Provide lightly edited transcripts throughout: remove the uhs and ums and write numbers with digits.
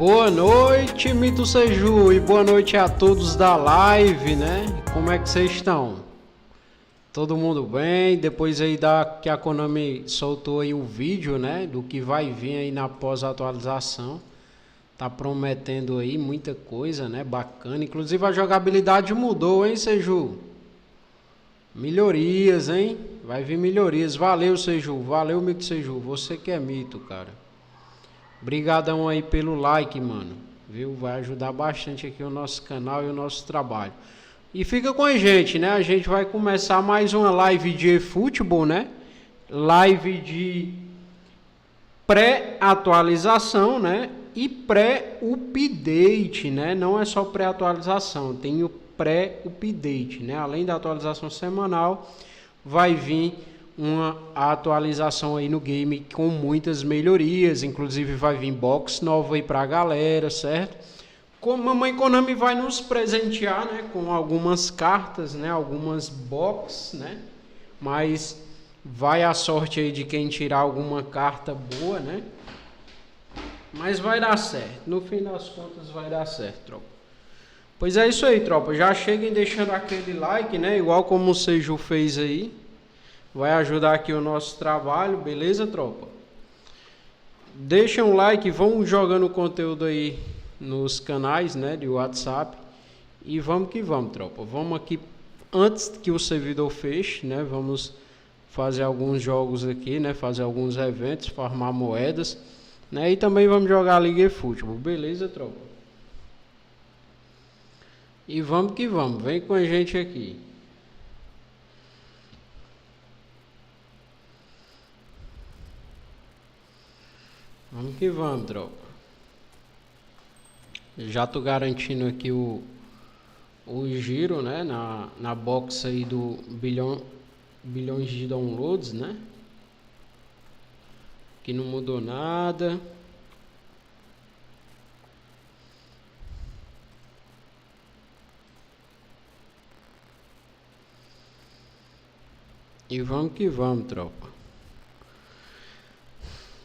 Boa noite, Mito Seju, e boa noite a todos da live, né? Como é que vocês estão? Todo mundo bem? Depois aí que a Konami soltou aí o vídeo, né? Do que vai vir aí na pós-atualização. Tá prometendo aí muita coisa, né? Bacana. Inclusive a jogabilidade mudou, hein, Seju? Melhorias, hein? Vai vir melhorias. Valeu, Seju. Valeu, Mito Seju. Você que é mito, cara. Obrigadão aí pelo like, mano. Viu? Vai ajudar bastante aqui o nosso canal e o nosso trabalho. E fica com a gente, né? A gente vai começar mais uma live de eFootball, né? Live de pré-atualização, né? E pré-update, né? Não é só pré-atualização, tem o pré-update, né? Além da atualização semanal, vai vir uma atualização aí no game com muitas melhorias, inclusive vai vir box nova aí pra galera, certo? Como a Mamãe Konami vai nos presentear, né, com algumas cartas, né, algumas box, né? Mas vai a sorte aí de quem tirar alguma carta boa, né? Mas vai dar certo, no fim das contas vai dar certo, tropa. Pois é isso aí, tropa, já cheguem deixando aquele like, né, igual como o Seju fez aí. Vai ajudar aqui o nosso trabalho, beleza, tropa? Deixa um like, vão jogando conteúdo aí nos canais, né, de WhatsApp. E vamos que vamos, tropa. Vamos aqui, antes que o servidor feche, né, vamos fazer alguns jogos aqui, né, fazer alguns eventos, farmar moedas, né, e também vamos jogar a Liga eFootball, beleza, tropa? E vamos que vamos, vem com a gente aqui. Vamos que vamos, tropa. Já tô garantindo aqui o giro, né? Na box aí do bilhões de downloads, né? Que não mudou nada. E vamos que vamos, tropa.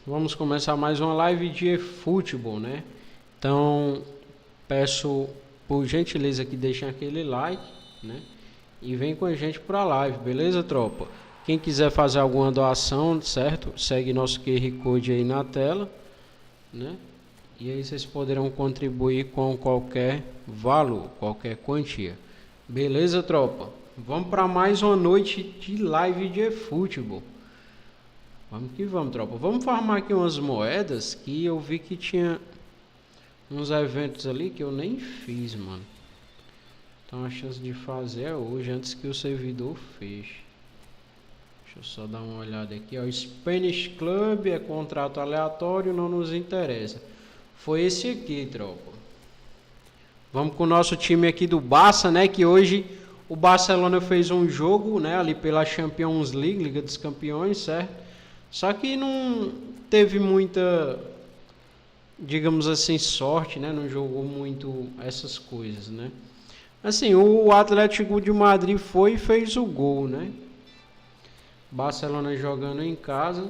Vamos começar mais uma live de eFootball, né? Então, peço por gentileza que deixem aquele like, né? E vem com a gente para a live, beleza, tropa? Quem quiser fazer alguma doação, certo? Segue nosso QR Code aí na tela, né? E aí vocês poderão contribuir com qualquer valor, qualquer quantia. Beleza, tropa? Vamos para mais uma noite de live de eFootball. Vamos que vamos, tropa. Vamos farmar aqui umas moedas que eu vi que tinha uns eventos ali que eu nem fiz, mano. Então a chance de fazer é hoje, antes que o servidor feche. Deixa eu só dar uma olhada aqui, ó. Spanish Club é contrato aleatório, não nos interessa. Foi esse aqui, tropa. Vamos com o nosso time aqui do Barça, né? Que hoje o Barcelona fez um jogo, né? Ali pela Champions League, Liga dos Campeões, certo? Só que não teve muita, digamos assim, sorte, né? Não jogou muito essas coisas, né? Assim, o Atlético de Madrid foi e fez o gol, né? Barcelona jogando em casa.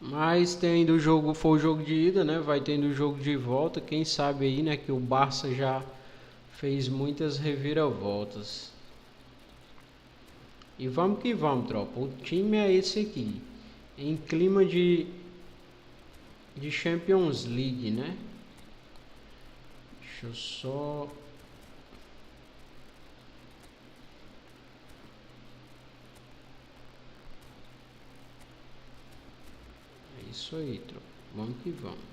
Mas tem ainda o jogo, foi o jogo de ida, né? Vai tendo o jogo de volta. Quem sabe aí, né? Que o Barça já fez muitas reviravoltas. E vamos que vamos, tropa. O time é esse aqui. Em clima de Champions League, né? Deixa eu só... É isso aí, tropa. Vamos que vamos.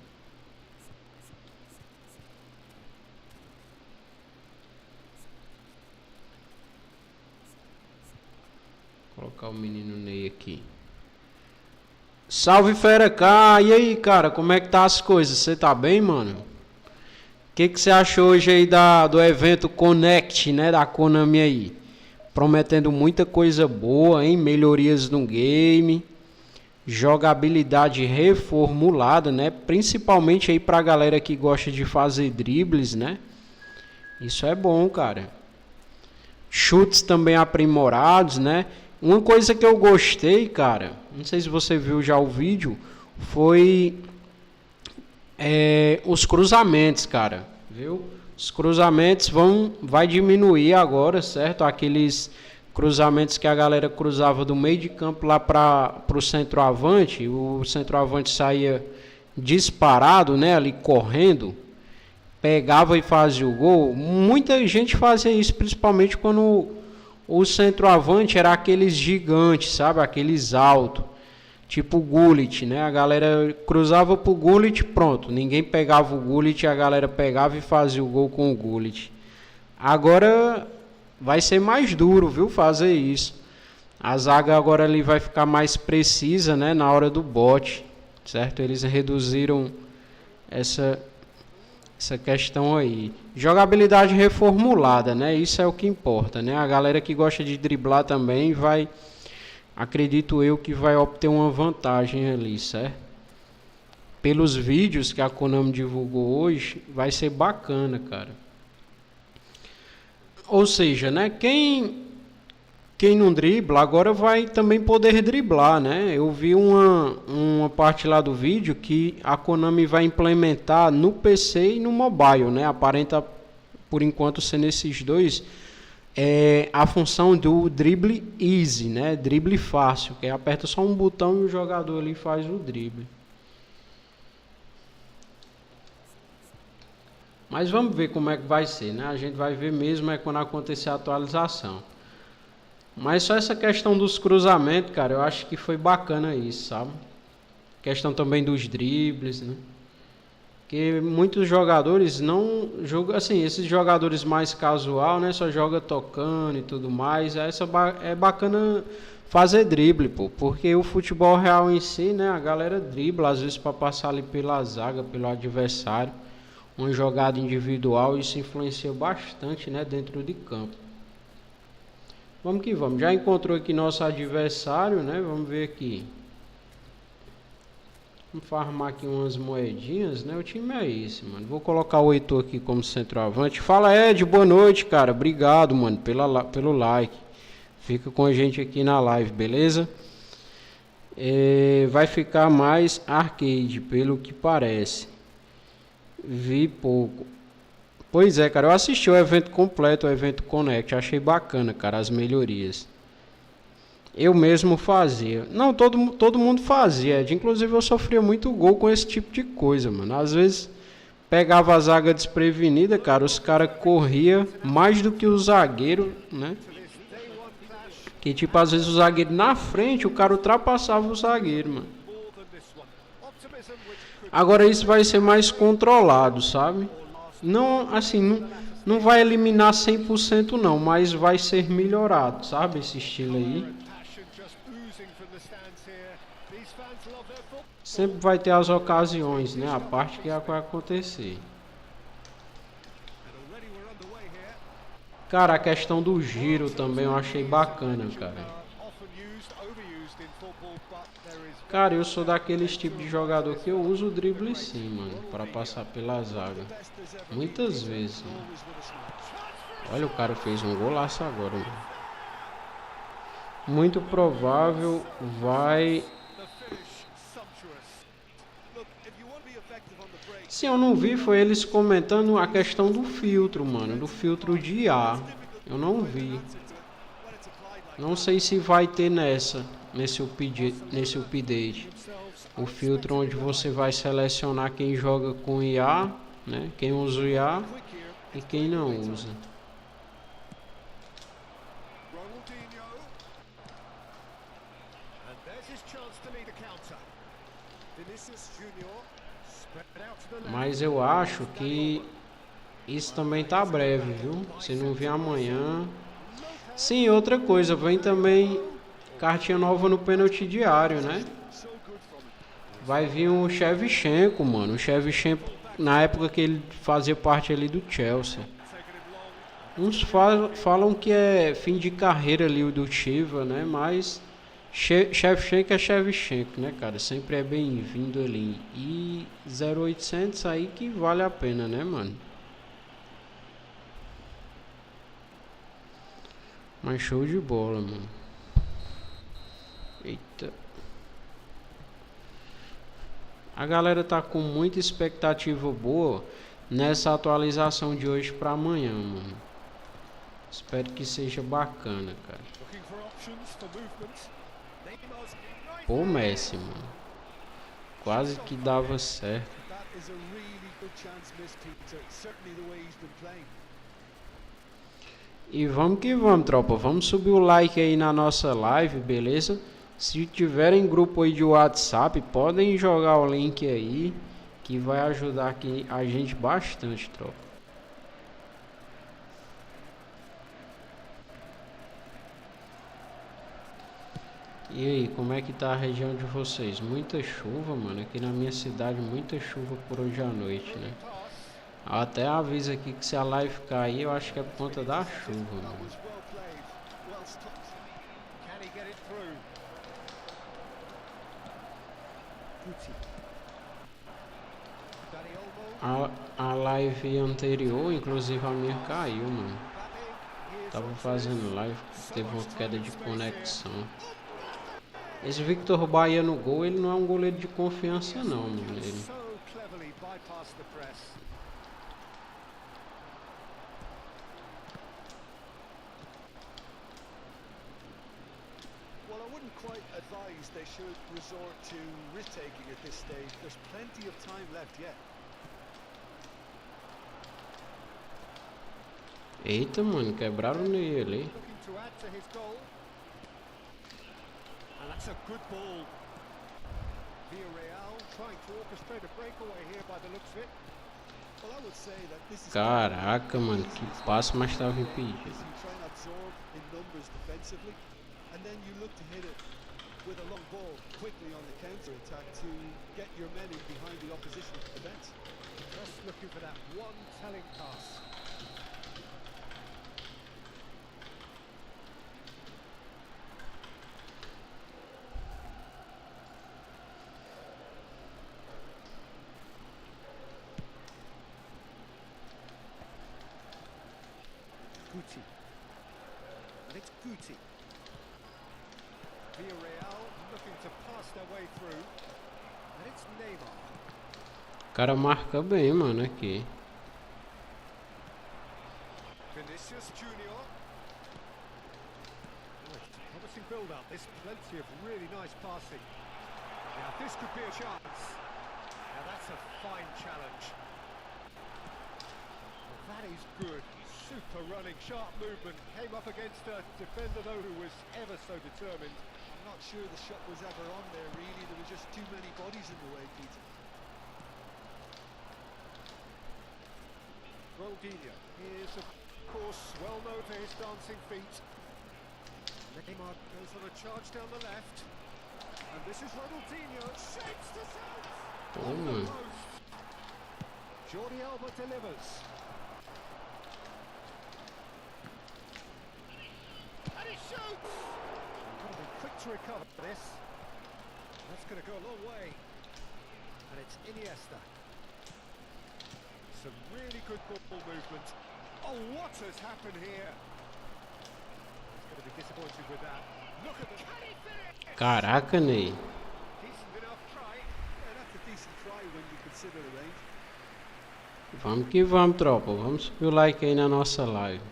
Colocar o menino Ney aqui. Salve, fera cá. E aí, cara, como é que tá as coisas? Você tá bem, mano? O que você achou hoje aí do evento Connect, né? Da Konami aí. Prometendo muita coisa boa, hein? Melhorias no game. Jogabilidade reformulada, né? Principalmente aí pra galera que gosta de fazer dribles, né? Isso é bom, cara. Chutes também aprimorados, né? Uma coisa que eu gostei, cara, não sei se você viu já o vídeo, foi os cruzamentos, cara, viu? Os cruzamentos vai diminuir agora, certo? Aqueles cruzamentos que a galera cruzava do meio de campo lá para o centroavante, o centroavante saía disparado, né, ali correndo, pegava e fazia o gol. Muita gente fazia isso, principalmente quando o centroavante era aqueles gigantes, sabe? Aqueles altos, tipo o Gullit, né? A galera cruzava pro Gullit, pronto. Ninguém pegava o Gullit, a galera pegava e fazia o gol com o Gullit. Agora vai ser mais duro, viu? Fazer isso. A zaga agora ali vai ficar mais precisa, né? Na hora do bote, certo? Eles reduziram essa questão aí. Jogabilidade reformulada, né? Isso é o que importa, né? A galera que gosta de driblar também vai, acredito eu, que vai obter uma vantagem ali, certo? Pelos vídeos que a Konami divulgou hoje, vai ser bacana, cara. Ou seja, né? Quem não dribla agora vai também poder driblar, né? Eu vi uma parte lá do vídeo que a Konami vai implementar no PC e no mobile, né? Aparenta por enquanto ser nesses dois a função do drible easy, né? Drible fácil, que aperta só um botão e o jogador ali faz o drible. Mas vamos ver como é que vai ser, né? A gente vai ver mesmo quando acontecer a atualização. Mas só essa questão dos cruzamentos, cara, eu acho que foi bacana isso, sabe? Questão também dos dribles, né? Porque muitos jogadores não jogam, assim, esses jogadores mais casual, né? Só joga tocando e tudo mais. É bacana fazer drible, pô. Porque o futebol real em si, né? A galera dribla, às vezes para passar ali pela zaga, pelo adversário. Uma jogada individual, isso influencia bastante, né? Dentro de campo. Vamos que vamos. Já encontrou aqui nosso adversário, né? Vamos ver aqui. Vamos farmar aqui umas moedinhas, né? O time é esse, mano. Vou colocar o Heitor aqui como centroavante. Fala, Ed. Boa noite, cara. Obrigado, mano, pelo like. Fica com a gente aqui na live, beleza? Vai ficar mais arcade, pelo que parece. Vi pouco. Pois é, cara, eu assisti o evento completo, o evento Connect, achei bacana, cara, as melhorias. Eu mesmo fazia. Não, todo mundo fazia, inclusive eu sofria muito gol com esse tipo de coisa, mano. Às vezes pegava a zaga desprevenida, cara, os caras corriam mais do que o zagueiro, né? Que tipo, às vezes o zagueiro na frente, o cara ultrapassava o zagueiro, mano. Agora isso vai ser mais controlado, sabe? Não, assim, não vai eliminar 100% não, mas vai ser melhorado, sabe? Esse estilo aí. Sempre vai ter as ocasiões, né? A parte que vai acontecer. Cara, a questão do giro também eu achei bacana, cara. Cara, eu sou daqueles tipos de jogador que eu uso o drible sim, mano, para passar pela zaga. Muitas vezes, mano. Olha, o cara fez um golaço agora, mano. Muito provável vai... Se eu não vi, foi eles comentando a questão do filtro, mano. Do filtro de IA. Eu não vi. Não sei se vai ter nesse update. O filtro onde você vai selecionar quem joga com IA, né? Quem usa o IA e quem não usa. Mas eu acho que isso também tá breve, viu? Se não vir amanhã. Sim, outra coisa, vem também cartinha nova no pênalti diário, né? Vai vir o Shevchenko, mano. O Shevchenko, na época que ele fazia parte ali do Chelsea. Uns falam que é fim de carreira ali o do Chiva, né? Mas Shevchenko é Shevchenko, né, cara? Sempre é bem-vindo ali. E 0800 aí que vale a pena, né, mano? Mas show de bola, mano. Eita. A galera tá com muita expectativa boa nessa atualização de hoje para amanhã, mano. Espero que seja bacana, cara. Pô, Messi, mano. Quase que dava certo. E vamos que vamos, tropa. Vamos subir o like aí na nossa live, beleza? Se tiverem grupo aí de WhatsApp, podem jogar o link aí, que vai ajudar aqui a gente bastante, tropa. E aí, como é que tá a região de vocês? Muita chuva, mano. Aqui na minha cidade, muita chuva por hoje à noite, né? Até aviso aqui que se a live cair, eu acho que é por conta da chuva, mano. A live anterior, inclusive a minha caiu, mano. Tava fazendo live, teve uma queda de conexão. Esse Victor Bahia no gol, ele não é um goleiro de confiança não, mano. Ele... They should resort to risk-taking at this stage. There's plenty of time left yet. Eita, mano, quebraram nele. Looking to add to his goal. And that's a good ball. Villarreal trying to orchestrate a breakaway here by the looks of it. Well, I would say that this is Caraca, mano, que passo, mas estava impedido. You try and absorb in numbers defensively, and then you look to hit it with a long ball quickly on the counter-attack to get your men in behind the opposition defence. Just looking for that one telling pass. Guti. And it's Guti. Villarreal looking to pass their way through. And it's Neymar. O cara marca bem, mano, aqui. Vinicius Junior. Promising build-up. There's plenty of really nice passing. Now this could be a chance. Now that's a fine challenge. Well, that is good. Super running, sharp movement. Came up against a defender though who was ever so determined. I'm not sure the shot was ever on there really. There were just too many bodies in the way, Peter. Ronaldinho is of course well known for his dancing feet. Neymar goes on a charge down the left. And this is Ronaldinho. Shapes to south. On the post. Jordi Alba delivers. And he shoots! Got to be quick to recover this. That's going to go a long way. And it's Iniesta. Some really good ball movement. Oh, what has happened here? He's going to be disappointed with that. Look at the... Caraca, Ney. Decent enough try. Yeah, that's a decent try when you consider the range. Vamos que vamos, tropa. Vamos subir o like aí na nossa live.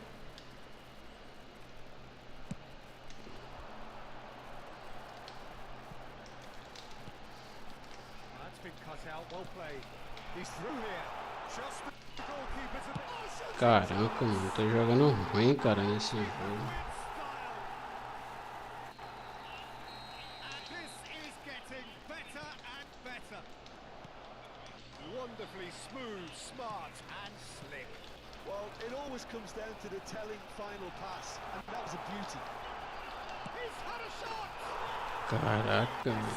That's been cut out. Well played. He's through here. Just the goalkeeper's a bit... Caraca, mano, tô jogando ruim, cara, nesse jogo. Wonderfully smooth, smart and slick. Well, it always comes down to the telling final pass, and that was a beauty. He's had a shot! Caraca, mano.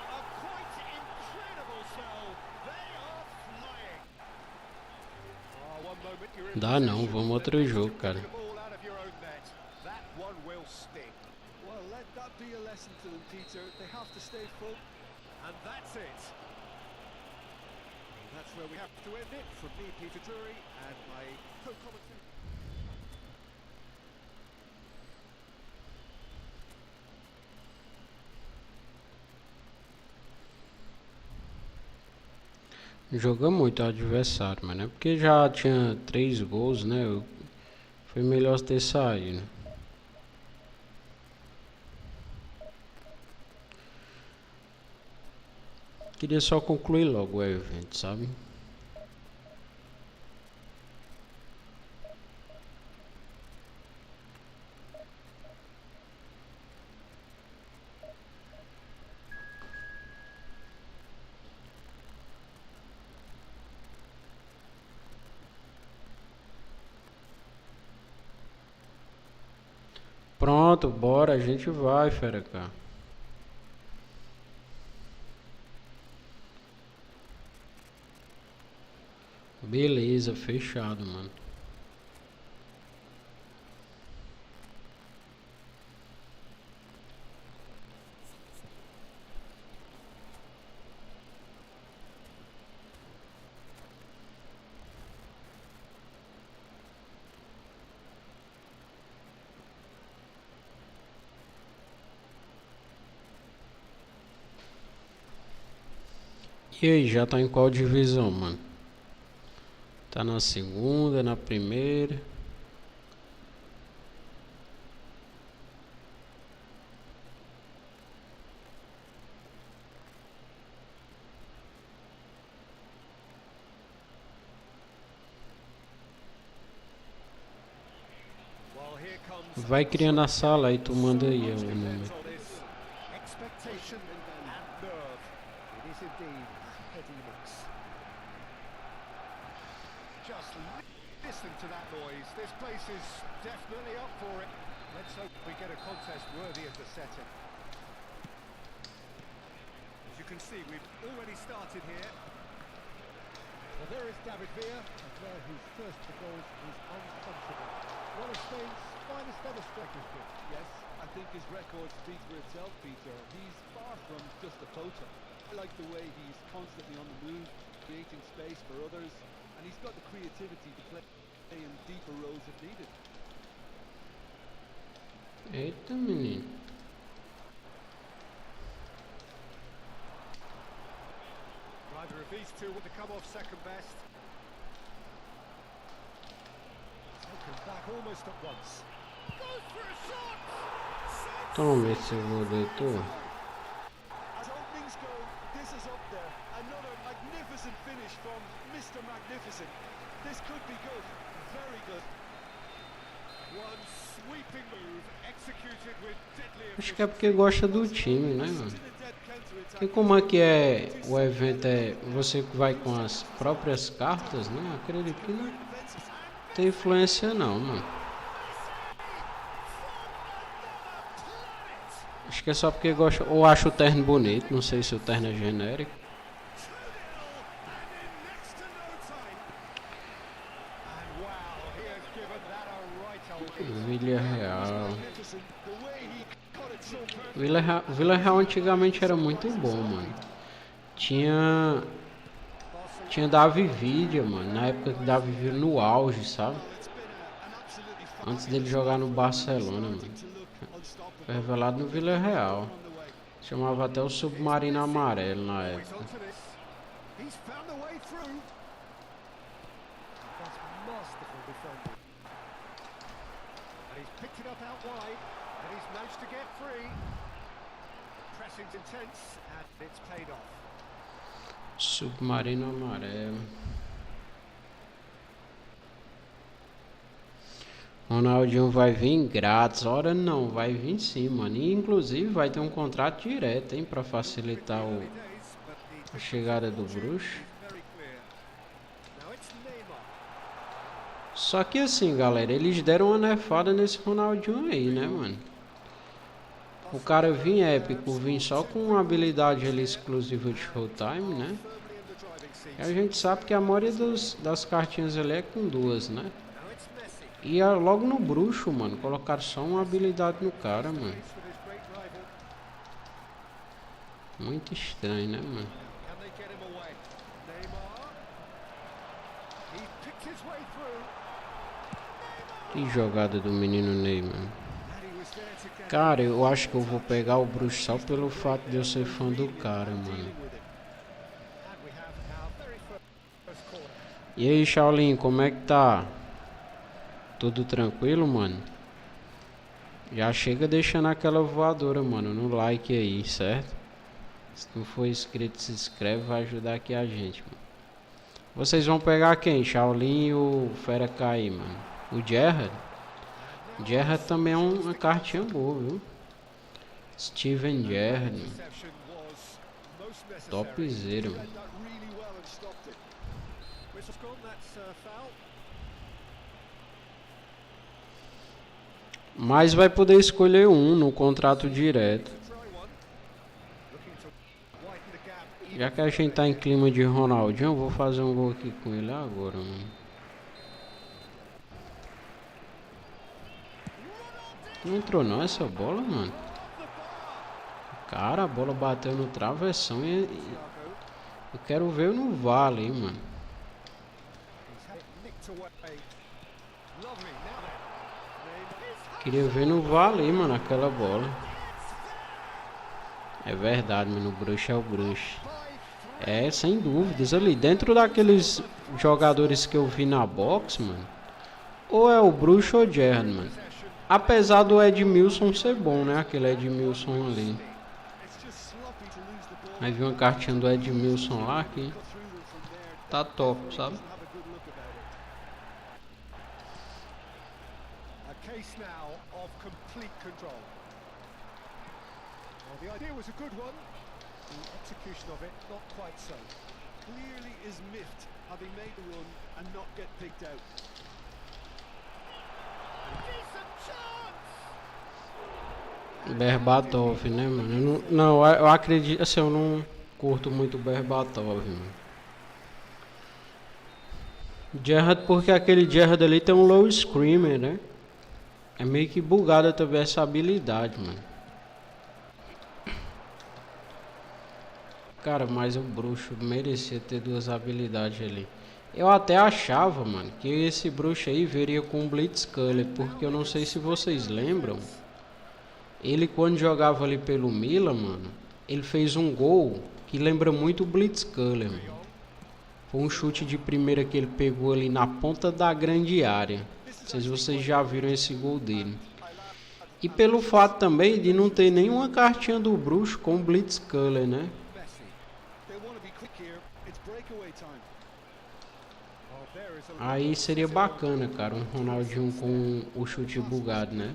A quite incredible show. They are flying. Oh, one moment you're in Dá não, possession, vamos outro jogo, the cara. ball out of your own net. That one will stick. Well, let that be a lesson to them, Peter. They have to stay full, and that's it. That's where we have to end it. From me, Peter Drury, and my co-commentator. Joga muito o adversário, mas não é porque já tinha 3 gols, né? Foi melhor ter saído. Queria só concluir logo o evento, sabe? Pronto, bora, a gente vai, fera, cara. Beleza, fechado, mano. E aí, já tá em qual divisão, mano? Tá na segunda, na primeira? Vai criando a sala aí, tu manda aí o número. Expectation and nerve. It is indeed heady mix. Just listen to that noise. This place is definitely up for it. Let's hope we get a contest worthy of the setting. As you can see, we've already started here. Well, there is David Villa, a player whose first to goals was uncomfortable. One of Spain's finest ever strikers. Yes, I think his record speaks for itself, Peter. He's far from just a poacher. I like the way he's constantly on the move, creating space for others, and he's got the creativity to play in deeper roles if needed. Eita, menino. Neither of these two want to come off second best. Taken back almost at once. Goes for a shot! Toma esse gol, doutor. As openings go, this is up there. Another magnificent finish from Mr. Magnificent. This could be good, very good. One sweeping move executed with deadly Acho que é porque gosta do time, né, mano? Counter-attack. E como é que é o evento? É você que vai com as próprias cartas, né? Acredito que não tem influência não, mano. Acho que é só porque gosta, ou acha o terno bonito, não sei se o terno é genérico. Vila Real. Vila Real antigamente era muito bom, mano. Tinha Davi Vidia, mano, na época que Davi Vidia no auge, sabe? Antes dele jogar no Barcelona, mano. Foi revelado no Vila Real. Chamava até o Submarino Amarelo na época. Submarino Amarelo. Ronaldinho vai vir grátis. Ora não, vai vir sim, mano. E inclusive vai ter um contrato direto, hein, pra facilitar a chegada do bruxo. Só que assim, galera, eles deram uma nerfada nesse Ronaldinho aí, né, mano? O cara vinha épico, vinha só com uma habilidade ali exclusiva de Showtime, né? E a gente sabe que a maioria das cartinhas ali é com 2, né? E logo no bruxo, mano, colocaram só uma habilidade no cara, mano. Muito estranho, né, mano? Que jogada do menino Ney, mano. Cara, eu acho que eu vou pegar o bruxo só pelo fato de eu ser fã do cara, mano. E aí, Shaolin, como é que tá? Tudo tranquilo, mano? Já chega deixando aquela voadora, mano, no like aí, certo? Se não for inscrito, se inscreve, vai ajudar aqui a gente, mano. Vocês vão pegar quem? Shaolin e o Fera Kai, mano? O Gerrard? Gerrard também é uma cartinha boa, viu? Steven Gerrard, mano. Topzera, mano. Mas vai poder escolher um no contrato direto. Já que a gente tá em clima de Ronaldinho, eu vou fazer um gol aqui com ele agora, mano. Não entrou não essa bola, mano. Cara, a bola bateu no travessão e eu quero ver no vale, hein, mano. Queria ver no vale, mano, aquela bola. É verdade, mano, o bruxo é o bruxo. É, sem dúvidas, ali dentro daqueles jogadores que eu vi na box, mano, ou é o bruxo ou o Gerrard, mano. Apesar do Edmilson ser bom, né, aquele Edmilson ali. Aí vi uma cartinha do Edmilson lá que tá top, sabe? The idea was a good one. The execution of it, not quite so. Clearly is miffed, having made the run and not get picked out. Decent chance! Berbatov, né, mano? Eu acredito, assim, eu não curto muito o Berbatov, mano. Gerrard, porque aquele Gerrard ali tem um low screamer, né? É meio que bugada também essa habilidade, mano. Cara, mas o bruxo merecia ter duas habilidades ali. Eu até achava, mano, que esse bruxo aí viria com um Blitzkrieg, porque eu não sei se vocês lembram. Ele quando jogava ali pelo Milan, mano, ele fez um gol que lembra muito o Blitzkrieg, mano. Foi um chute de primeira que ele pegou ali na ponta da grande área. Não sei se vocês já viram esse gol dele. E pelo fato também de não ter nenhuma cartinha do bruxo com Blitzkrieg, né? Aí seria bacana, cara, um Ronaldinho com o chute bugado, né?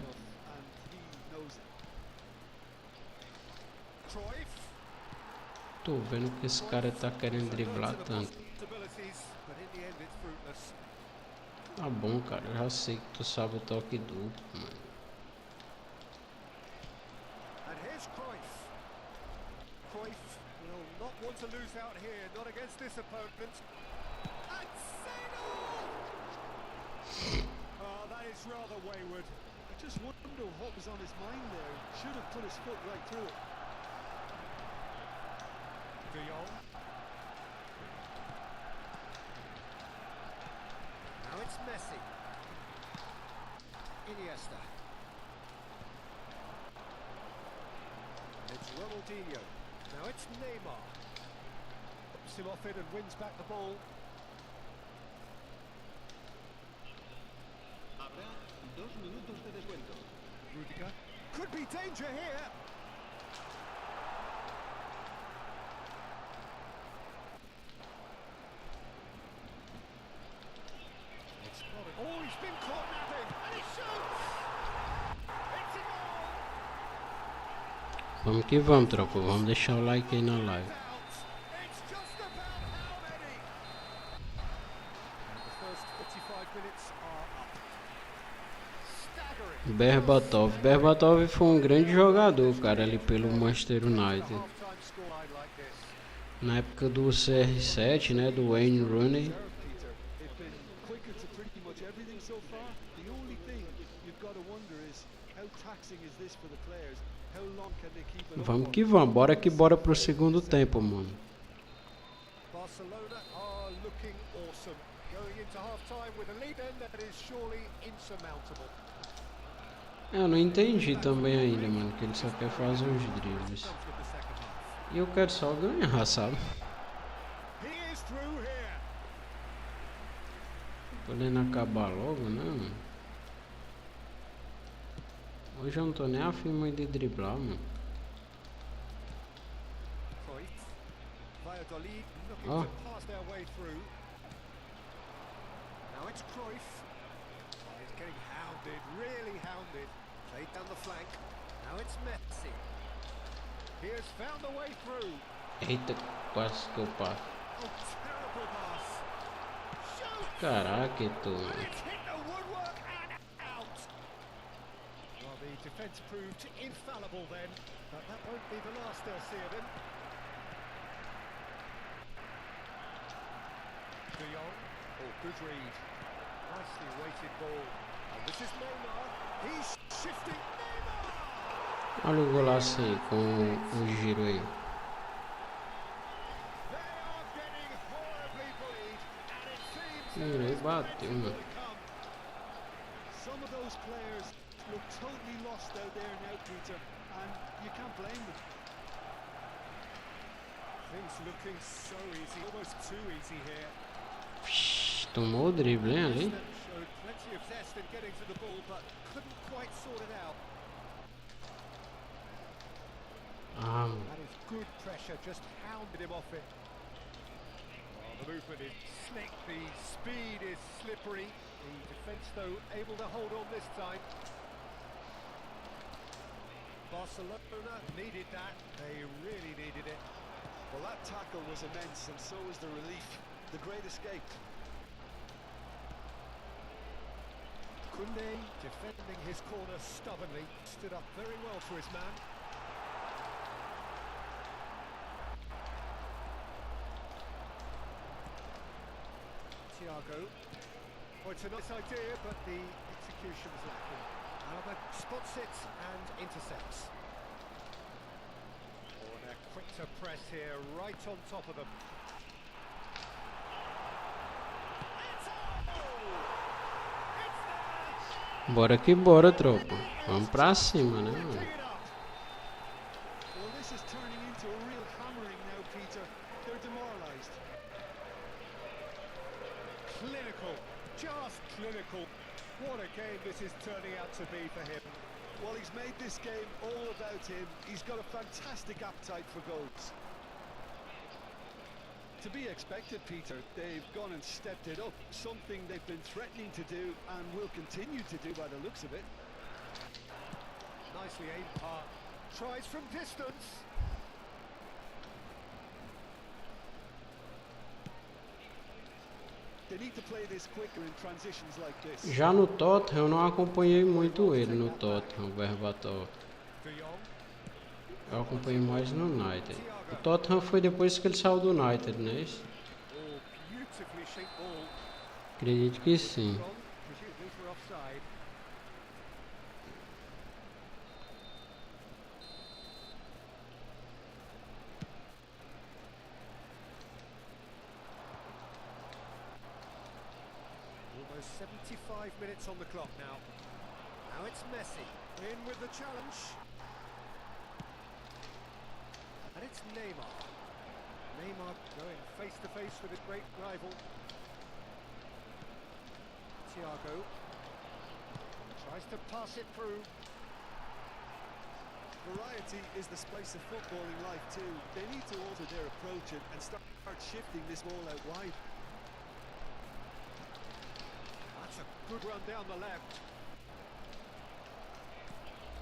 Tô vendo que esse cara tá querendo driblar tanto. Tá bom, cara, já sei que tu sabe o toque duplo, mano. Oh, that is rather wayward. I just wonder what was on his mind there. Should have put his foot right through it. Now it's Messi. Iniesta. It's Ronaldinho. Now it's Neymar. Puts him off it and wins back the ball. Habrá 2 minutos de descuento. Rudiger. Could be danger here. Oh, he's been caught napping, and he shoots! It's a goal! Vamos que vamos, tropa. Vamos deixar o like aí na live. It's just about how many? And the first 45 minutes are up. Staggering. Berbatov foi um grande jogador, cara, ali pelo Manchester United. Half-time scoreline like this. Na época do CR7, né, do Wayne Rooney. Vamos que vamos, bora que bora pro segundo tempo, mano. Barcelona are looking awesome. Going into half-time with a lead then that is surely insurmountable. Eu não entendi também ainda, mano, que ele só quer fazer os dribles. E eu quero só ganhar, sabe? He is through here. Podendo acabar logo, né, mano? Hoje eu não tô nem afim muito de driblar, mano. Cruyff. Valladolid looking Oh. to pass their way through. Now it's Cruyff. Oh, he's getting hounded, really hounded. Played down the flank. Now it's Messi. He has found the way through. Eita, quase que eu passo. Oh, terrible pass. Shoot! Caraca, And it's hit the woodwork and out. Well, the defence proved infallible then, but that won't be the last they'll see of him. De Jong. Oh, good read. Nicely weighted ball. And this is Neymar. He's shifting. Neymar! Olha o golaço aí com o giro aí. They are getting horribly bullied, and it seems Girou e bateu, mano. Some of those players look totally lost out there now, Peter, and you can't blame them. things looking so easy, almost too easy here. Tomou o drible, hein, ali. Showed plenty of zest in getting to the ball, but couldn't quite sort it out. Ah, mano. That is good pressure, just hounded him off it. Well, the movement is slick, the speed is slippery. The defence, though, able to hold on this time. Barcelona needed that. They really needed it. Well, that tackle was immense, and so was the relief. The great escape. Kunde defending his corner stubbornly, stood up very well for his man. Thiago. Well, it's a nice idea, but the execution was lacking. Alaba spots it and intercepts. Oh, and they're quick to press here, right on top of them. It's a goal! It's there! Bora que bora, tropa. Vamos pra cima, né, mano? Pick it up. Well, this is turning into a real hammering now, Peter. They're demoralised. Clinical, just clinical. What a game this is turning out to be for him. Well, he's made this game all about him. He's got a fantastic appetite for goals. To be expected, Peter. They've gone and stepped it up, something they've been threatening to do and will continue to do by the looks of it. Nicely aimed part. Tries from distance. They need to play this quicker in transitions like this. Já no Tottenham eu não acompanhei muito ele no Tottenham, o Berbatov. De Jong. Eu acompanhei mais no United. O Tottenham foi depois que ele saiu do United, não é isso? Oh, beautifully shaped ball. Acredito que sim. Wrong, presumably for offside. Almost 75 minutes on the clock now. Now it's Messi in with the challenge. And it's Neymar. Neymar going face to face with his great rival. Thiago tries to pass it through. Variety is the spice of football in life too. They need to alter their approach and start shifting this ball out wide. That's a good run down the left.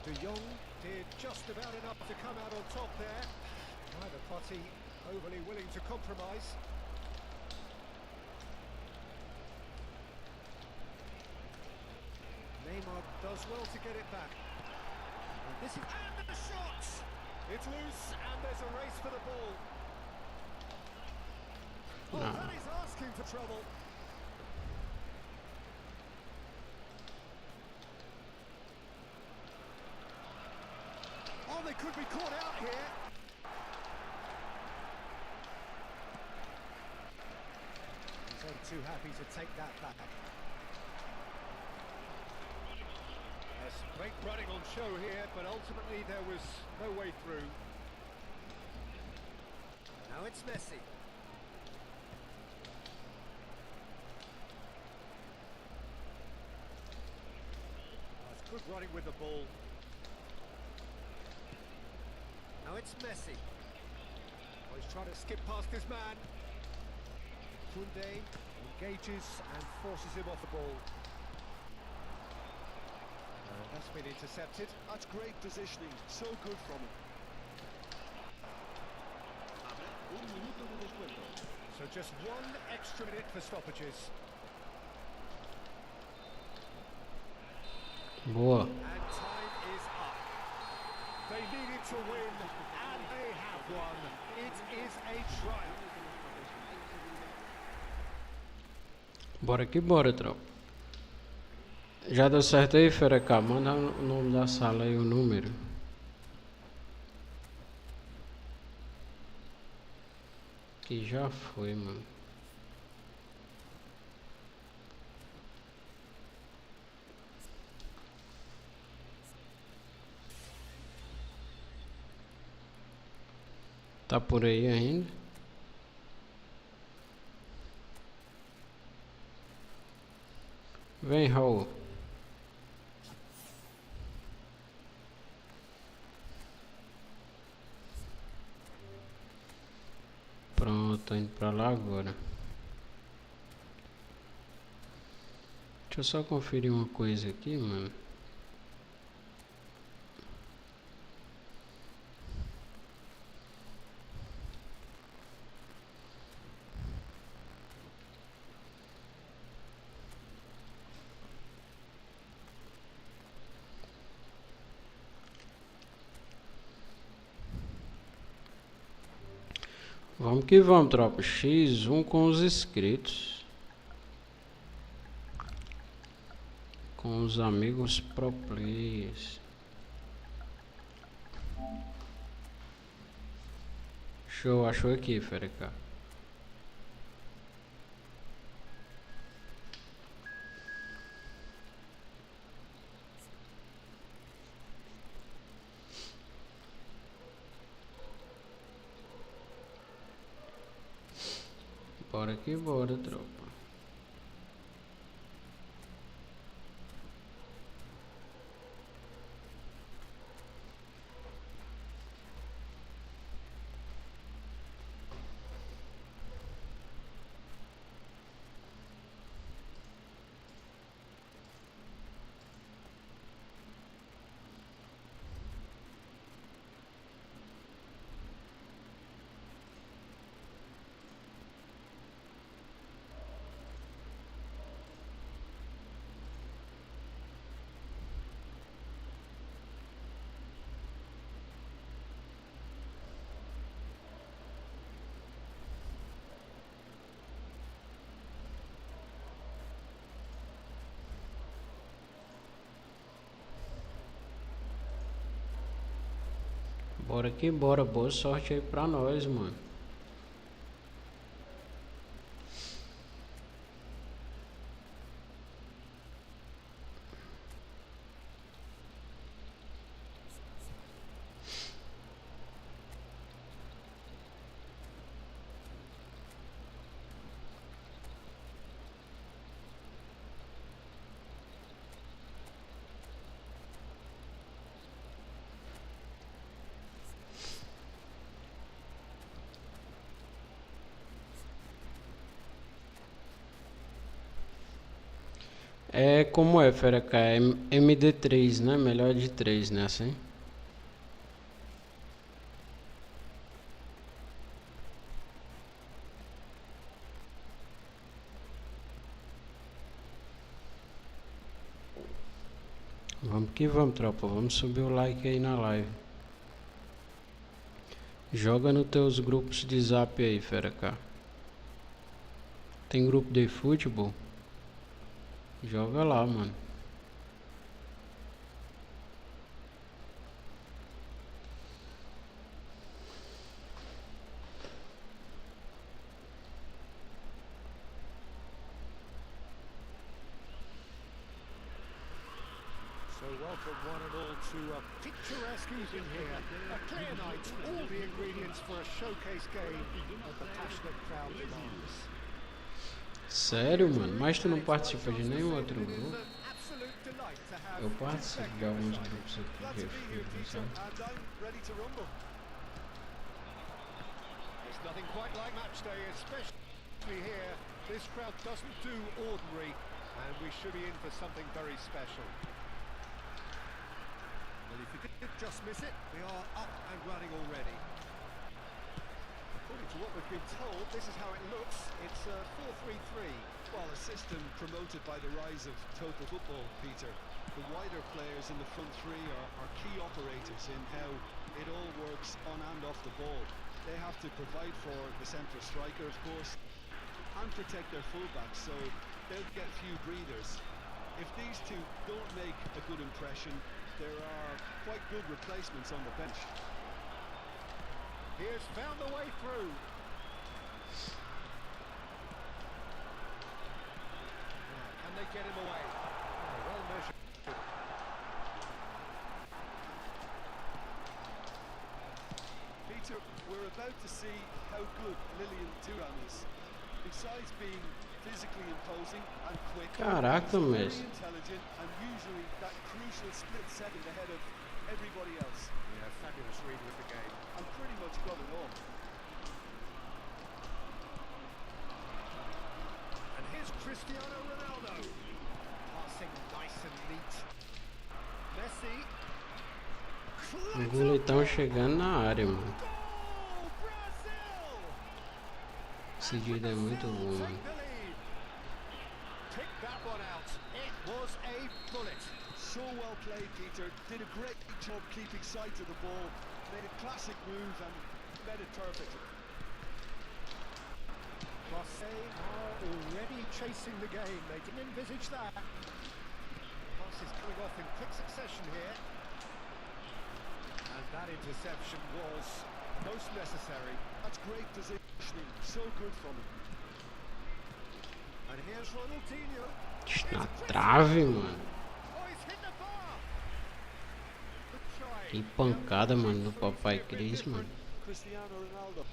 De Jong did just about enough to come out on top there. Neither party overly willing to compromise. Neymar does well to get it back. And this is and the shot! It's loose and there's a race for the ball. Oh, No. that is asking for trouble. Oh, they could be caught out here. He's only too happy to take that back. Yes, great running on show here, but ultimately there was no way through. Now it's Messi. good running with the ball. Now it's Messi. Oh, he's trying to skip past his man. Koundé engages and forces him off the ball. That's been intercepted. That's great positioning, so good from him. Habrá un minuto de descuento. So just one extra minute for stoppages. Boa. And time is up. They needed to win, and they have won. It is a triumph. Bora que bora, tropa. Já deu certo aí, Ferecá? Manda o nome da sala aí, o número. Que já foi, mano. Tá por aí ainda? Vem, Raul. Pronto, tô indo pra lá agora. Deixa eu só conferir uma coisa aqui, mano. Vamos que vamos, tropa. X1 com os inscritos. Com os amigos pro players. Show, achou aqui, Ferecá. Bora que bora, tropa. Bora que bora, boa sorte aí pra nós, mano. É como é, Ferecá? É MD3, né? Melhor de 3, né? Assim? Vamos que vamos, tropa. Vamos subir o like aí na live. Joga nos teus grupos de zap aí, Ferecá. Tem grupo de futebol? Joga lá, mano. So welcome one and all to a picturesque evening here. A clear night, all the ingredients for a showcase game that the passionate crowd demands. Sério, mano? Mas tu não participa de nenhum outro grupo? Absolute delight to have Eu participo de alguns grupos aqui de eFootball, sabe? And I'm ready to rumble. There's nothing quite like match day, especially here. This crowd doesn't do ordinary, and we should be in for something very special. Well, if you did just miss it, we are up and running already. According to what we've been told, this is how it looks. It's 4-3-3. Well, a system promoted by the rise of total football, Peter. The wider players in the front three are key operators in how it all works on and off the ball. They have to provide for the central striker, of course, and protect their fullbacks, so they'll get few breathers. If these two don't make a good impression, there are quite good replacements on the bench. He has found the way through. Now, can they get him away? Oh, well measured. Peter, we're about to see how good Lilian Thuram is. Besides being physically imposing and quick, Caraca, he's mas very intelligent and usually that crucial split second ahead of everybody else. Yeah, fabulous read with the game. And pretty much got it all. And here's Cristiano Ronaldo. Passing nice and neat. Messi. os goleiros estão chegando na área, mano. Goal, Brazil! Esse vídeo é muito bom, mano. Take the lead. Pick that one out. It was a bullet. So well played, Peter. Did a great job keeping sight of the ball. Made a classic move and made it perfect. Marseille are already chasing the game. They didn't envisage that. Pass is coming off in quick succession here. And that interception was most necessary. That's great positioning. So good from him. And here's Ronaldinho. Na trave, mano. Oh, he's hit the bar. Good try. Que pancada, mano, do Papai Cris, mano. Cristiano Ronaldo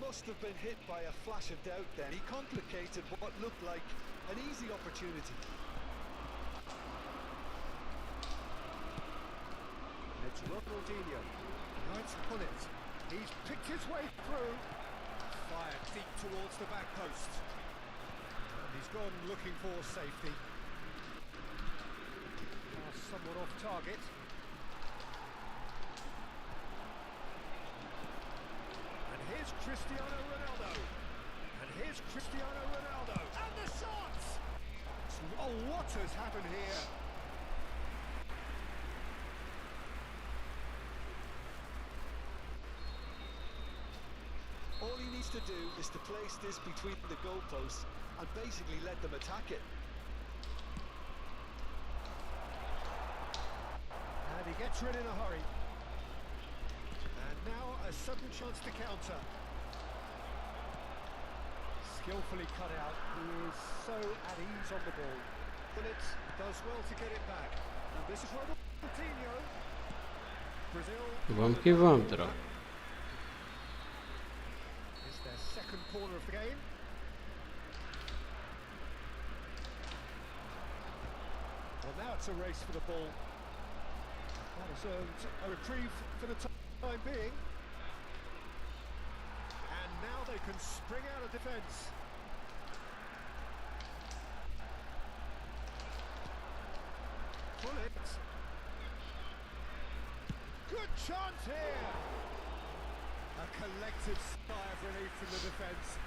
must have been hit by a flash of doubt then. He complicated what looked like an easy opportunity. It's Ronaldinho. Now it's Hullet. He's picked his way through. Fired deep towards the back post. And he's gone looking for safety. Pass somewhat off target. And here's Cristiano Ronaldo. And here's Cristiano Ronaldo. And the shots! Oh, what has happened here? All he needs to do is to place this between the goalposts and basically let them attack it. And he gets rid in a hurry. And now a sudden chance to counter. Skillfully cut out. He is so at ease on the ball. Bullet does well to get it back. And this is Ronaldinho. Brazil. Vamos que vamos, tropa. It's their second corner of the game. Well, now it's a race for the ball. That has earned a reprieve for the time being. And now they can spring out of defence. Bullet. Good chance here. A collective sigh of relief from the defence.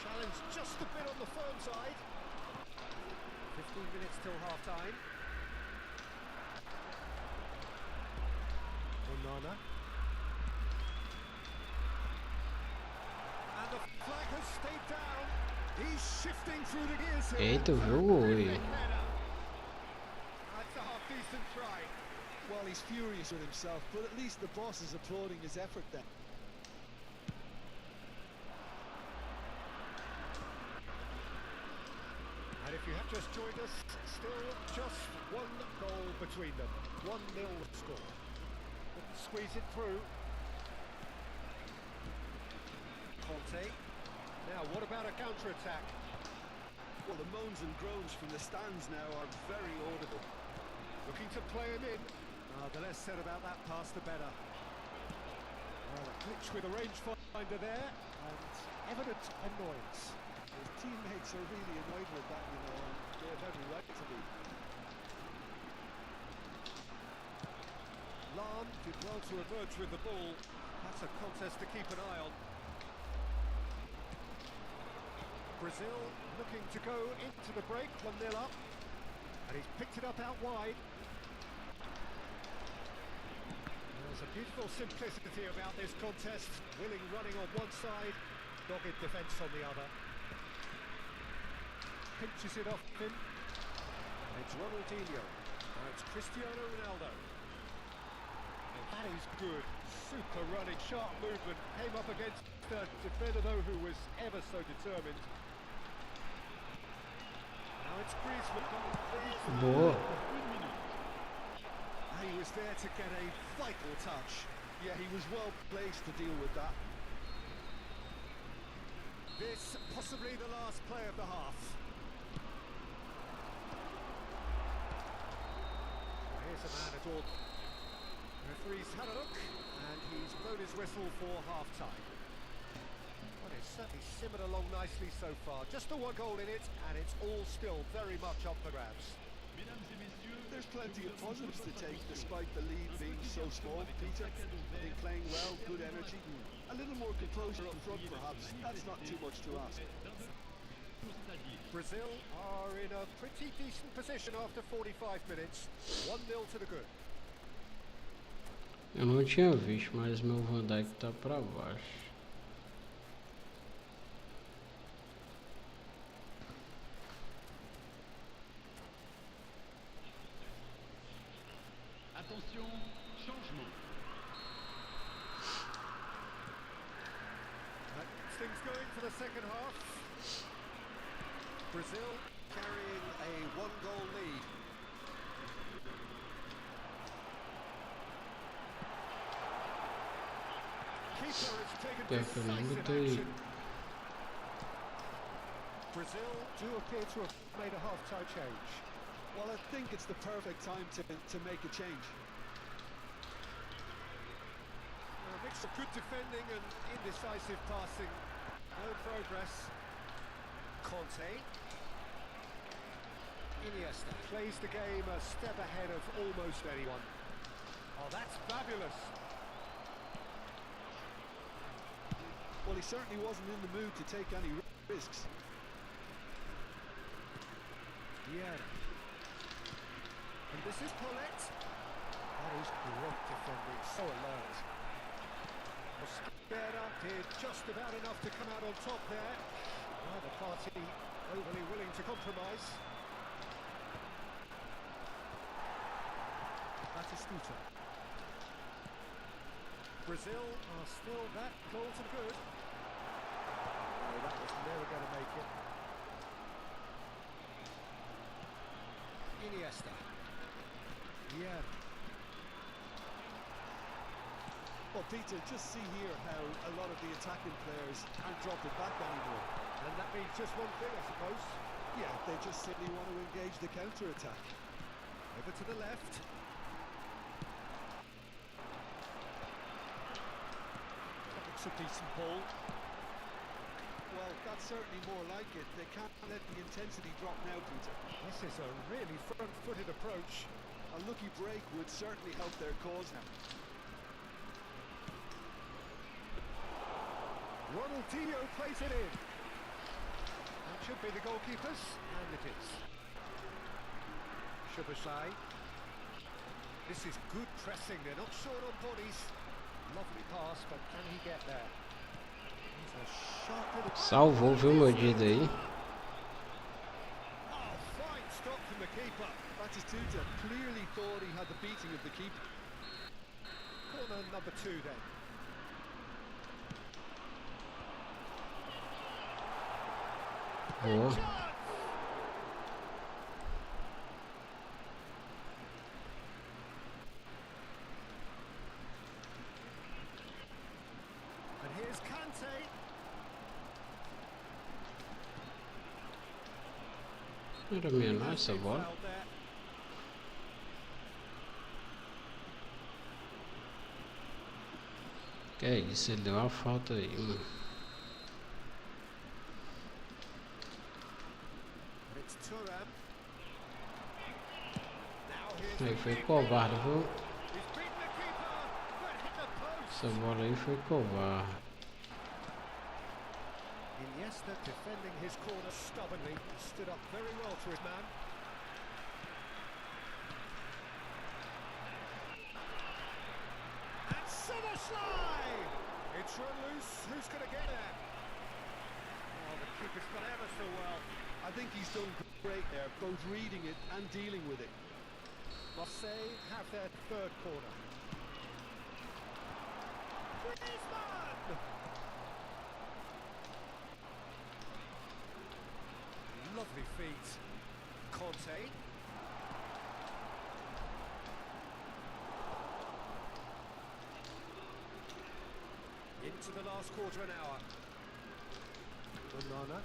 Challenge just a bit on the firm side. 15 minutes till half-time. Onana. And the flag has stayed down. He's shifting through the gears here. Eita, o jogo hoje. That's a half-decent try. Well, he's furious with himself, but at least the boss is applauding his effort then. And if you have just joined us, still just one goal between them. 1-0 score. Couldn't squeeze it through. Conte. Now, what about a counter-attack? Well, the moans and groans from the stands now are very audible. Looking to play him in. The less said about that pass, the better. Well, a glitch with a rangefinder there, and evident annoyance. His teammates are really annoyed with that, you know, and they have every right to be. Lahm did well to emerge with the ball. That's a contest to keep an eye on. Brazil looking to go into the break, 1-0 up. And he's picked it up out wide. There's a beautiful simplicity about this contest. Willing running on one side, dogged defence on the other. Pinches it off him. It's Ronaldinho. Now it's Cristiano Ronaldo. And that is good. Super running, sharp movement. Came up against a defender though who was ever so determined. Now it's Griezmann. Boa. He was there to get a vital touch. Yeah, he was well placed to deal with that. This possibly the last play of the half. Here's a man at all. Referee's had a look and he's blown his whistle for half-time. Well, it's certainly simmered along nicely so far. Just the one goal in it, and it's all still very much up for grabs. There's plenty of positives to take despite the lead being so small, Peter. I think playing well, good energy. A little more composure up front perhaps, that's not too much to ask. Brazil are in a pretty decent position after 45 minutes. 1-0 to the good. Eu não tinha visto, mas meu Van Dijk tá pra baixo. Attention, changement. That things going for the second half. Brazil carrying a one-goal lead. Keeper has taken decisive action. Brazil do appear to have made a half-time change. Well, I think it's the perfect time to make a change. A mix of good defending and indecisive passing. No progress. Conte. Iniesta plays the game a step ahead of almost anyone. Oh, that's fabulous. Well, he certainly wasn't in the mood to take any risks. Yeah. And this is Paulette. That is great defending, so alert. Mosquera did just about enough to come out on top there. Neither party overly willing to compromise. Batistuta. Brazil are still that goal to the good. Oh, that was never going to make it. Iniesta. Yeah. Well, Peter, just see here how a lot of the attacking players aren't dropping back anymore. And that means just one thing, I suppose. Yeah, they just simply want to engage the counter-attack. Over to the left. That looks a decent ball. Well, that's certainly more like it. They can't let the intensity drop now, Peter. This is a really front-footed approach. A lucky break would certainly help their cause now. Ronaldinho plays it in. That should be the goalkeepers, and it is. Szoboszlai. This is good pressing. They're not short on bodies. Lovely pass, but can he get there? He's a sharp little... Salvou, viu, meu Dida aí? Oh, fine stop from the keeper. Batistuta clearly thought he had the beating of the keeper. Corner number 2 then. Boa. Era minha não essa bola. Fouled there. Que é isso, ele deu uma falta aí, mano. It's Thuram. Now here's Aí the foi big covarde, lead. viu? He's beaten the keeper, but hit the post. Essa bola aí foi covarde. Iniesta defending his corner stubbornly, stood up very well to his man. And Szoboszlai! It's run loose, who's going to get there? Oh, the keeper's got ever so well. I think he's done great there, both reading it and dealing with it. Marseille have their third corner. Griezmann! Lovely feet. Conte. Into the last quarter of an hour. Onana.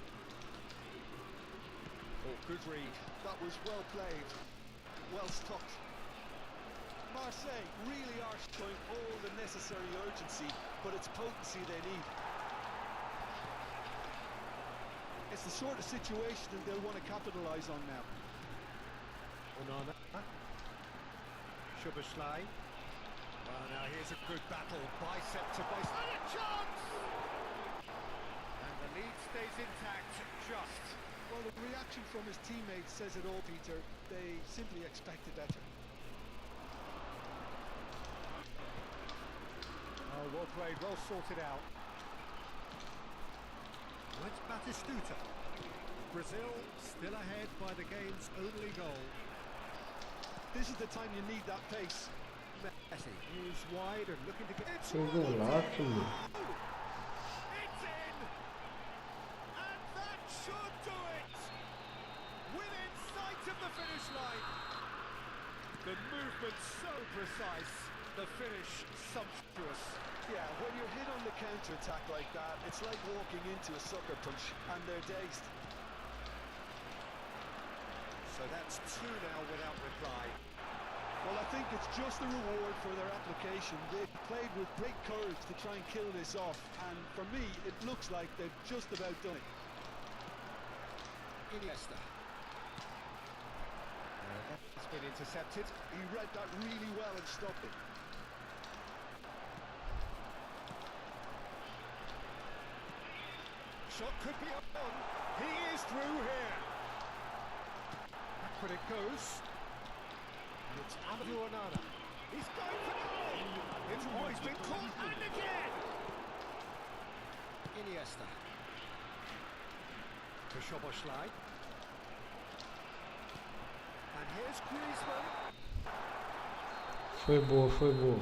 Oh, good read. That was well played, well stuck. Marseille really are showing all the necessary urgency, but it's potency they need. It's the sort of situation that they'll want to capitalise on now. Onana. Szoboszlai. Well, now here's a good battle, bicep to bicep. And a chance! And the lead stays intact, just. Well, the reaction from his teammates says it all, Peter. They simply expected better. Oh, well played, well sorted out. Well, it's Batistuta. Brazil still ahead by the game's only goal. This is the time you need that pace. Messi moves wide and looking to get... It's Foi golaço, mano. It's in! And that should do it! Within sight of the finish line. The movement so precise, the finish sumptuous. Yeah, when you're hit on the counter-attack like that, it's like walking into a sucker punch, and they're dazed. So that's two now without reply. Well, I think it's just the reward for their application. They played with great courage to try and kill this off, and for me, it looks like they've just about done it. Iniesta. It's been intercepted. He read that really well and stopped it. Shot could be on. He is through here. Backward it goes. And it's Amadou Onana. He's going for goal. It's always been caught and again. Iniesta. To Szoboszlai. And here's Griezmann. Foi boa, foi boa.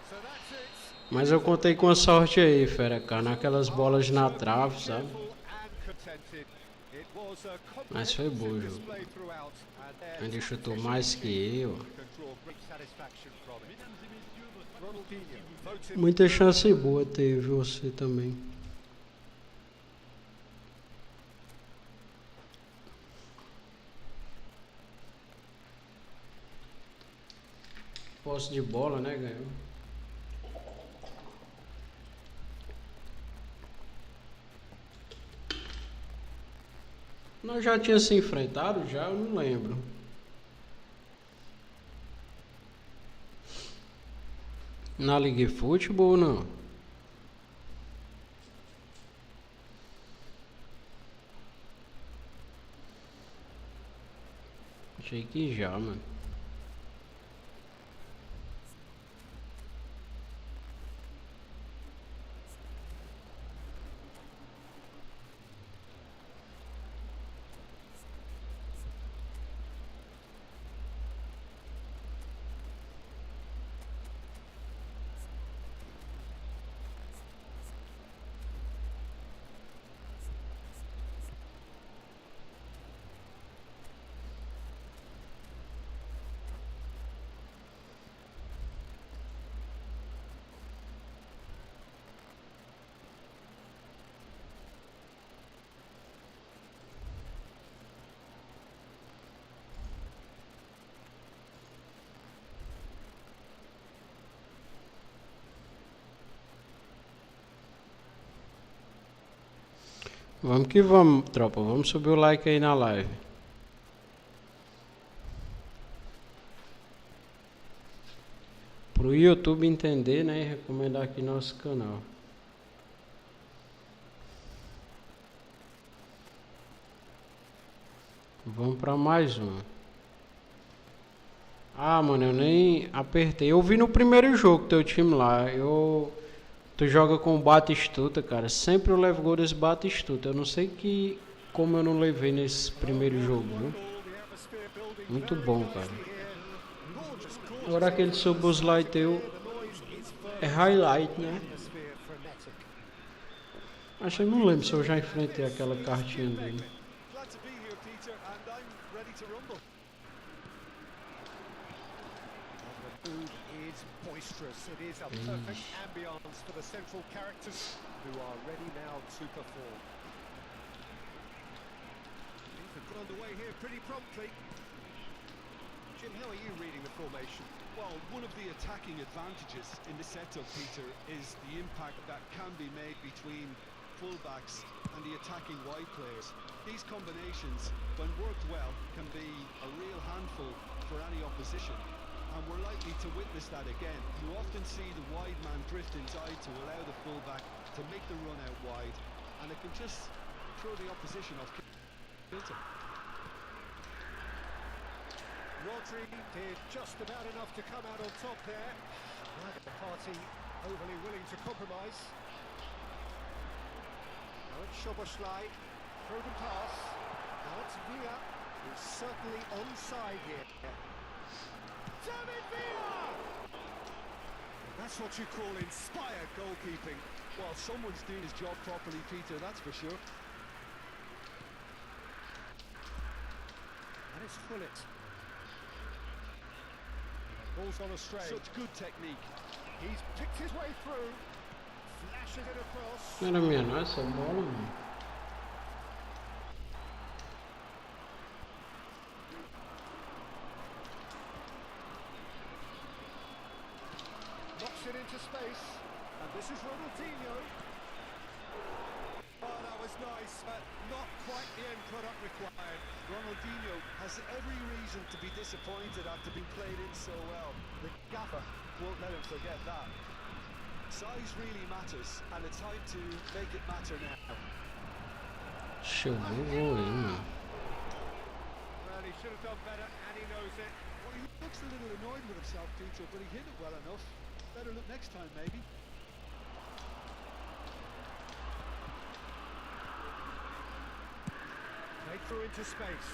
So that's it. Mas eu contei com a sorte aí, fera, cara, naquelas bolas na trave, sabe? Mas foi boa, jogo. Ele chutou mais que eu. Muita chance boa teve você também. Posse de bola, né, ganhou. Nós já tínhamos se enfrentado, já, eu não lembro. Na Liga eFootball ou não? Achei que já, mano. Vamos que vamos, tropa. Vamos subir o like aí na live. Pro YouTube entender, né? E recomendar aqui nosso canal. Vamos pra mais um. Ah, mano, eu nem apertei. Eu vi no primeiro jogo teu time lá. Tu joga com o Batistuta, cara. Sempre eu levo gol desse Batistuta. Eu não sei como eu não levei nesse primeiro jogo, viu? Muito bom, cara. Agora aquele Soboslai teu é highlight, né? Acho que eu não lembro se eu já enfrentei aquela cartinha dele. Glad to be here, Peter, and I'm ready to rumble. The mood is boisterous. It is a perfect ambience for the central characters who are ready now to perform. Things have got underway here pretty promptly. Jim, how are you reading the formation? Well, one of the attacking advantages in the setup, Peter, is the impact that can be made between fullbacks and the attacking wide players. These combinations, when worked well, can be a real handful for any opposition, and we're likely to witness that again. You often see the wide man drift inside to allow the fullback to make the run out wide, and it can just throw the opposition off kilter. Rodri did just about enough to come out on top there. Neither party overly willing to compromise. Now it's Szoboszlai, through the pass. Now it's Villa, who's certainly onside here. David Villa! That's what you call inspired goalkeeping. Well, someone's doing his job properly, Peter, that's for sure. And it's Fullet. Ball's on a stray. Such good technique. He's picked his way through. Flashes it across. Não era minha, não, essa bola, mano. Knocks it into space. And this is Ronaldinho. Oh, that was nice, but not quite the end product required. Ronaldinho has every reason to be disappointed after being played in so well. The gaffer won't let him forget that. Size really matters, and it's time to make it matter now. Show gol aí, mano. Well, he should have done better, and he knows it. Well, he looks a little annoyed with himself, Peter, but he hit it well enough. Better look next time, maybe. Played through into space.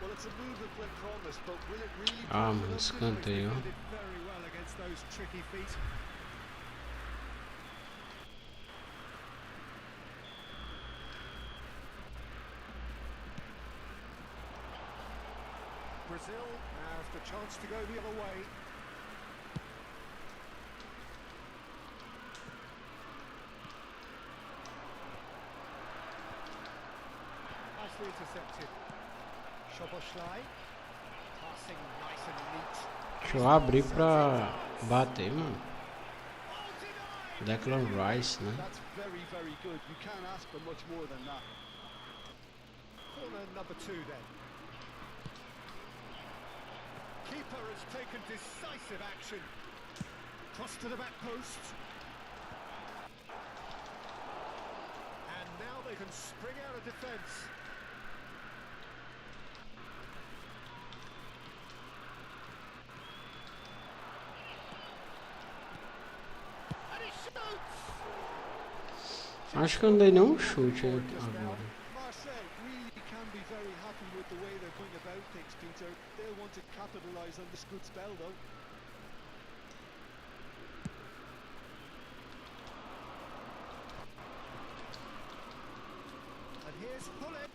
Well, it's a move that played promise, but will it really Ah, prove mano, enough? escanteio. He did very well against those tricky feet. Brazil has the chance to go the other way. Nicely intercepted. Szoboszlai. Passing nice and neat. Deixa eu abrir pra bater, mano. Declan Rice, né? That's very, very good. You can't ask for much more than that. Corner number 2 then. Keeper has taken decisive action. Cross to the back post. And now they can spring out of defence. And he shoots! Acho que eu não dei nenhum chute aí agora. Marseille really can be very happy with the way they're going about things, Peter. They'll want to capitalise on this good spell, though. And here's Fullet.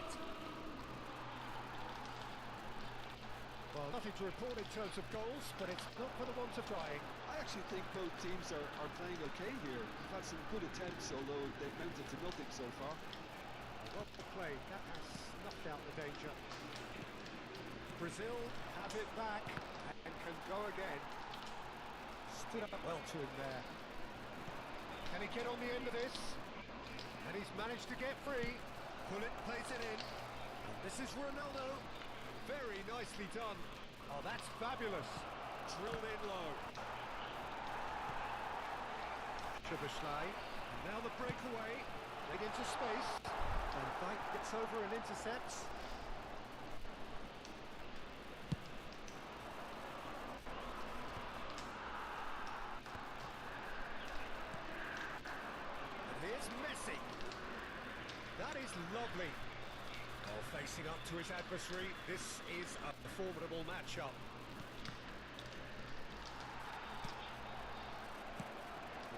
Well, nothing to report in terms of goals, but it's not for the want of trying. I actually think both teams are playing okay here. We've had some good attempts, although they've mounted to nothing so far. Well played, that has snuffed out the danger. Brazil have it back and can go again. Stood up well to him there. Can he get on the end of this? And he's managed to get free. Pullet plays it in. And this is Ronaldo. Very nicely done. Oh, that's fabulous. Drilled in low. Szoboszlai. And now the breakaway. Played into space. And Dyke gets over and intercepts. And here's Messi. That is lovely. Oh, facing up to his adversary, this is a formidable matchup.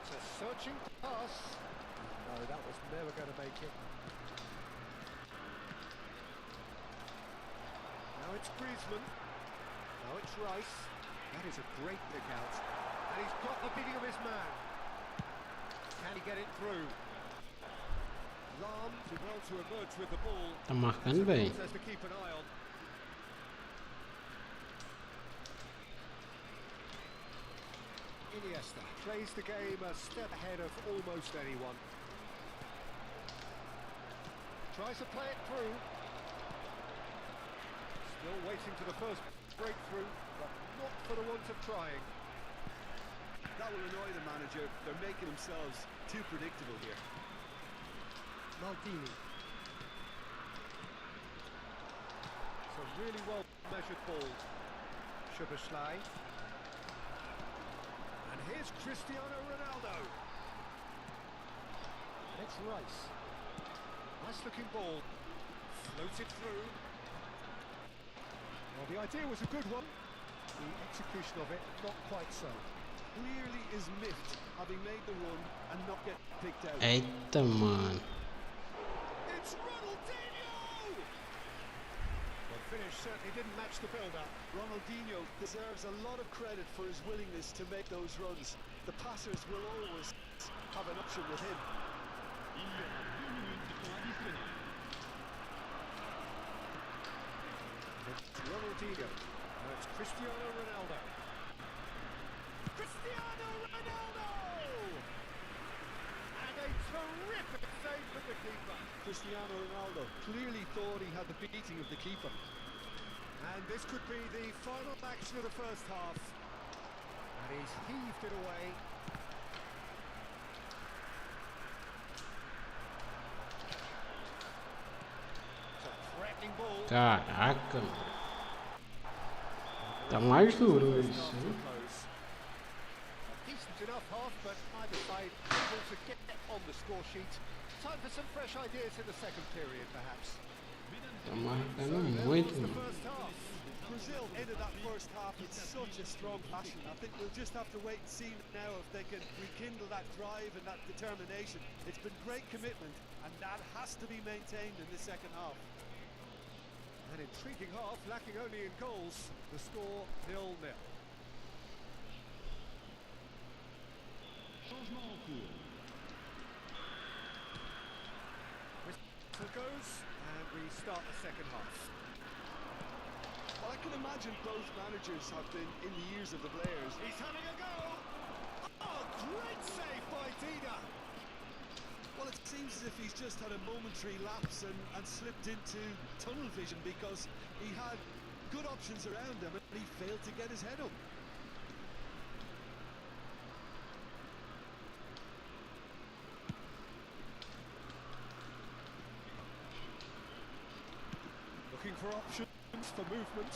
It's a searching pass. No, that was never going to make it. Now it's Griezmann. Now it's Rice. That is a great pick out. And he's got the beating of his man. Can he get it through? Lam too well to emerge with the ball. Tá marcando bem. There's to keep an eye on. Iniesta plays the game a step ahead of almost anyone. Tries to play it through. Still waiting for the first breakthrough, but not for the want of trying. That will annoy the manager. They're making themselves too predictable here. Maldini. It's a really well measured ball. Szoboszlai. And here's Cristiano Ronaldo. And it's Rice. Nice looking ball. Floated through. Well, the idea was a good one. The execution of it, not quite so. Clearly is miffed, having made the run and not get picked out. Eita, mano. It's Ronaldinho! The finish certainly didn't match the build-up. Ronaldinho deserves a lot of credit for his willingness to make those runs. The passers will always have an option with him. Il y aura 2 minutes de temps additionnel. It's Ronaldinho. Now it's Cristiano Ronaldo. Cristiano Ronaldo! And a terrific save from the keeper. Cristiano Ronaldo clearly thought he had the beating of the keeper. And this could be the final action of the first half. And he's heaved it away. It's a threatening ball. Caraca, mano. Tá mais duro isso, hein? Decent enough half, but either side able to get on the score sheet. Time for some fresh ideas in the second period, perhaps. Tá marcando muito, The mano. first half. Brazil ended that first half in such a strong fashion. I think we'll just have to wait and see now if they can rekindle that drive and that determination. It's been great commitment, and that has to be maintained in the second half. An intriguing half, lacking only in goals. The score 0-0. Changement en cours. Whistle goes, and we start the second half. Well, I can imagine both managers have been in the ears of the players. He's having a go! Oh, great save by Dida! Well, it seems as if he's just had a momentary lapse and slipped into tunnel vision because he had good options around him and he failed to get his head up. Looking for options for movement.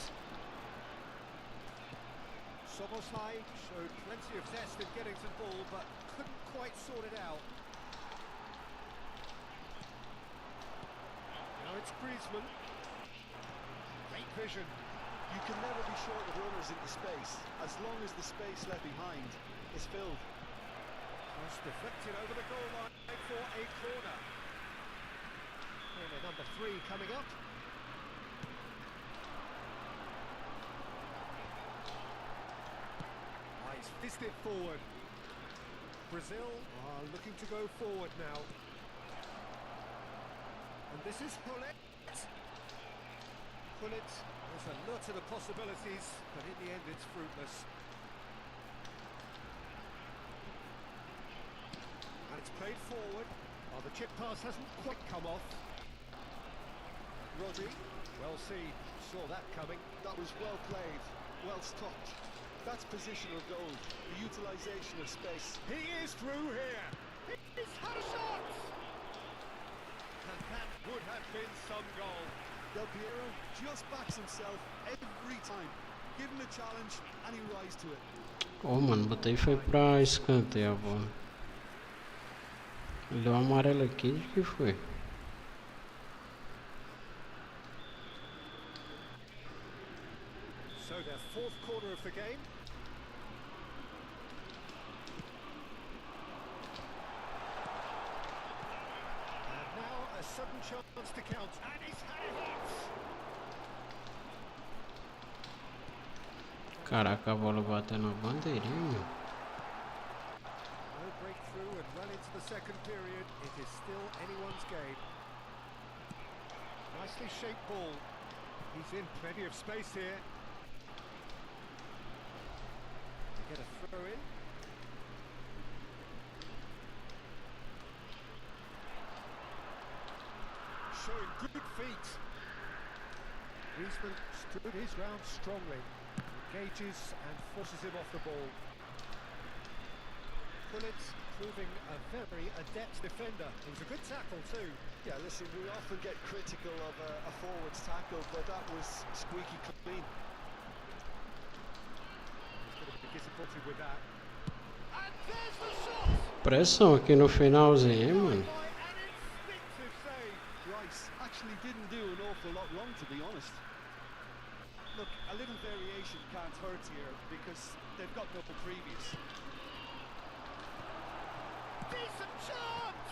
Szoboszlai showed plenty of zest in getting to the ball, but couldn't quite sort it out. Now it's Griezmann. Great vision. You can never be short of runners into space as long as the space left behind is filled. Cross deflected over the goal line for a corner. Corner number 3 coming up. He's fisted forward. Brazil are looking to go forward now. And this is Pullet. Pullet has a lot of the possibilities, but in the end it's fruitless. And it's played forward. Oh, the chip pass hasn't quite come off. Rodri. Well seen. Saw that coming. That was well played, well stopped. That's positional goal, the utilisation of space. He is through here. He's had a shot. And that would have been some goal. Del Piero just backs himself every time. Give him a challenge and he rise to it. Ô, mano, botei foi pra escanteio a bola. Ele deu um amarelo aqui, de que foi? So their fourth quarter of the game. And now a sudden chance to count. And he's had it hit. Caraca, a bola bateu na bandeirinha, meu. No breakthrough and run into the second period. It is still anyone's game. Nicely shaped ball. He's in plenty of space here. Get a throw in. Showing good feet. Griezmann stood his ground strongly. Engages and forces him off the ball. Pullet proving a very adept defender. It was a good tackle too. Yeah, listen, we often get critical of a forward's tackle, but that was squeaky clean. He's going to be disappointed with that. And there's the shot! Pressão aqui no finalzinho, hein, mano. By an instinctive save. Rice actually didn't do an awful lot wrong, to be honest. Look, a little variation can't hurt here because they've got no previous. Decent chance!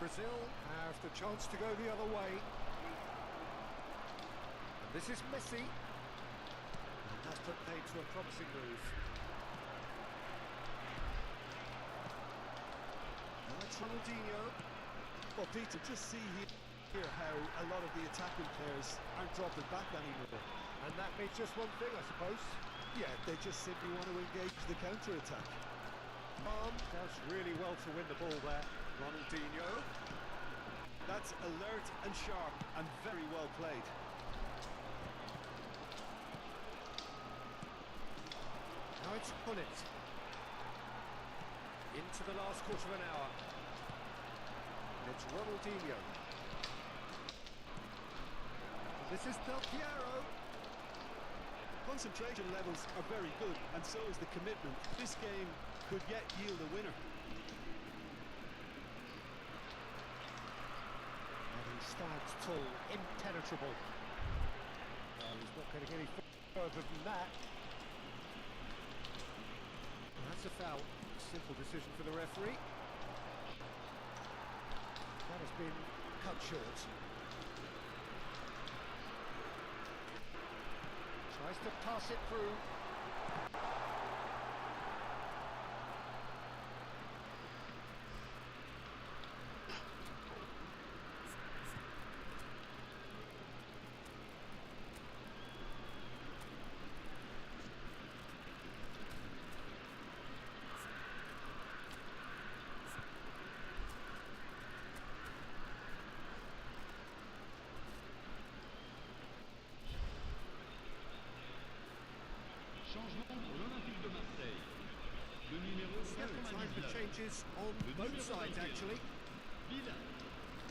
Brazil have the chance to go the other way. And this is Messi. And that's put paid to a promising move. And that's Ronaldinho. Well, Peter, just see here how a lot of the attacking players aren't dropping back anymore. And that means just one thing, I suppose. Yeah, they just simply want to engage the counter-attack. Does really well to win the ball there. Ronaldinho. That's alert and sharp and very well played. Now it's Pullet. Into the last quarter of an hour. And it's Ronaldinho. And this is Del Piero. Concentration levels are very good, and so is the commitment. This game could yet yield a winner. And he stands tall, impenetrable. Well, he's not going to get any further than that. And that's a foul. Simple decision for the referee. That has been cut short. Tries to pass it through. Changement pour l'Olympique de Marseille. Le numéro Time for 99. changes on Le both numéro sides 21. actually. Villa.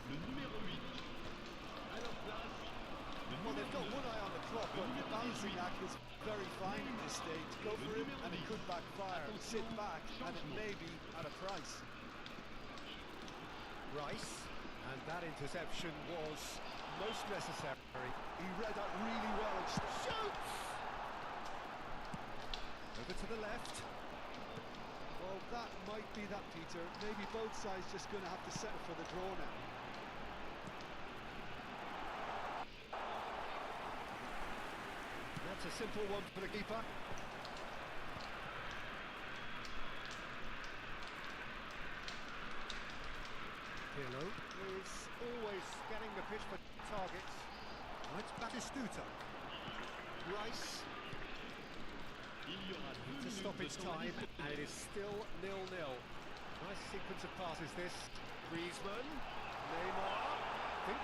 Le numéro 8. À leur place, le Well, numéro they've got 9. one eye on the clock, but the balancing act is very fine at this stage. Go for it, and it could backfire. Sit back, and it may be at a price. Rice. And that interception was most necessary. He read that really well. Shoots! Over to the left. Well, that might be that, Peter. Maybe both sides just going to have to settle for the draw now. That's a simple one for the keeper. Pirlo is always scanning the pitch for targets. Now it's Batistuta. Rice Il y aura 2 to minutes stop de its temps time, additionnel. and it is still 0-0. Nice sequence of passes this. Griezmann, Neymar,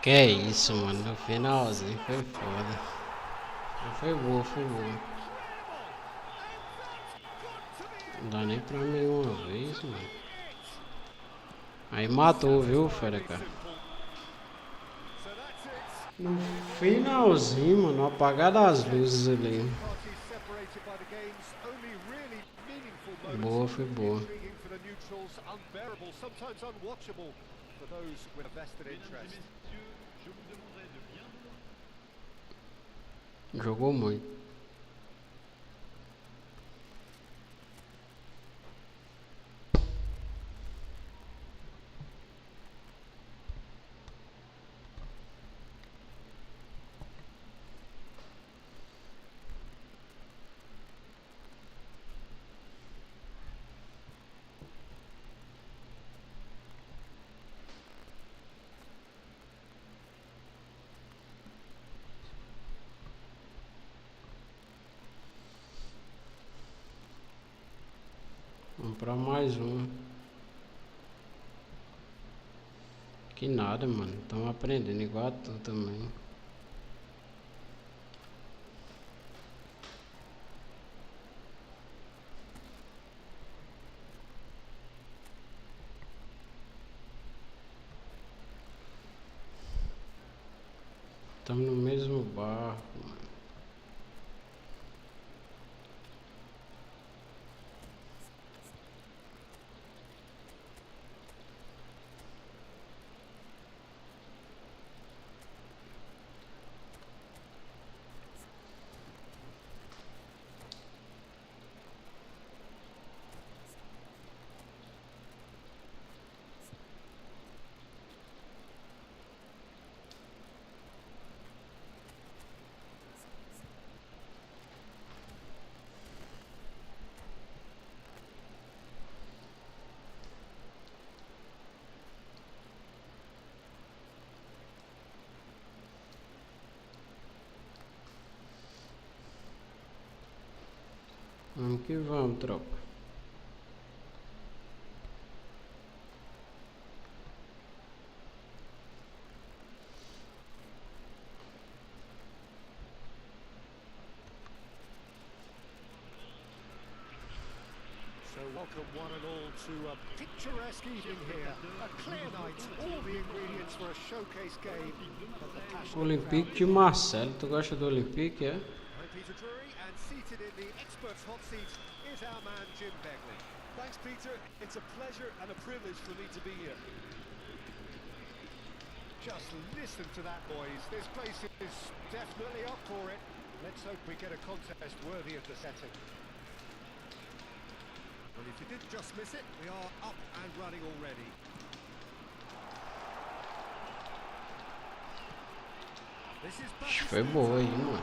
Que é isso, mano. No finalzinho foi foda. Foi boa, foi boa. Não dá nem pra mim uma vez, mano. Aí matou, viu, fera, cara? No finalzinho, mano, apagar das luzes ali. Boa, foi boa. Jogou muito. Vamos pra mais um. Que nada, mano. Estamos aprendendo igual a tu também. Estamos no mesmo barco, mano. Vamos que vamos, tropa. So welcome one and all to a picturesque evening here. A clear night, all the ingredients for a showcase game. But the passion Olympique de Marcelo. Tu gosta do Olympique, é? I'm Peter Drury, and seated in the expert's hot seat is our man Jim Begley. Thanks, Peter. It's a pleasure and a privilege for me to be here. Just listen to that, boys. This place is definitely up for it. Let's hope we get a contest worthy of the setting. Well, if you did just miss it, we are up and running already. This is Acho que foi boa aí, mano.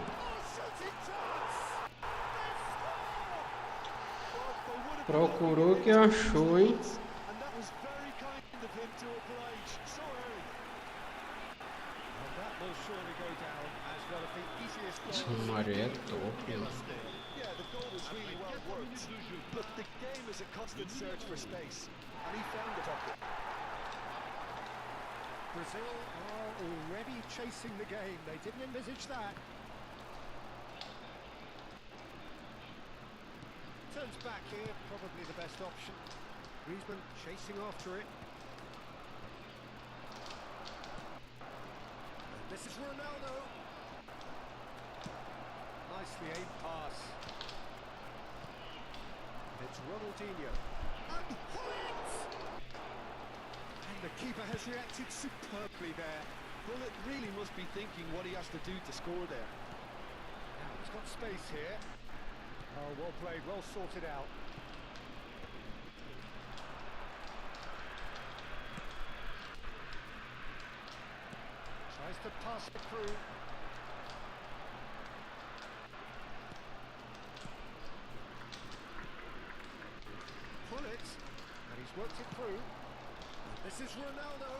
Procurou que achou, hein? And that was very kind of him to oblige so early. Well, that will surely go down as one of the easiest Essa goals. maré é top, mano. Yeah, the goal was really well worked, but the game is a constant search for space, and he found the pocket. Brazil are already chasing the game. They didn't envisage that. Turns back here, probably the best option. Griezmann chasing after it. And this is Ronaldo. Nicely aimed pass. It's Ronaldinho. And Hoyt! And the keeper has reacted superbly there. Well, it really must be thinking what he has to do to score there. Now he's got space here. Oh, well played, well sorted out. Tries to pass it through. Pull it, and he's worked it through. This is Ronaldo.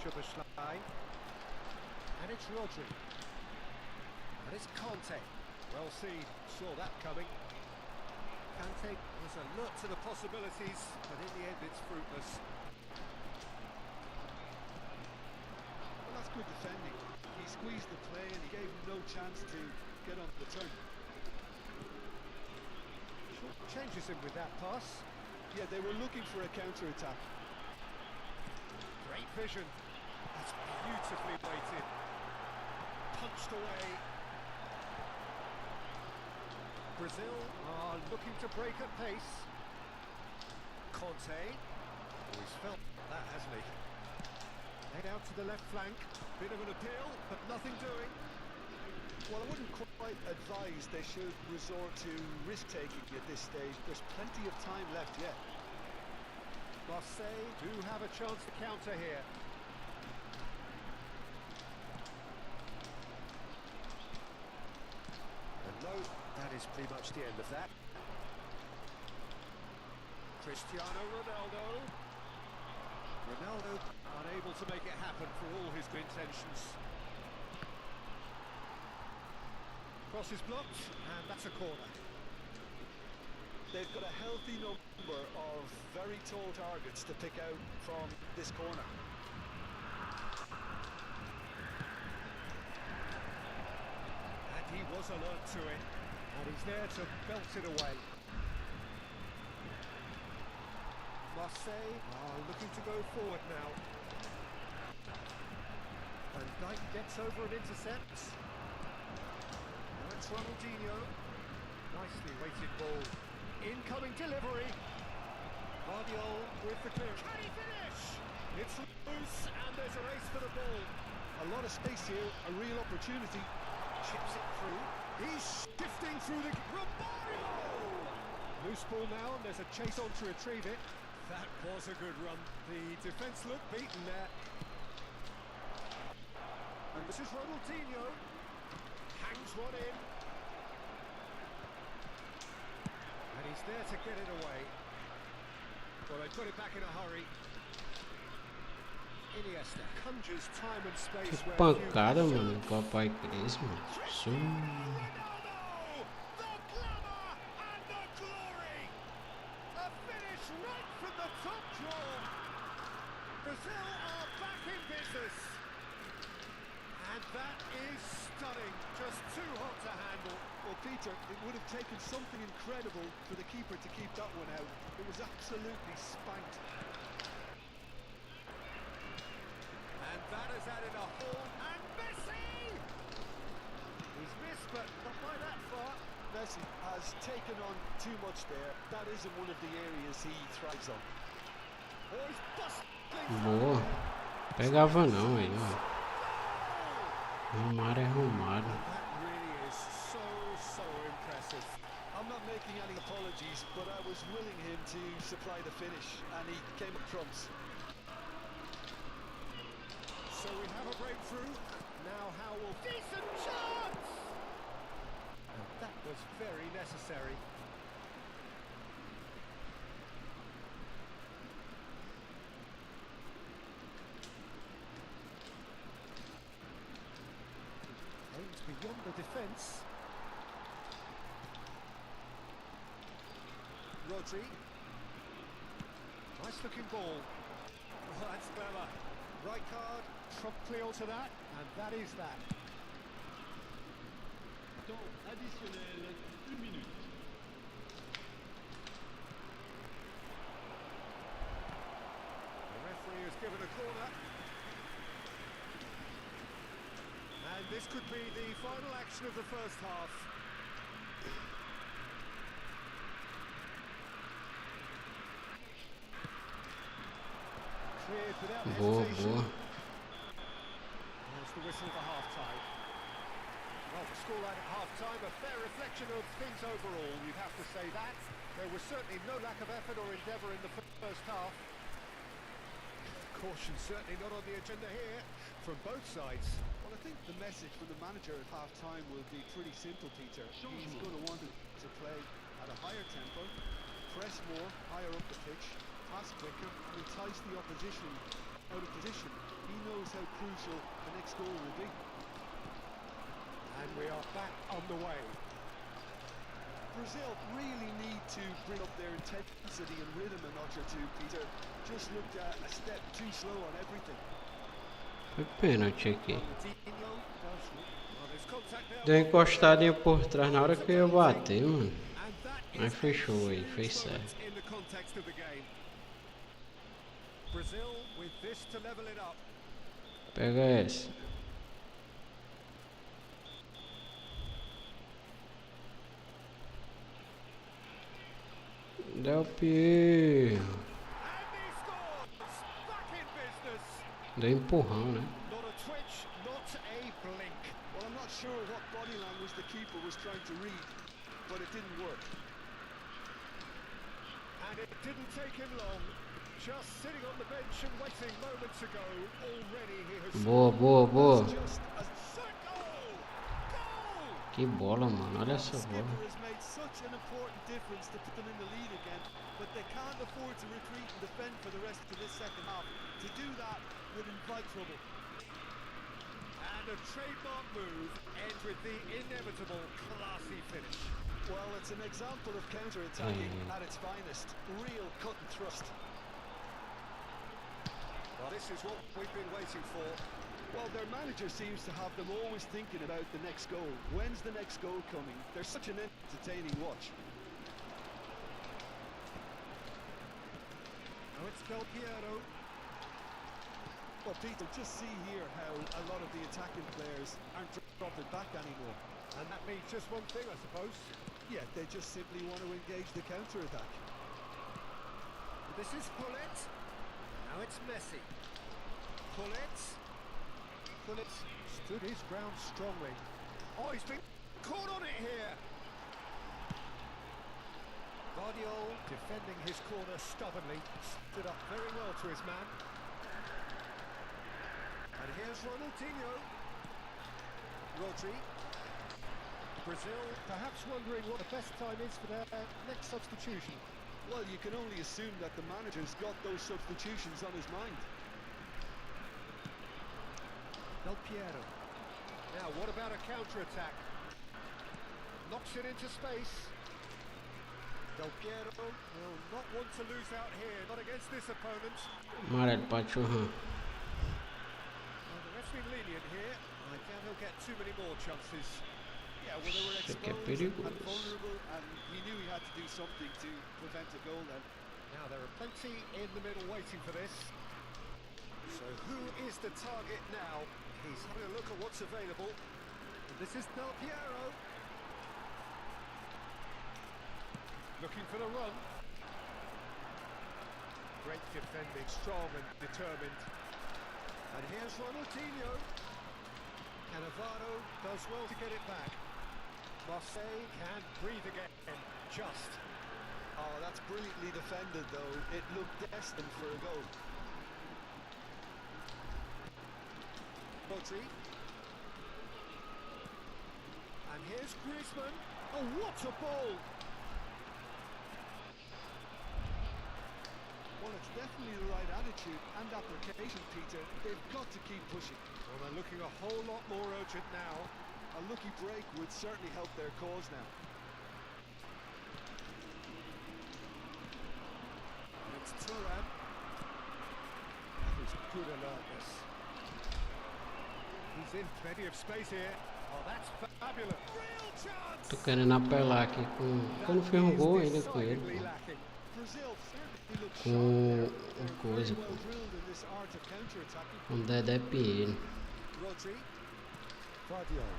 Szoboszlai. And it's Rodri. And it's Conte. Well seen, saw that coming. Kante was alert to the possibilities, but in the end it's fruitless. That's good defending. He squeezed the play and he gave him no chance to get on the turn. Changes him with that pass. Yeah, they were looking for a counter-attack. Great vision. That's beautifully weighted. Punched away. Brazil are looking to break at pace. Conte. He's felt that, hasn't he? Head out to the left flank. Bit of an appeal, but nothing doing. Well, I wouldn't quite advise they should resort to risk-taking at this stage. There's plenty of time left yet. Marseille do have a chance to counter here. And no, that is pretty much the end of that. Cristiano Ronaldo. Ronaldo unable to make it happen for all his good intentions. Cross is blocked, and that's a corner. They've got a healthy number of very tall targets to pick out from this corner. And he was alert to it, and he's there to belt it away. Marseille are looking to go forward now. Van Dijk gets over and intercepts. Now it's Ronaldinho. Nicely weighted ball. Incoming delivery. Guardiola with the clear. Can he finish? It's loose and there's a race for the ball. A lot of space here, a real opportunity. Chips it through. He's shifting through the... Romario! Loose ball now and there's a chase on to retrieve it. That was a good run. The defence looked beaten there. And this is Ronaldinho. Hangs one in. And he's there to get it away. Well, they put it back in a hurry. Iniesta conjures time and space. Que pancada, mano. Com a Apoie cresce, mano. Brazil are back in business. And that is stunning. Just too hot to handle. Well, Peter, it would have taken something incredible for the keeper to keep that one out. It was absolutely spanked. And that has added a hole. And Messi! He's missed, but not by that far. Messi has taken on too much there. That isn't one of the areas he thrives on. Oh, he's busting. Boa. Pegava não, aí, ó. Romário é Romário. That really is so impressive. I'm not making any apologies, but I was willing him to supply the finish, and he came up trumps. So we have a breakthrough. Now how will... Decent chance! And that was very necessary. Aims beyond the defence. Rodri. Nice looking ball. Oh, that's clever. Right card, promptly onto that, and that is that. Temps additionnel, 1 minute. The referee has given a corner. And this could be the final action of the first half. Cleared without hesitation. There's the whistle for half-time. Well, the scoreline at half-time, a fair reflection of things overall, you'd have to say that. There was certainly no lack of effort or endeavour in the first half. Caution certainly not on the agenda here from both sides. Well, I think the message from the manager at half-time will be pretty simple, Peter. He's going to want to play at a higher tempo, press more, higher up the pitch, pass quicker, and entice the opposition out of position. He knows how crucial the next goal will be. And we are back on the way. Brazil really need to bring up their intensity and rhythm a notch or two, Peter. Just looked a step too slow on everything. Foi pênalti aqui. Coutinho does. Well, there's contact there. Deu uma encostadinha por trás na hora que eu ia bater, mano. And that Mas is fechou a aí, huge fez moment certo. in the context of the game. Brazil with this to level it up. Pega essa. Del Piero. And he scores! Back in business! Deu empurrão, né? Not a twitch, not a blink. Well, I'm not sure what body language the keeper was trying to read, but it didn't work. And it didn't take him long. Just sitting on the bench and waiting moments ago. Already he has Boa, boa, boa. Just as goal! Goal! Que bola, mano. Olha essa the bola. skipper has made such an important difference to put them in the lead again, but they can't afford to retreat and defend for the rest of this second half. To do that would invite trouble. And a trademark move ends with the inevitable classy finish. Well, it's an example of counter-attacking at its finest. Real cut and thrust. Well, this is what we've been waiting for. Well, their manager seems to have them always thinking about the next goal. When's the next goal coming? They're such an entertaining watch. Now it's Del Piero. Well, Peter, just see here how a lot of the attacking players aren't dropping back anymore. And that means just one thing, I suppose. Yeah, they just simply want to engage the counter-attack. This is Pullet. Now it's Messi. Pullet. Pullet stood his ground strongly. Oh, he's been caught on it here. Guardiola defending his corner stubbornly. Stood up very well to his man. And here's Ronaldinho. Rodri. Brazil perhaps wondering what the best time is for their next substitution. Well, you can only assume that the manager's got those substitutions on his mind. Del Piero. Now, what about a counter-attack? Knocks it into space. Del Piero will not want to lose out here, not against this opponent. Amarelo para Churran. Well, the ref's been lenient here. I doubt he'll get too many more chances. Yeah, well, they were Isso aqui é exposed perigoso. and vulnerable, and he knew he had to do something to prevent a goal then. Now, there are plenty in the middle waiting for this. So who is the target now? He's having a look at what's available. And this is Del Piero. Looking for the run. Great defending, strong and determined. And here's Ronaldinho. Cannavaro does well to get it back. Marseille can breathe again. Just. Oh, that's brilliantly defended, though. It looked destined for a goal. Rodri. And here's Griezmann. Oh, what a ball! Well, it's definitely the right attitude and application, Peter. They've got to keep pushing. Well, they're looking a whole lot more urgent now. A lucky break would certainly help their cause now. It's Thuram. That is good alertness. He's in plenty of space here. Oh, that's fabulous. Real chance! Tô querendo apelar aqui com... Eu não fiz um gol ainda com ele, Decidedly pô. lacking. Brazil certainly looks Com sharp o there. coisa, They're pô. very well drilled in this art of counter-attacking. Com o Dedé Piero. Rodri. Guardiola.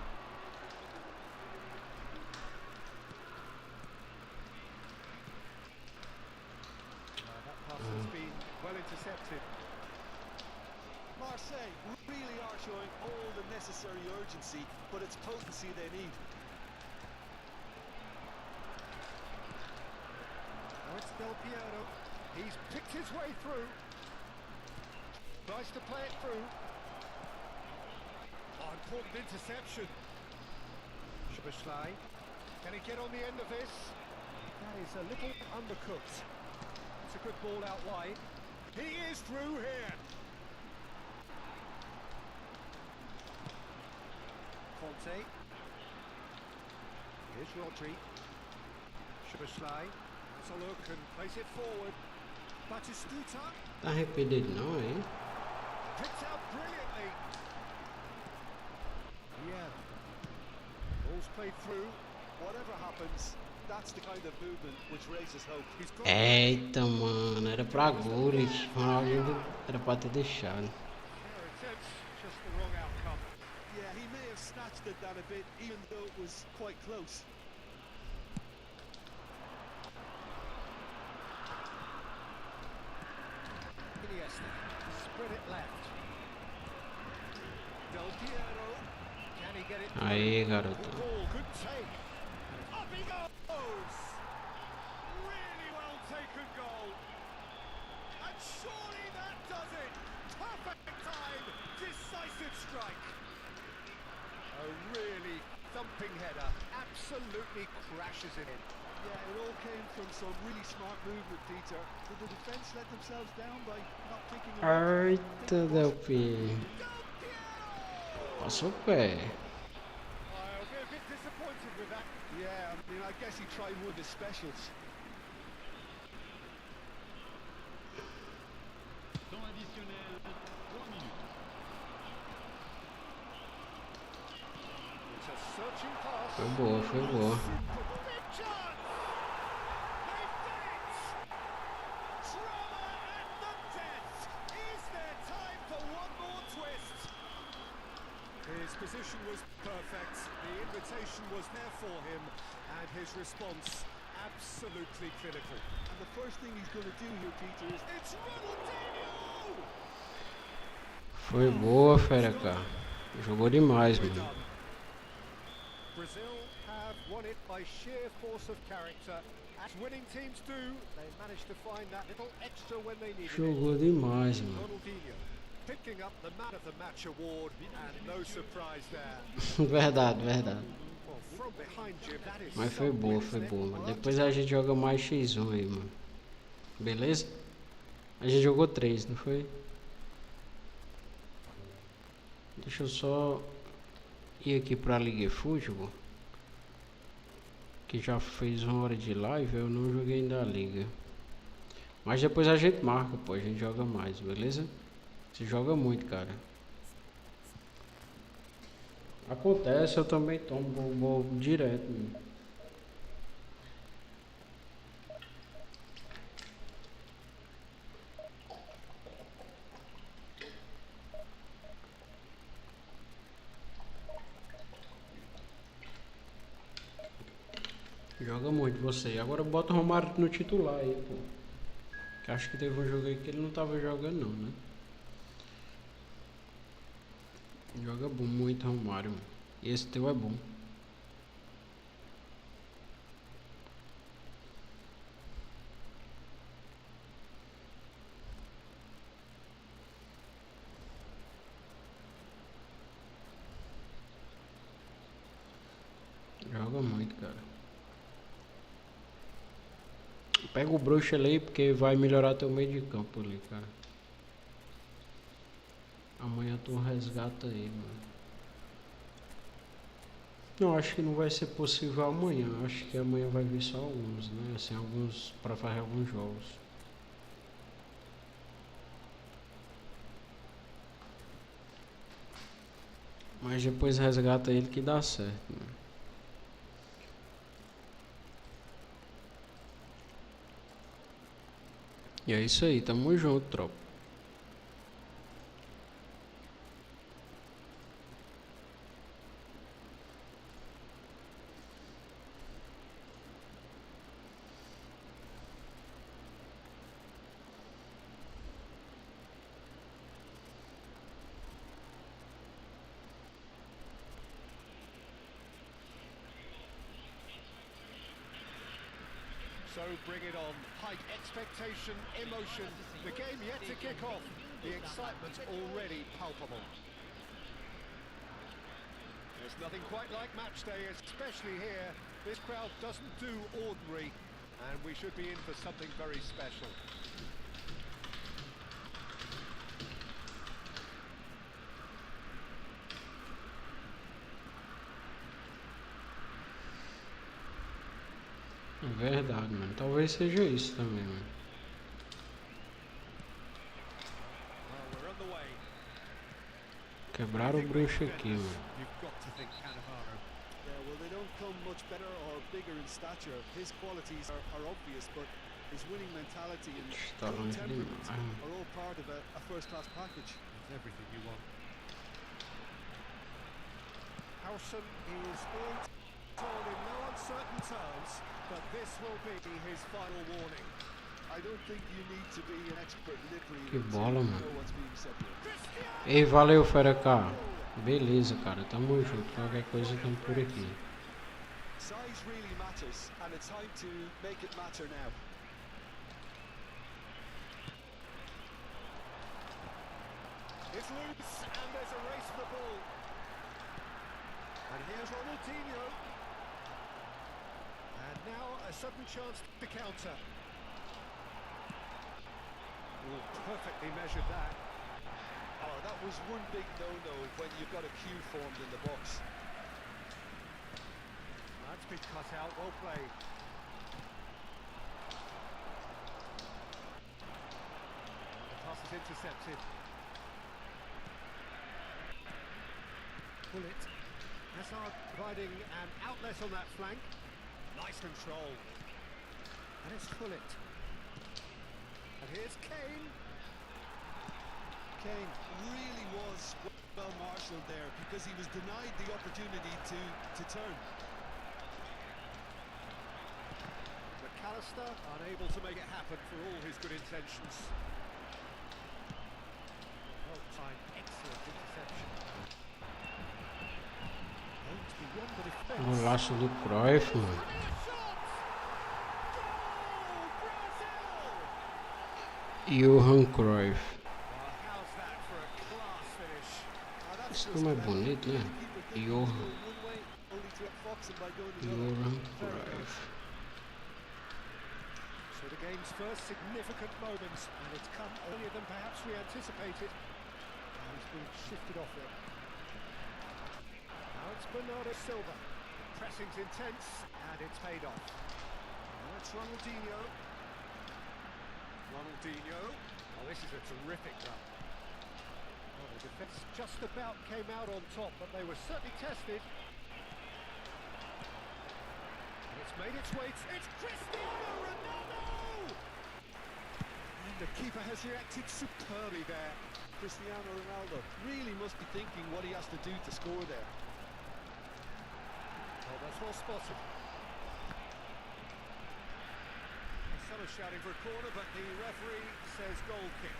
That pass has been well intercepted. Marseille really are showing all the necessary urgency, but it's potency they need. Now it's Del Piero. He's picked his way through. Tries to play it through. Oh, important interception. Szoboszlai. Can he get on the end of this? That is a little undercooked. It's a good ball out wide. He is through here. Conte. Here's Rodri. Szoboszlai. Has a look and plays it forward. Batistuta. Tá arrependido não, hein? Picked out brilliantly. Yeah. Ball's played through. Whatever happens, that's the kind of movement which raises hope. He's got Eita, mano, era pra gol, Ronaldinho era pra ter deixado. fair attempts, just the wrong outcome. Yeah, he may have snatched at that a bit, even though it was quite close. Iniesta, spread it left. Del Piero, can he get it? Aí, garoto. Good ball, good take. Up he goes! Really well taken goal. And surely that does it. Perfect time, decisive strike. A really thumping header, absolutely crashes it in. Yeah, it all came from some really smart movement, Peter. Did the defence let themselves down by not kicking it out? Eita, Delphi. Del Piero! Passou o pé. I'll be a bit disappointed with that. Yeah, I mean, I guess he tried one of his specials. Temps additionnel, 3 minutes. It's a searching pass. Foi boa, foi boa. Big chance! They've done it! Drama at the death! Is there time for one more twist? His position was perfect, the invitation was there for him, and his response absolutely clinical. And the first thing he's going to do here, Peter, is... It's Ronaldinho! Foi boa, fera, cara. Jogou demais, Well mano. done. Brazil have won it by sheer force of character. As winning teams do, they managed to find that little extra when they needed it. Jogou demais, mano. Ronaldinho picking up the Man of the Match award, and no surprise there. Verdade, verdade. Well, from behind you, that is Mas foi some boa, wins foi there. boa, mano. Well, Depois a gente joga mais X1 aí, mano. Beleza? A gente jogou 3, não foi? Deixa eu só ir aqui pra Liga eFootball. Que já fez 1 hora de live, eu não joguei ainda a Liga. Mas depois a gente marca, pô, a gente joga mais, beleza? Você joga muito, cara. Acontece, eu também tomo gol direto, mano. Joga muito você. Agora bota o Romário no titular aí, pô. Que acho que teve um jogo aí que ele não tava jogando não, né? Joga bom, muito Romário, mano. E esse teu é bom. Joga muito, cara. Pega o bruxo ali porque vai melhorar teu meio de campo ali, cara. Amanhã tu resgata ele, mano. Não, acho que não vai ser possível amanhã. Acho que amanhã vai vir só alguns, né? Assim, alguns pra fazer alguns jogos. Mas depois resgata ele que dá certo, né? E é isso aí, tamo junto, tropa. So bring it on. High expectation, emotion. The game yet to kick off. The excitement already palpable. There's nothing quite like match day, especially here. This crowd doesn't do ordinary, and we should be in for something very special. Verdade, mano. Talvez seja isso também, mano. Well, we're on the way. Quebraram o bruxo aqui, mano. You've got to think Cannavaro. Yeah, well, they don't come much better or bigger in stature. His qualities are obvious, but his winning mentality and Está winning longe temperament demais. are all part of a first-class package. It's everything you want. Howson is all told in no uncertain terms, but this will be his final warning. I don't think you need to be an expert lip reader Que to bola, know mano. what's being said here. Ei, valeu, Fera K. Beleza, cara. Tamo junto. Qualquer coisa tamo por aqui. Size really matters, and it's time to make it matter now. It's loose, and there's a race for the ball. And here's Ronaldinho. And now a sudden chance to counter. Oh, perfectly measured that. Oh, that was one big no-no when you've got a queue formed in the box. That's been cut out, well played. The pass is intercepted. Pull it. Hazard providing an outlet on that flank. Nice control. And it's Pullet. And here's Kane. Kane really was well marshalled there because he was denied the opportunity to turn. McAllister unable to make it happen for all his good intentions. Well timed, excellent interception. Aims beyond the defence. Golaço do Cruyff, mano. Johan Cruyff. Esse nome é bonito, né? Johan Cruyff. So the game's first significant moments, and it's come earlier than perhaps we anticipated. And he's been shifted off it. Now it's Bernardo Silva. Pressing's intense, and it's paid off. Now it's Ronaldinho. Ronaldinho. Oh, this is a terrific run. Well, the defence just about came out on top, but they were certainly tested. And it's made its way. It's Cristiano Ronaldo! And the keeper has reacted superbly there. Cristiano Ronaldo really must be thinking what he has to do to score there. Oh, that's well spotted. Some are shouting for a corner, but the referee says goal kick.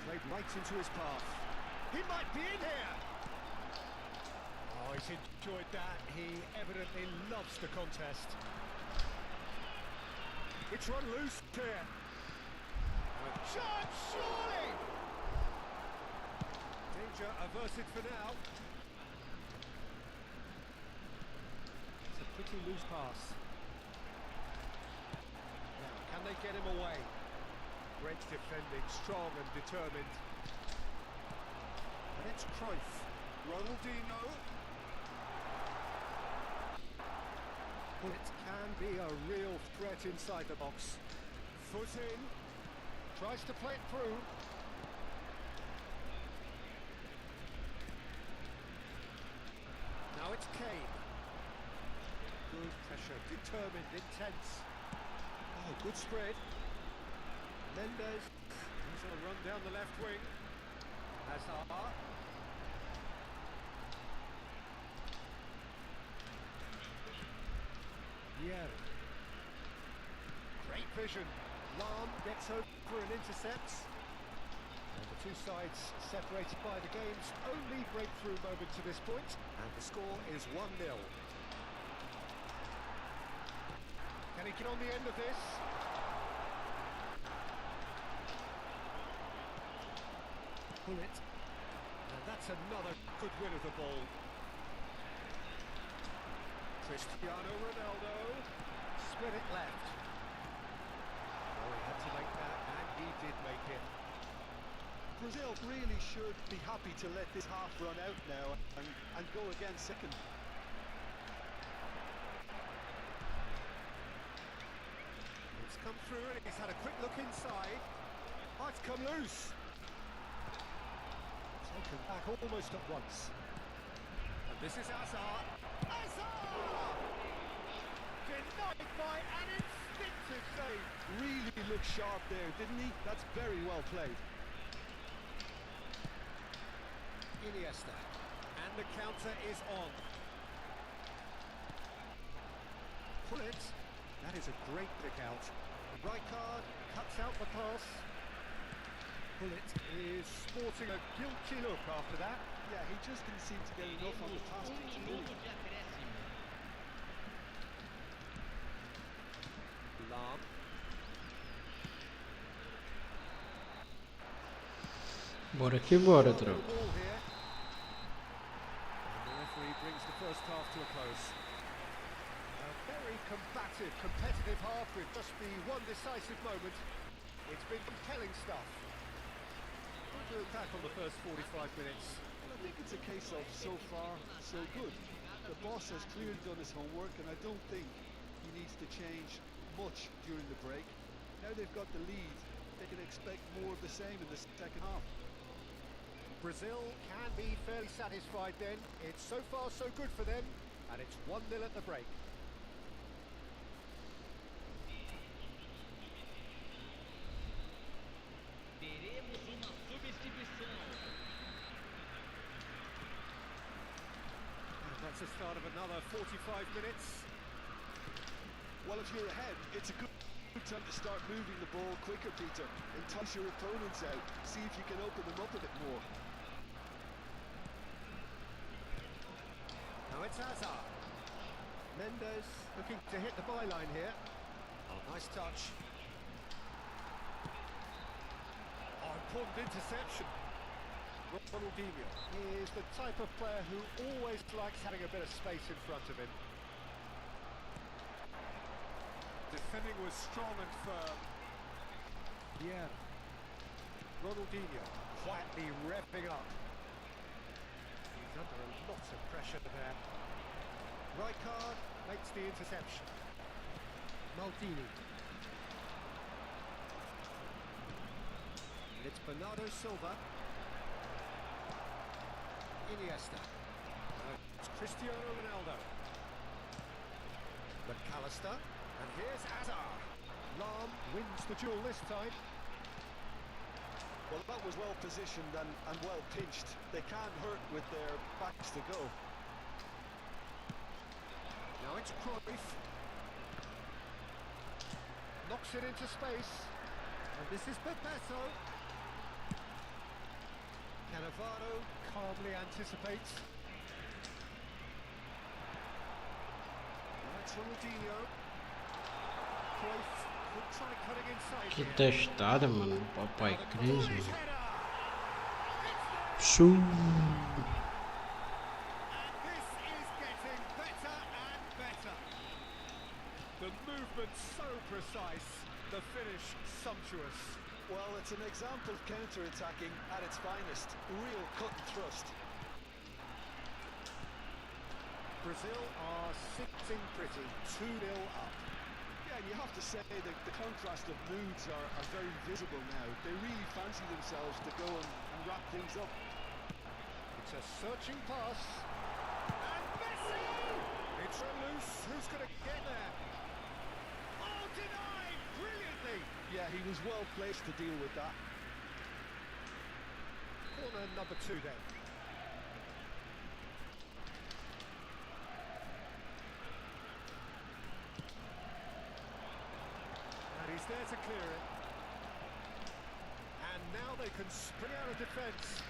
Played right into his path. He might be in here. Oh, he's enjoyed that. He evidently loves the contest. It's run loose here. Shot, surely! Danger averted for now. It's a pretty loose pass. Now, can they get him away? Great defending, strong and determined. And it's Cruyff. Ronaldinho. Well, it can be a real threat inside the box. Foot in. Tries to play it through. Now it's Kane. Good pressure, determined, intense. Oh, good spread. Mendes, he's on a run down the left wing. Hazard. Yeah. Great vision. Lam gets over and intercepts. And the two sides separated by the game's only breakthrough moment to this point. And the score is 1-0. Can he get on the end of this? Pull it. And that's another good win of the ball. Cristiano Ronaldo. Split it left. Oh, he had to make that, and he did make it. Brazil really should be happy to let this half run out now and go again second. It's come through and he's had a quick look inside. Oh, it's come loose. Taken back almost at once. And this is Hazard. Hazard! Denied by an instinctive save. Really looked sharp there, didn't he? That's very well played. Iniesta. And the counter is on. Pull it. That is a great pick out. Rijkaard cuts out the pass. Bullet is sporting a guilty look after that. Yeah, he just didn't seem to get enough on the pass. Lam. Bora que bora, tropa. Ball here. And the referee brings the first half to a close. A very combative, competitive half with just the one decisive moment. It's been compelling stuff. Good attack on the first 45 minutes. Well, I think it's a case of so far, so good. The boss has clearly done his homework, and I don't think he needs to change much during the break. Now they've got the lead, they can expect more of the same in the second half. Brazil can be fairly satisfied then. It's so far so good for them, and it's 1-0 at the break. Teremos uma substituição. And that's the start of another 45 minutes. Well, if you're ahead, it's a good time to start moving the ball quicker, Peter. Entice your opponents out, see if you can open them up a bit more. Now it's Hazard. Mendes looking to hit the byline here. Oh, nice touch. Oh, important interception. Ronaldinho is the type of player who always likes having a bit of space in front of him. Defending was strong and firm. Yeah. Ronaldinho quietly revving up. He's under a lot of pressure there. Rijkaard makes the interception. Maldini. It's Bernardo Silva. Iniesta. It's Cristiano Ronaldo. McAllister. And here's Hazard. Lam wins the duel this time. Well, that was well positioned and well pinched. They can't hurt with their backs to go. Now it's Cruyff. Knocks it into space. And this is Bebeto. Cannavaro calmly anticipates. Now it's Ronaldinho. Cruyff will try cutting inside Que here. testada, mano. Papai Cris, His mano. header. Shoo. And this is getting better and better. The movement so precise, the finish sumptuous. Well, it's an example of counter-attacking at its finest. Real cut and thrust. Brazil are sitting pretty, 2-0 up. Yeah, and you have to say that the contrast of moods are very visible now. They really fancy themselves to go and wrap things up. It's a searching pass. And Messi! It's loose. Who's going to get there? Oh, denied! Brilliantly! Yeah, he was well placed to deal with that. Corner number 2 then. And he's there to clear it. And now they can spring out of defence.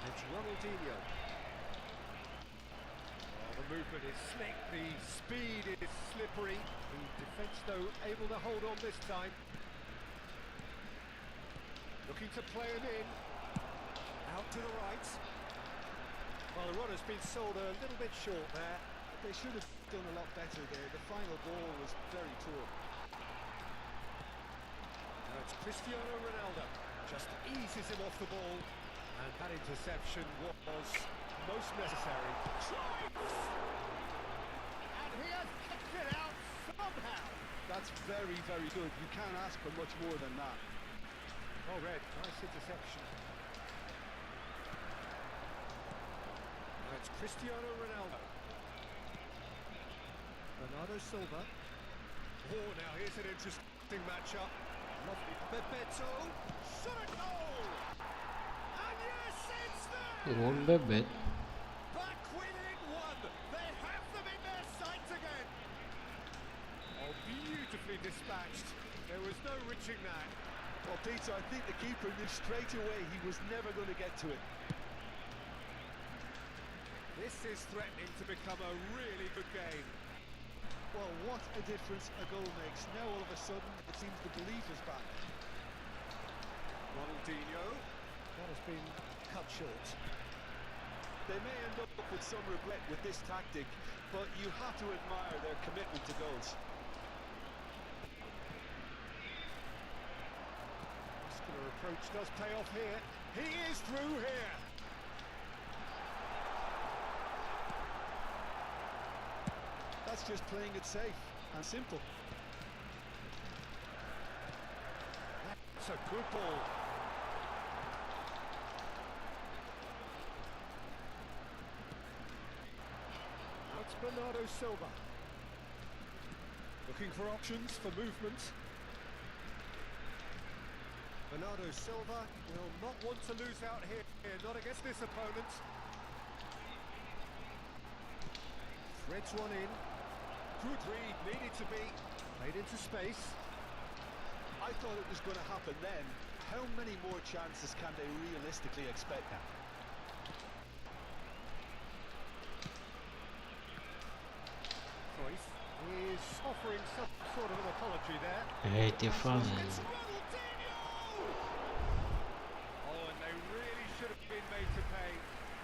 It's Ronaldinho. Oh, the movement is slick, the speed is slippery. The defence, though, able to hold on this time. Looking to play him in. Out to the right. Well, the runner's been sold a little bit short there. They should have done a lot better there. The final ball was very poor. Now it's Cristiano Ronaldo. Just eases him off the ball. And that interception was most necessary. And he has kicked it out somehow. That's very, very good. You can't ask for much more than that. Oh, Red, nice interception. Now it's Cristiano Ronaldo. Bernardo Silva. Oh, now here's an interesting matchup. Lovely. Bebeto. Shot a goal! And yes, it's there! Gol do Bebeto. Back within one. They have them in their sights again. Oh, beautifully dispatched. There was no reaching that. Well, Peter, I think the keeper knew straight away he was never going to get to it. This is threatening to become a really good game. Well, what a difference a goal makes. Now all of a sudden it seems the belief is back. Ronaldinho. That has been cut short. They may end up with some regret with this tactic, but you have to admire their commitment to goals. Muscular approach does pay off here. He is through here. That's just playing it safe and simple. That's a good ball. That's Bernardo Silva. Looking for options for movement. Bernardo Silva will not want to lose out here, not against this opponent. Threads one in. Good read, needed to be. Played into space. I thought it was going to happen then. How many more chances can they realistically expect now? Cruyff is offering some sort of an apology there. Eita, fazendo. It's Ronaldinho! Oh, and they really should have been made to pay.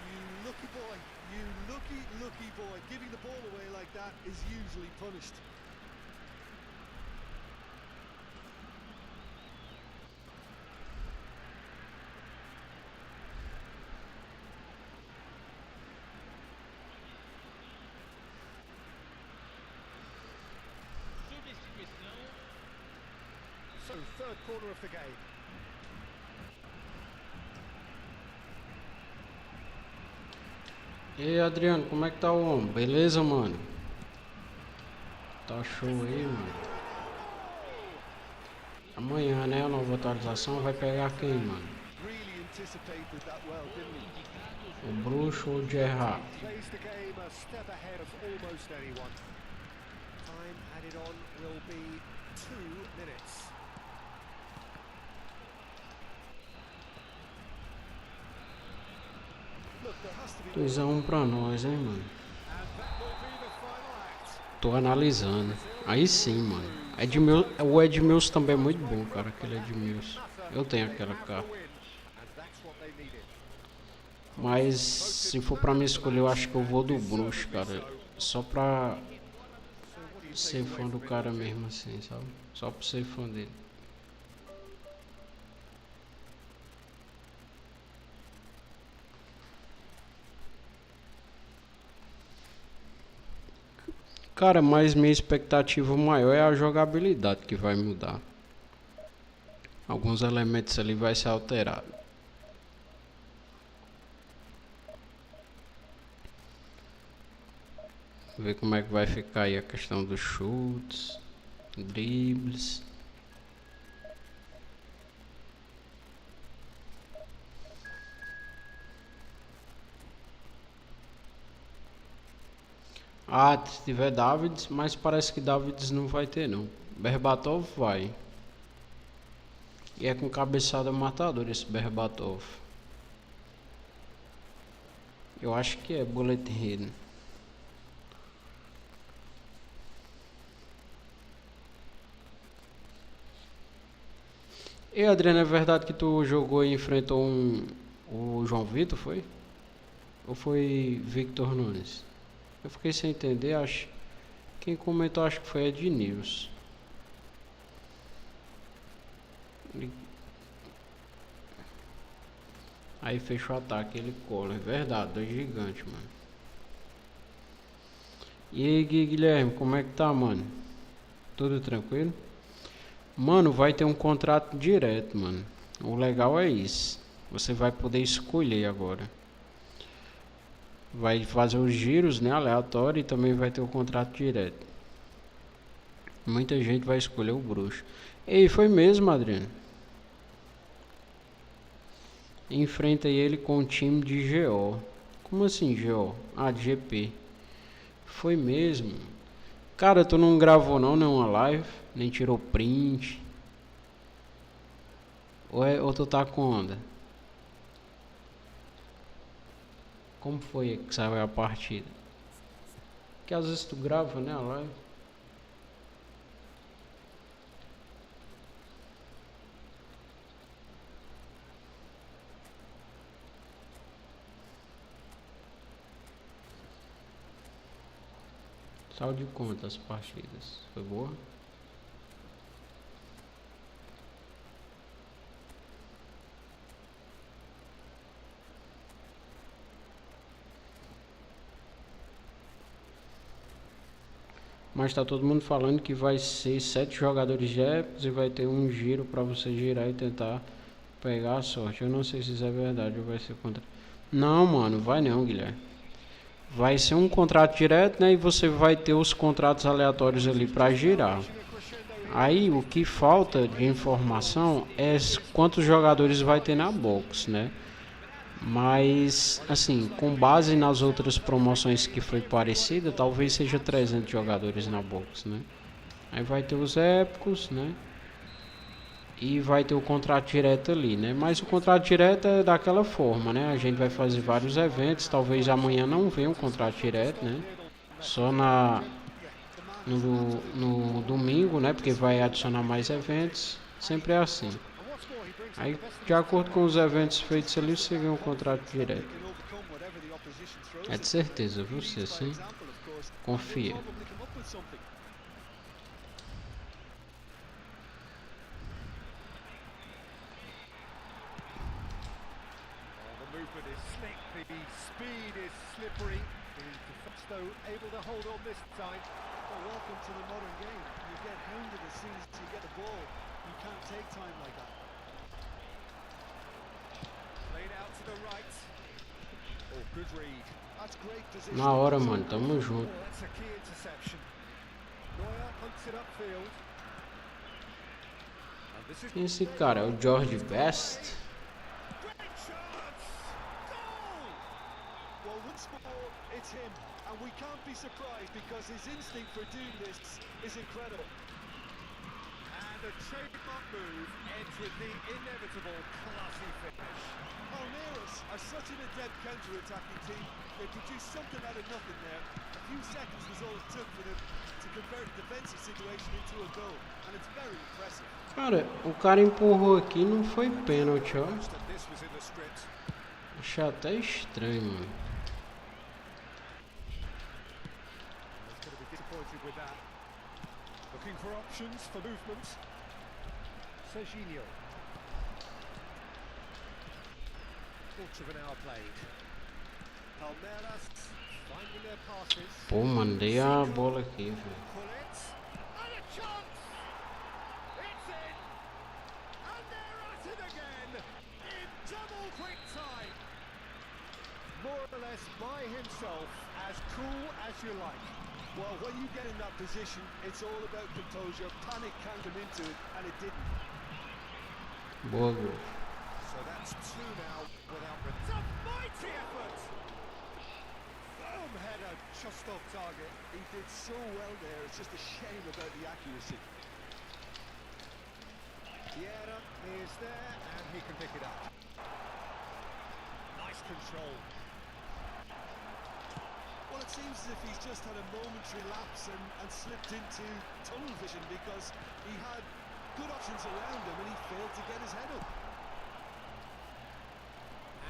You lucky boy, you lucky boy. Giving the ball away like that is usually punished. Substituição. So, third quarter of the game. E aí, Adriano, como é que tá o homem? Beleza, mano? Tá show aí, mano. Amanhã, né, a nova atualização vai pegar quem, mano? Really anticipated that well, didn't he? O bruxo ou o Gerrard? Plays the game a step ahead of almost anyone. Time added on will be 2 minutes. Look, there has to be 2-1 pra nós, hein, mano? And that will be the final act. Tô analisando. Aí sim, mano. O Edmilson também é muito bom, cara. Aquele Edmilson. Eu tenho aquela carta. Mas se for pra me escolher, eu acho que eu vou do bruxo, cara. Só pra ser fã do cara mesmo, assim, sabe? Só pra ser fã dele. Cara, mas minha expectativa maior é a jogabilidade que vai mudar. Alguns elementos ali vai ser alterado. Ver como é que vai ficar aí a questão dos chutes, dribles. Ah, se tiver Davids, mas parece que Davids não vai ter não. Berbatov vai. E é com cabeçada matadora esse Berbatov. Eu acho que é bullet hidden. E Adriano, é verdade que tu jogou e enfrentou o João Vitor, foi? Ou foi Victor Nunes? Eu fiquei sem entender, acho. Quem comentou acho que foi Ednilson. Aí fechou o ataque, ele cola, é verdade, 2 gigantes, mano. E aí, Guilherme, como é que tá, mano? Tudo tranquilo? Mano, vai ter um contrato direto, mano. O legal é isso. Você vai poder escolher agora. Vai fazer os giros, né, aleatório, e também vai ter o contrato direto. Muita gente vai escolher o bruxo. Ei, foi mesmo, Adriano. Enfrenta ele com o time de GO. Como assim, GO? Ah, de GP. Foi mesmo. Cara, tu não gravou não nenhuma live? Nem tirou print? Ou tu tá com onda? Como foi que saiu a partida? Que às vezes tu grava, né, a live? Saiu de conta as partidas. Foi boa? Mas tá todo mundo falando que vai ser 7 jogadores de épicos e vai ter um giro pra você girar e tentar pegar a sorte. Eu não sei se isso é verdade ou vai ser contra... Não, mano, vai não, Guilherme. Vai ser um contrato direto, né? E você vai ter os contratos aleatórios ali pra girar. Aí o que falta de informação é quantos jogadores vai ter na box, né? Mas, assim, com base nas outras promoções que foi parecida, talvez seja 300 jogadores na box, né? Aí vai ter os épicos, né? E vai ter o contrato direto ali, né? Mas o contrato direto é daquela forma, né? A gente vai fazer vários eventos, talvez amanhã não venha um contrato direto, né? Só no domingo, né? Porque vai adicionar mais eventos. Sempre é assim. Aí, de acordo com os eventos feitos ali, você ganha um contrato direto. É de certeza, você sim. Confia. The movement is slick, the speed is slippery. The defense, though, able to hold on this time. Well, welcome to the modern game. You get hounded as soon as you get the ball. You can't take time like that. Played out to the right. Oh, good read. That's great position. Na hora, mano, tamo junto. Oh, that's a key interception. Neuer hunts it upfield. And this is Esse cara é o George Best. great chance. Goal! Well, once more, it's him. And we can't be surprised because his instinct for doing this is incredible. And a trademark move ends with the inevitable classy finish. Palmeiras are such an adept counter-attacking team. They produced something out of nothing there. A few seconds was all it took for them to convert a defensive situation into a goal. And it's very impressive. Cara, o cara empurrou aqui, não foi pênalti, ó. Most of this was in the script. Achei até estranho, mano. He's going to be disappointed with that. Looking for options for movement. Seja. Quarter of an hour played. Palmeiras finding their passes. Pô, mandei a bola aqui, velho. Pull it. And a chance! It's in! And they're at it again! In double quick time! More or less by himself, as cool as you like. Well, when you get in that position, it's all about composure. Panic can't come into it, and it didn't. Boa, Gru. So that's two now without... It's a mighty effort! Boom header just off target. He did so well there. It's just a shame about the accuracy. The error is there, and he can pick it up. Nice control. Well, it seems as if he's just had a momentary lapse and slipped into tunnel vision because he had good options around him and he failed to get his head up.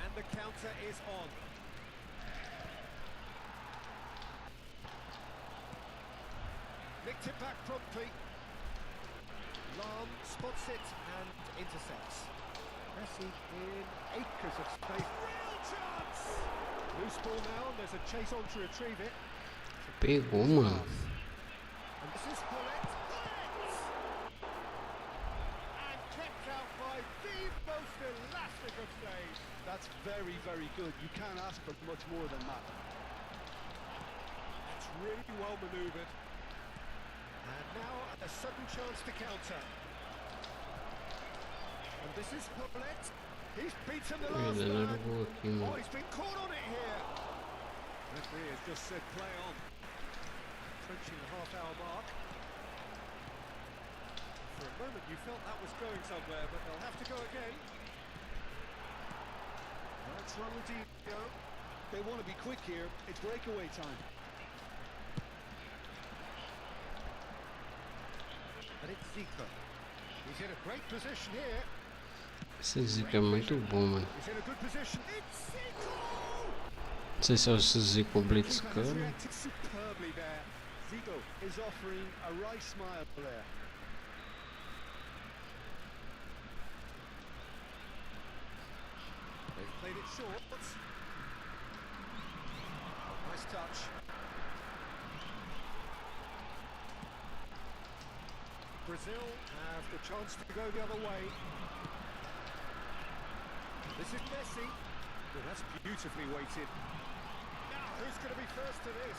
And the counter is on. Nicked it back promptly. Lam spots it and intercepts. Messi in acres of space. Real chance! Loose ball now, and there's a chase on to retrieve it. Pegou, mano. And this is Paulette. And kept out by the most elastic of saves. That's very, very good. You can't ask for much more than that. That's really well manoeuvred. And now a sudden chance to counter. And this is Paulette. He's beaten the last man. Oh, he's been caught on it here. Referee has just said play on. Approaching the half-hour mark. For a moment you felt that was going somewhere, but they'll have to go again. That's Ronaldinho. They want to be quick here. It's breakaway time. And it's Zico. He's in a great position here. Esse Zico é muito bom, mano. He's in a good position. It's Zico! Não sei se é o Zico blitzcando. Reacted superbly there. Zico is offering a right smile there. They've played it short. Nice touch. Brazil have the chance to go the other way. This is Messi. Well, that's beautifully weighted. Now, who's going to be first to this?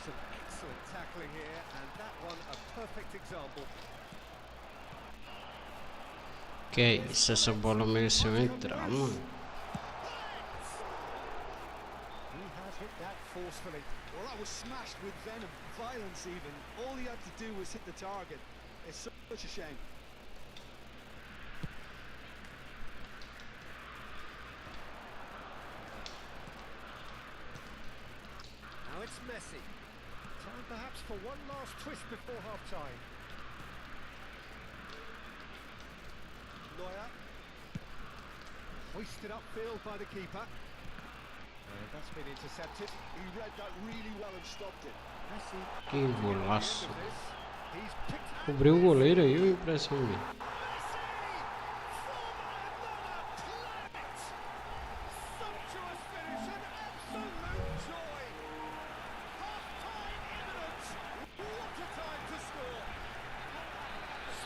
Some excellent tackling here, and that one a perfect example. Que é isso? Essa bola mereceu entrar, mano. He has hit that forcefully. Well, that was smashed with venom, violence even. All he had to do was hit the target. It's such a shame. Now it's Messi. Time perhaps for one last twist before half-time. Neuer. Hoisted upfield by the keeper. And that's been intercepted. He read that really well and stopped it. Messi. Que golaço. He's picked Cobriu o goleiro aí, o impressão minha. sumptuous finish and absolute joy. Half-time imminent. What a time to score.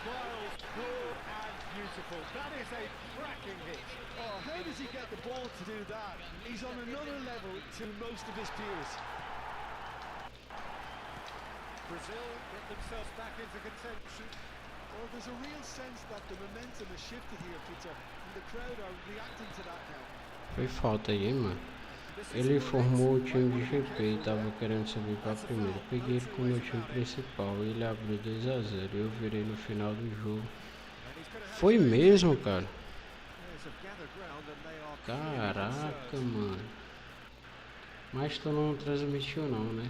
Smiles, broad and beautiful. That is a cracking hit. Oh, how does he get the ball to do that? He's on another level to most of his peers. Brazil get themselves back into contention. Well, there's a real sense that the momentum has shifted here, Peter, and the crowd are reacting to that now. Foi falta aí, mano. Ele formou o time de GP e tava querendo subir pra primeiro. Peguei ele com o meu time principal. Ele abriu 2 a 0. Eu virei no final do jogo. Foi mesmo, cara. Caraca, mano. Mas tu não transmitiu não, né?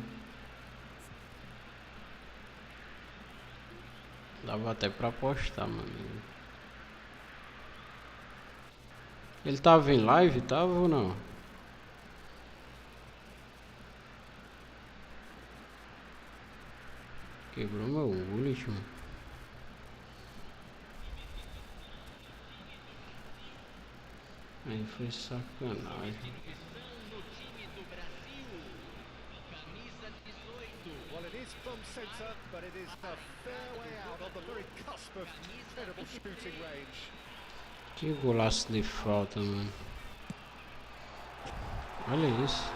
Dava até pra postar, mano. Ele tava em live, tava ou não? Quebrou meu último. Aí foi sacanagem. Well, it is from centre, but it is a fair way out on the very cusp of incredible shooting range. Que golaço de falta, mano. Olha isso.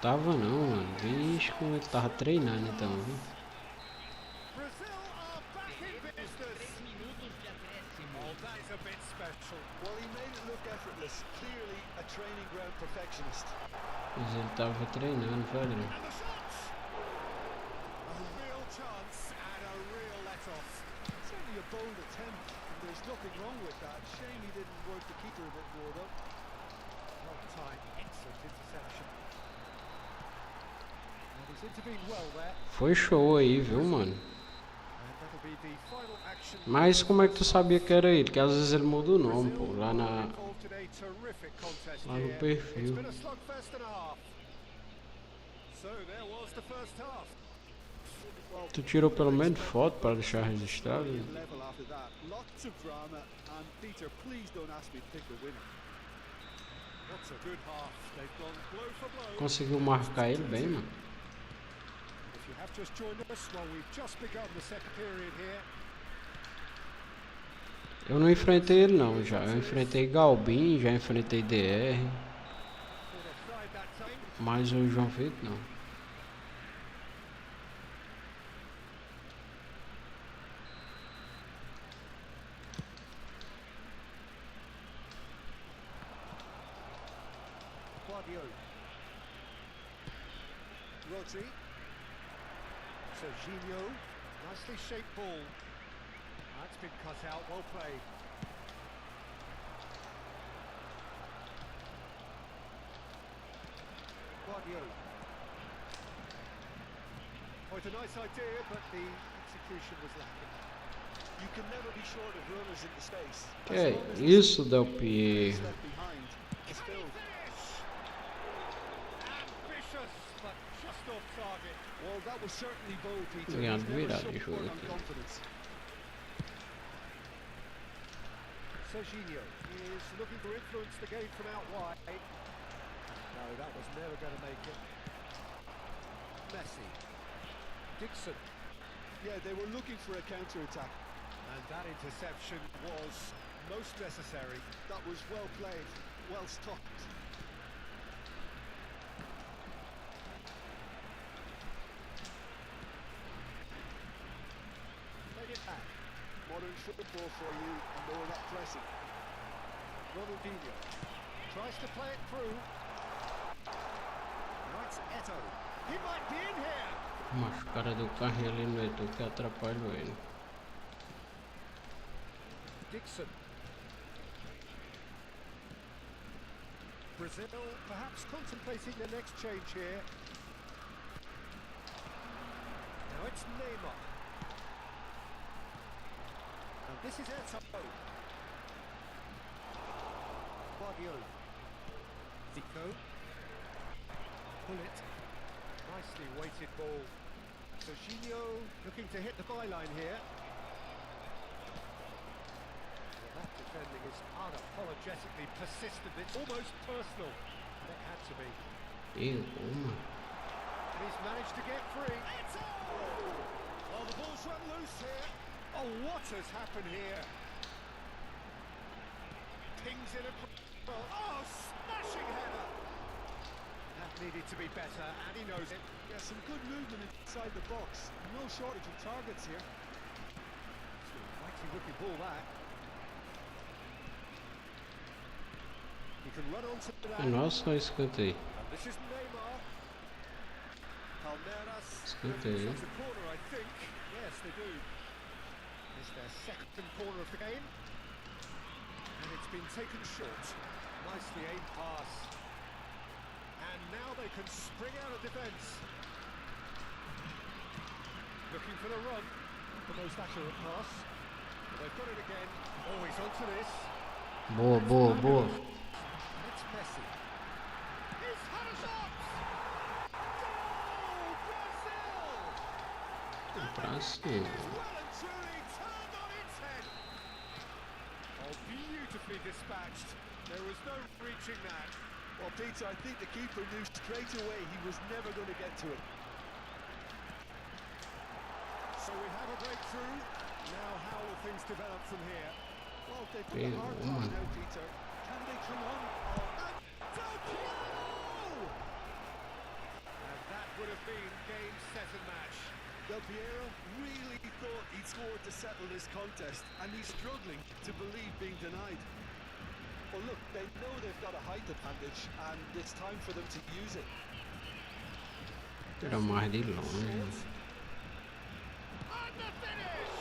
Tava não, mano. Vixe, como ele tava treinando então, viu? Brazil are back in business. Oh, that is a bit special. Well, he made it look effortless. Clearly a training ground perfectionist. Mas ele tava treinando, velho. And the shots. A real chance, nothing wrong with that. Shame he didn't work the keeper a bit more though. Well timed, excellent interception. Well, he's intervened well there. Foi show aí, viu, mano? And that'll be the final action. Mas como é que tu sabia que era ele? Que às vezes ele muda o nome, pô, lá no perfil. Tu tirou pelo menos foto para deixar registrado? Lots of drama, and Peter, please don't ask me to pick a winner. What's a good half? They've gone blow for blow. Conseguiu marcar ele bem, mano. If you have just joined us, well, we've just begun the second period here. Eu não enfrentei ele não, já. Eu enfrentei Galbin, já enfrentei DR. Mas o João Vitor não. Rodri. Serginho. Nicely shaped ball. That's been cut out, well played. Quite a nice idea, but the execution was lacking. You can never be short of runners into space. Que é isso, Del Piero? Left behind. It's filled. Ambitious, but just off target. Well, that was certainly bold, Peter. Ganhado He's never virado shown de jogo more aqui. confidence. Serginho is looking to influence the game from out wide. No, that was never going to make it. Messi. Dixon. Yeah, they were looking for a counter-attack. And that interception was most necessary. That was well played, well stopped. Played it back. Modern football for you, and more of that pressing. Ronaldinho tries to play it through. Now it's Eto. He might be in here. Mas o cara do carrinho ali no Eto que atrapalhou ele. Dixon. Brazil perhaps contemplating the next change here. Now it's Neymar. And this is Eto. Guardiola. Zico. Pull it. Nicely weighted ball. Serginho looking to hit the byline here. Well, that defending is unapologetically persistent. It's almost personal. And it had to be. Ih, uma. And he's managed to get free. Oh, the ball's run loose here. Oh, what has happened here? Pings in a... Oh, smashing header. That needed to be better, and he knows it. Yeah, some good movement inside the box. No shortage of targets here. It's a mighty looking ball, that. He can run onto that. Nossa, eu escutei. And this is Neymar. Palmeiras. Escutei. Shots a corner, I think. Yes, they do. It's their second corner of the game. And it's been taken short. Nicely aimed pass. And now they can spring out of defence. Looking for the run. The most accurate pass. But they've got it again. Always onto this. Boa, boa, boa. And it's Messi. He's had a shot! Goal! Brazil! Pra cima. Well and truly turned on its head. Oh, beautifully dispatched. There was no reaching that. Well, Peter, I think the keeper knew straight away he was never going to get to it. So we have a breakthrough. Now how will things develop from here? Well, they put the hard on now, Peter. Can they cling on? And that would have been game, set and match. Del Piero really thought he'd scored to settle this contest, and he's struggling to believe being denied. Well, look, they know they've got a height advantage, and it's time for them to use it. Era mais de longe. And the finish!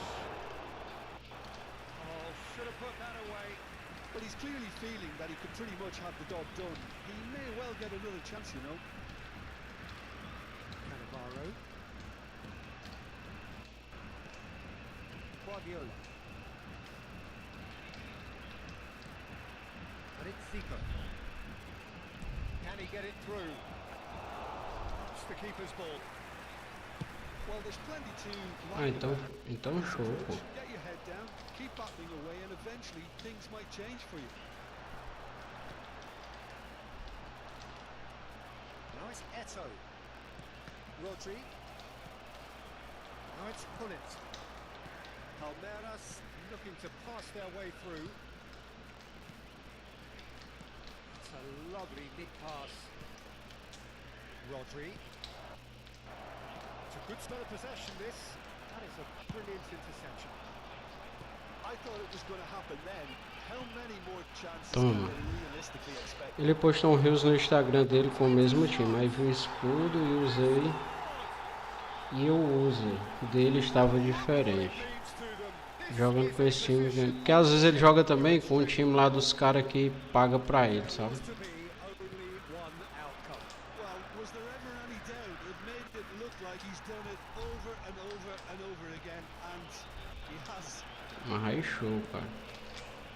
Oh, should have that away. But he's clearly feeling that he could pretty much have the job done. He may well get another chance, you know. Cannavaro. Guardiola. And it's Zico. Can he get it through? It's the keeper's ball. Well, there's plenty to Ah, like então about show, pô. Get your head down, keep battling away, and eventually things might change for you. Now it's Eto. Rodri. Now it's Pullet. Palmeiras looking to pass their way through. It's a lovely mid pass. Rodri. It's a good spell of possession, this. That is a brilliant interception. I thought it was going to happen then. How many more chances Toma. can they realistically expect? Ele postou um Reels no Instagram dele com o mesmo time. Aí vi o escudo e usei. E eu uso. O dele estava diferente. Jogando com esse time. Porque às vezes ele joga também com um time lá dos caras que paga pra ele, sabe? To be only one outcome. Well, was there ever any doubt? It made it look like he's done it over and over and over again, and he has. Mas aí show, cara.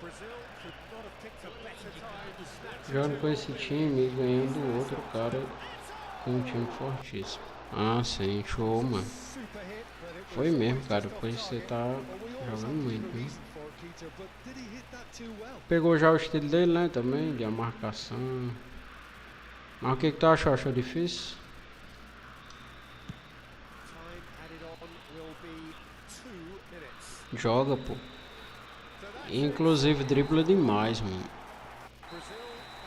Brazil could not have picked a better time to snatch it Jogando com esse time e ganhando o outro cara com um time fortíssimo. Ah, sim, show, mano. super hit, but it Foi was mesmo, always cara. just off Pois você target. tá Well, we always jogando have muito, a né? reason for it, Peter, but did he hit that too well? Pegou já o estilo dele, né? Também, de a marcação. Mas o que tu achou? Achou difícil? Time added on will be 2 minutes. Joga, pô. So that's E, inclusive dribla demais, mano. Brazil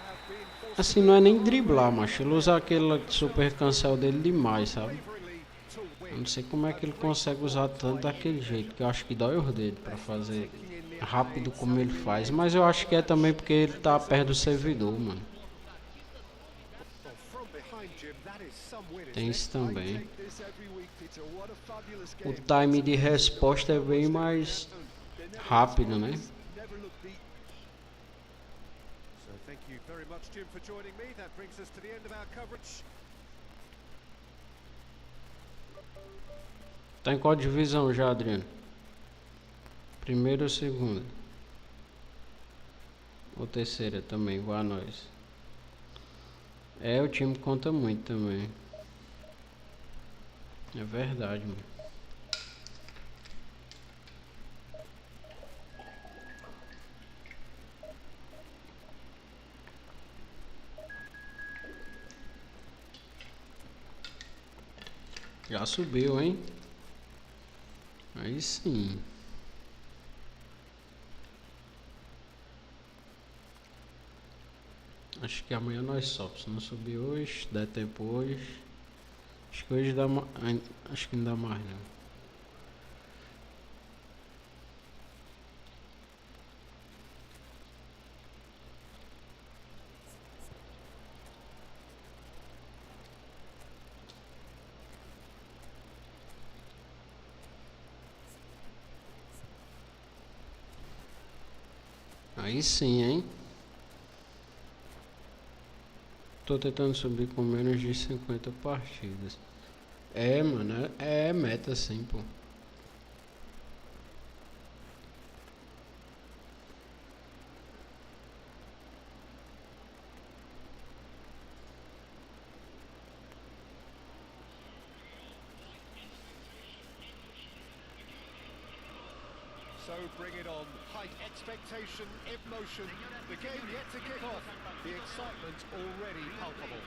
have been forced Assim, não é nem driblar, macho. Ele usa aquele super cancel dele demais, sabe? unwaveringly to Eu win. não sei como é que ele consegue usar tanto daquele jeito, que eu acho que dói os dedos pra fazer rápido como ele faz. Mas eu acho que é também porque ele tá perto do servidor, mano. Well, from behind, Jim, that is some win, Tem isn't it? isso também. Take this every week, Peter. What a fabulous O game. time de resposta é bem mais They never rápido, né? never look beat. So thank you very much, Jim, for joining me. That brings us to the end of our coverage. Tá em qual divisão já, Adriano? Primeira ou segunda? Ou terceira também, igual a nós. É, o time conta muito também. É verdade, mano. Já subiu, hein? Aí sim. Acho que amanhã nós sobe. Se não subir hoje, der tempo hoje. Acho que hoje dá acho que não dá mais não. Aí sim, hein? Tô tentando subir com menos de 50 partidas. É, mano, é meta sim, pô. So bring it on. High expectation, emotion. The game yet to kick off. The excitement already palpable.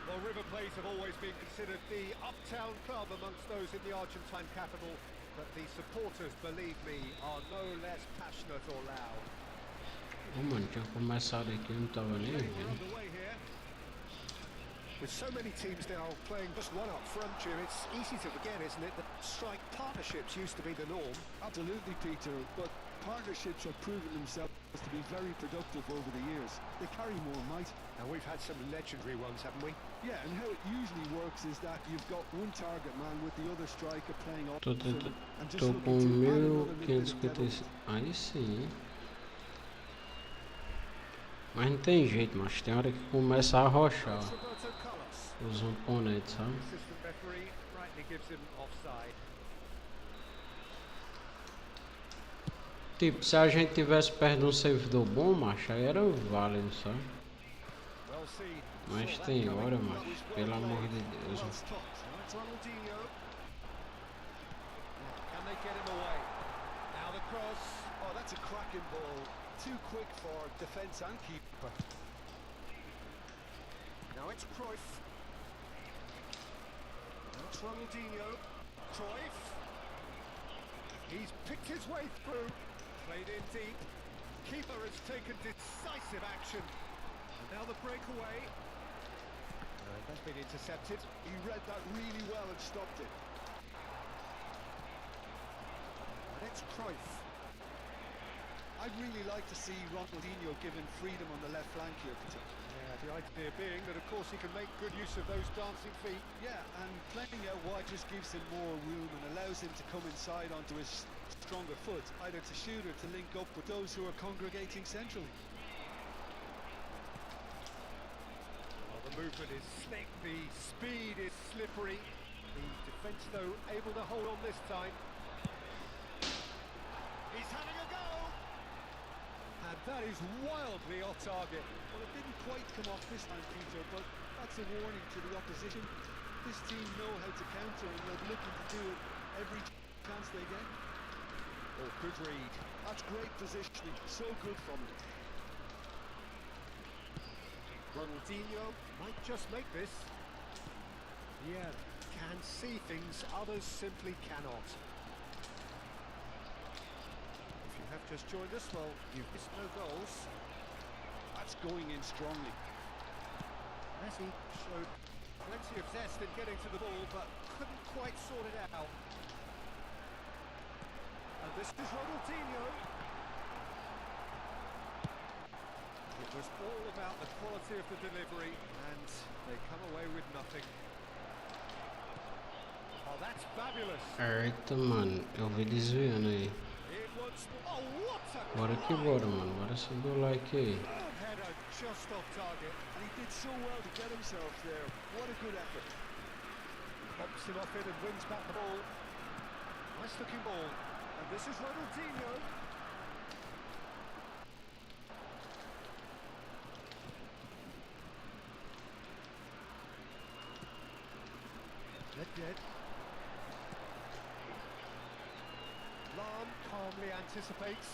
Well, River Plate have always been considered the uptown club amongst those in the Argentine capital, but the supporters, believe me, are no less passionate or loud. Ô, mano, tinha começado aqui, eu não tava nem We're vendo. underway here. With so many teams now playing just one up front, Jim, it's easy to forget, isn't it, that strike partnerships used to be the norm. Absolutely, Peter. But Partnerships have proven themselves to be very productive over the years. They carry more might. And we've had some legendary ones, haven't we? Yeah, and how it usually works is that you've got one target man with the other striker playing off Tô, him tenta- and just tô looking com to add another little bit of depth. 1556. Aí sim. Mas não tem jeito, mas tem hora que começa a arrochar It's Roberto Carlos. os oponentes, sabe? The assistant referee rightly gives him offside. Tipo, se a gente tivesse perto de um servidor bom, macho, aí era válido, sabe? Well seen. Mas Saw tem that coming. hora, That macho, was well pelo amor played. de Deus. Well stopped. Now it's Ronaldinho. Can they get him away? Now the cross. Oh, that's a cracking ball. Too quick for defence and keeper. Now it's Cruyff. Now it's Ronaldinho. Cruyff. He's picked his way through. Played in deep. Keeper has taken decisive action. And now the breakaway. That's been intercepted. He read that really well and stopped it. And it's Cruyff. I'd really like to see Ronaldinho given freedom on the left flank here, Peter. Yeah, the idea being that, of course, he can make good use of those dancing feet. Yeah, and playing out wide just gives him more room and allows him to come inside onto his stronger foot, either to shoot or to link up with those who are congregating centrally. Well, the movement is slick, the speed is slippery. The defence, though, able to hold on this time. He's having a go! And that is wildly off target. Well, it didn't quite come off this time, Peter, but that's a warning to the opposition. This team know how to counter and they're looking to do it every chance they get. Oh, good read. That's great positioning, so good from him. Ronaldinho might just make this. Yeah, can see things others simply cannot. If you have just joined us, well, you've missed no goals. That's going in strongly. Messi showed plenty of zest in getting to the ball, but couldn't quite sort it out. And this is Ronaldinho. It was all about the quality of the delivery, and they come away with nothing. Oh, that's fabulous. Eita, mano, eu vi desviando aí. It was, oh, what a Bora que bora, mano. Bora subir o like aí. good header just off target. And he did so well to get himself there. What a good effort. Pops him off it and wins back the ball. Nice looking ball. And this is Ronaldinho. Dead. Lam calmly anticipates.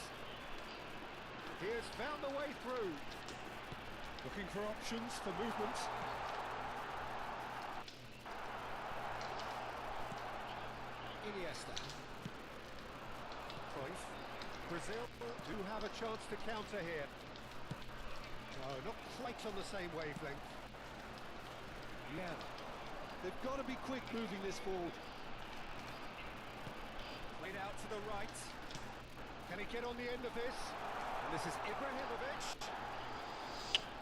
He has found the way through. Looking for options for movement. Iniesta. Cruyff. Brazil do have a chance to counter here. No, not quite on the same wavelength. Yeah. They've got to be quick moving this forward. Played out to the right. Can he get on the end of this? And this is Ibrahimovic.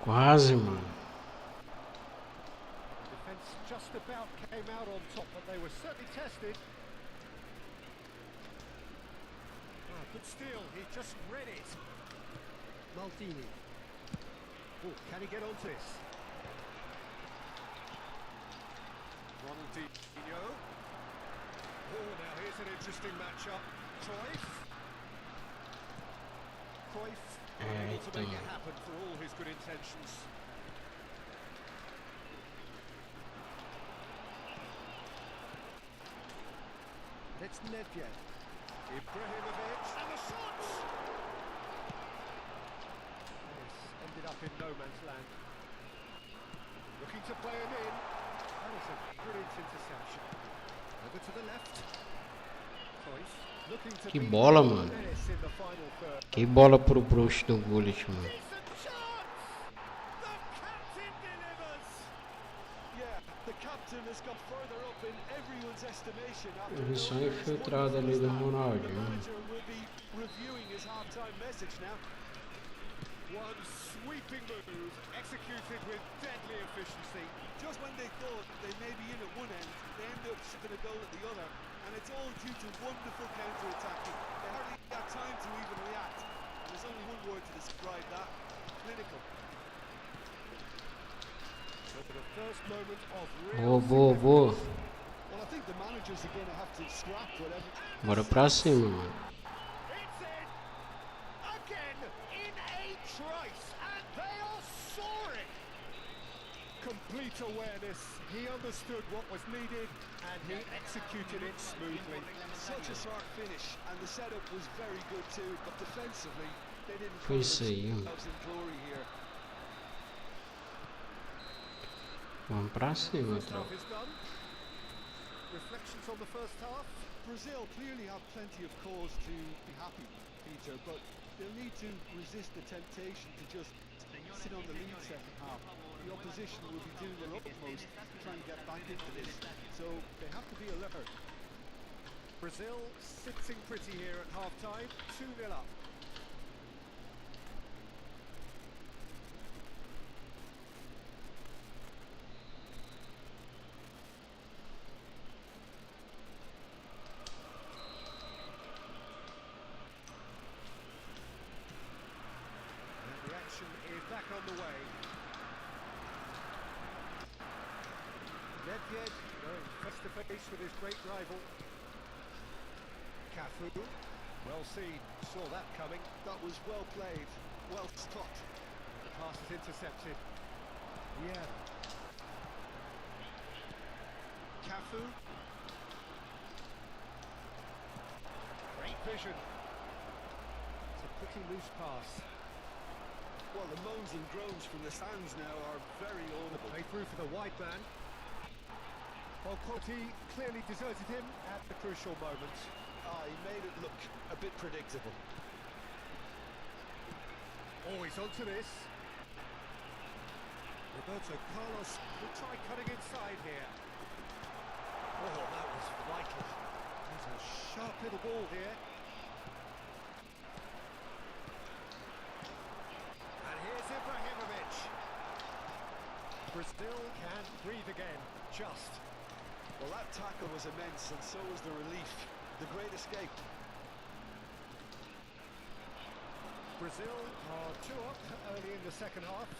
Quase, mano. Defence just about came out on top, but they were certainly tested. Ah, good steal. He just read it. Maldini. Oh, can he get onto this? Ronaldinho. Oh, now here's an interesting matchup. Cruyff. Able to make it happen for all his good intentions. It's Nedved. Ibrahimovic. And the shots! This ended up in no man's land. Looking to play him in. That is a brilliant interception. Over to the left. Cruyff. Looking to Que be bola, mano. menace in the final third. Que bola pro bruxo do Gullit, mano. Decent chance! The captain delivers! Yeah, the captain has got further are up in everyone's estimation after Ele só knowing his infiltrado wonderful ali do start. The Ronaldinho. manager will be reviewing his half-time message now. One sweeping move, executed with deadly efficiency. Just when they thought they may be in at one end, they end up shipping a goal at the other, and it's all due to wonderful counter-attacking. They hardly got time to even react, and there's only one word to describe that: clinical. So for the first moment of Boa, real boa, boa. Well, I think the managers are going to have to scrap whatever. Bora pra cima, mano. It's in! Again, in a trice, and they are soaring! Complete awareness, he understood what was needed, and he executed it smoothly. Such a smart finish, and the setup was very good too, but defensively, they didn't Foi find isso aí, mano. themselves in glory here. Vamos pra cima, First tropa. half is done. Reflections on the first half? Brazil clearly have plenty of cause to be happy, Peter, but they'll need to resist the temptation to just sit on the lead second half. The opposition will be doing their utmost to try and get back into this, so they have to be alert. Brazil sitting pretty here at half-time, 2-0 up. The action is back on the way. Nedved going face to face with his great rival. Cafu, well seen, saw that coming. That was well played, well stopped. The pass is intercepted. Yeah. Cafu. Great vision. It's a pretty loose pass. Well, the moans and groans from the stands now are very audible. Play through for the wide man. Well, Conte clearly deserted him at the crucial moment. He made it look a bit predictable. Always onto this. Roberto Carlos will try cutting inside here. Oh, that was vital. There's a sharp little ball here. And here's Ibrahimovic. Brazil can breathe again, just. Well, that tackle was immense, and so was the relief. The great escape. Brazil are 2 up early in the second half.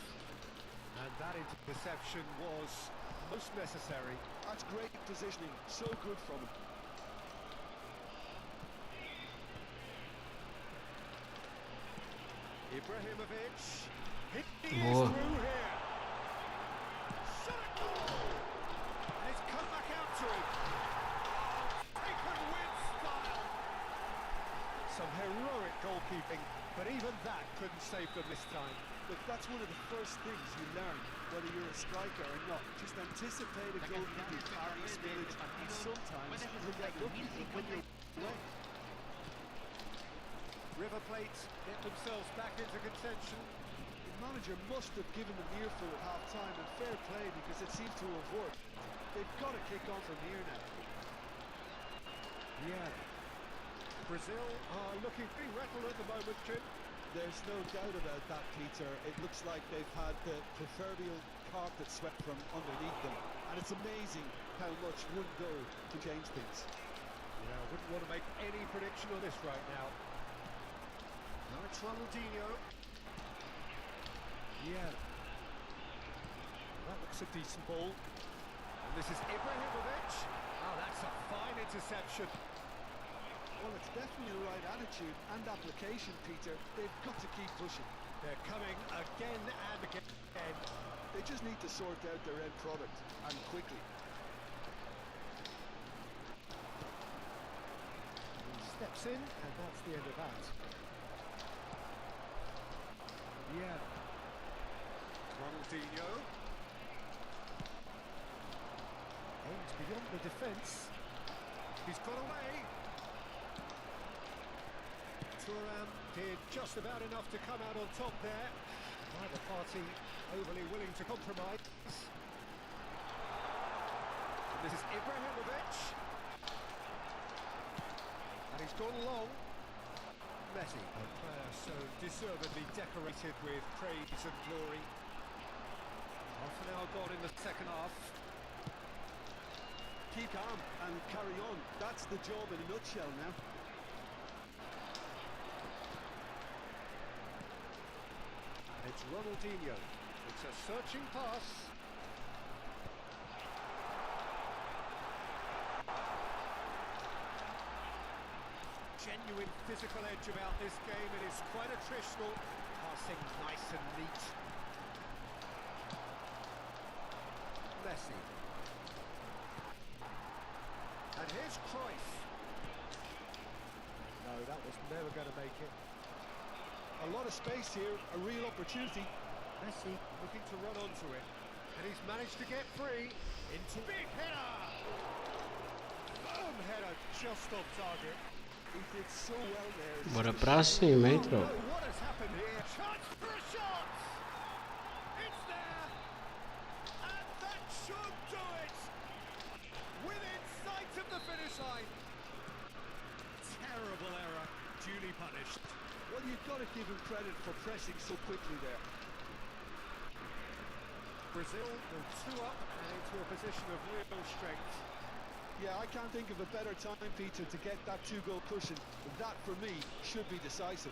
And that interception was most necessary. That's great positioning, so good from him. Ibrahimovic. He is Boa. through here. Shot it goal! And it's come back out to him. Taken with style. Some heroic goalkeeping, but even that couldn't save them this time. Look, that's one of the first things you learn, whether you're a striker or not. Just anticipate a goalkeeping carrying spirit, and sometimes you'll get lucky when you're away. River Plate get themselves back into contention. The manager must have given them an earful at half-time, and fair play, because it seems to have worked. They've got to kick on from here now. Yeah. Brazil are looking pretty rattled at the moment, Jim. There's no doubt about that, Peter. It looks like they've had the proverbial carpet swept from underneath them. And it's amazing how much one goal can change things. Yeah, I wouldn't want to make any prediction on this right now. Now it's Ronaldinho. Yeah. That looks a decent ball. And this is Ibrahimovic. Oh, that's a fine interception. Well, it's definitely the right attitude and application, Peter. They've got to keep pushing. They're coming again and again. They just need to sort out their end product, and quickly. He steps in, and that's the end of that. Yeah. Ronaldinho. Aims beyond the defence. He's got away. Thuram did just about enough to come out on top there. Neither party overly willing to compromise. This is Ibrahimovic. And he's gone long. Messi, a player so deservedly decorated with praise and glory. Half an hour gone in the second half. Keep calm and carry on. That's the job in a nutshell now. It's Ronaldinho. It's a searching pass. Genuine physical edge about this game. It is quite attritional. Passing nice and neat. Messi. And here's Cruyff. No, that was never going to make it. A lot of space here, a real opportunity. Messi looking to run onto it. And he's managed to get free. Into big header! Firm header just off target. He did so well there. Bora pra cima, hein, Oh, tropa? no, what has happened here? Chance for a shot! It's there! And that should do it! Within sight of the finish line. Terrible error, duly punished. Well, you've got to give him credit for pressing so quickly there. Brazil go 2 up and into a position of real strength. Yeah, I can't think of a better time, Peter, to get that 2-goal cushion. That, for me, should be decisive.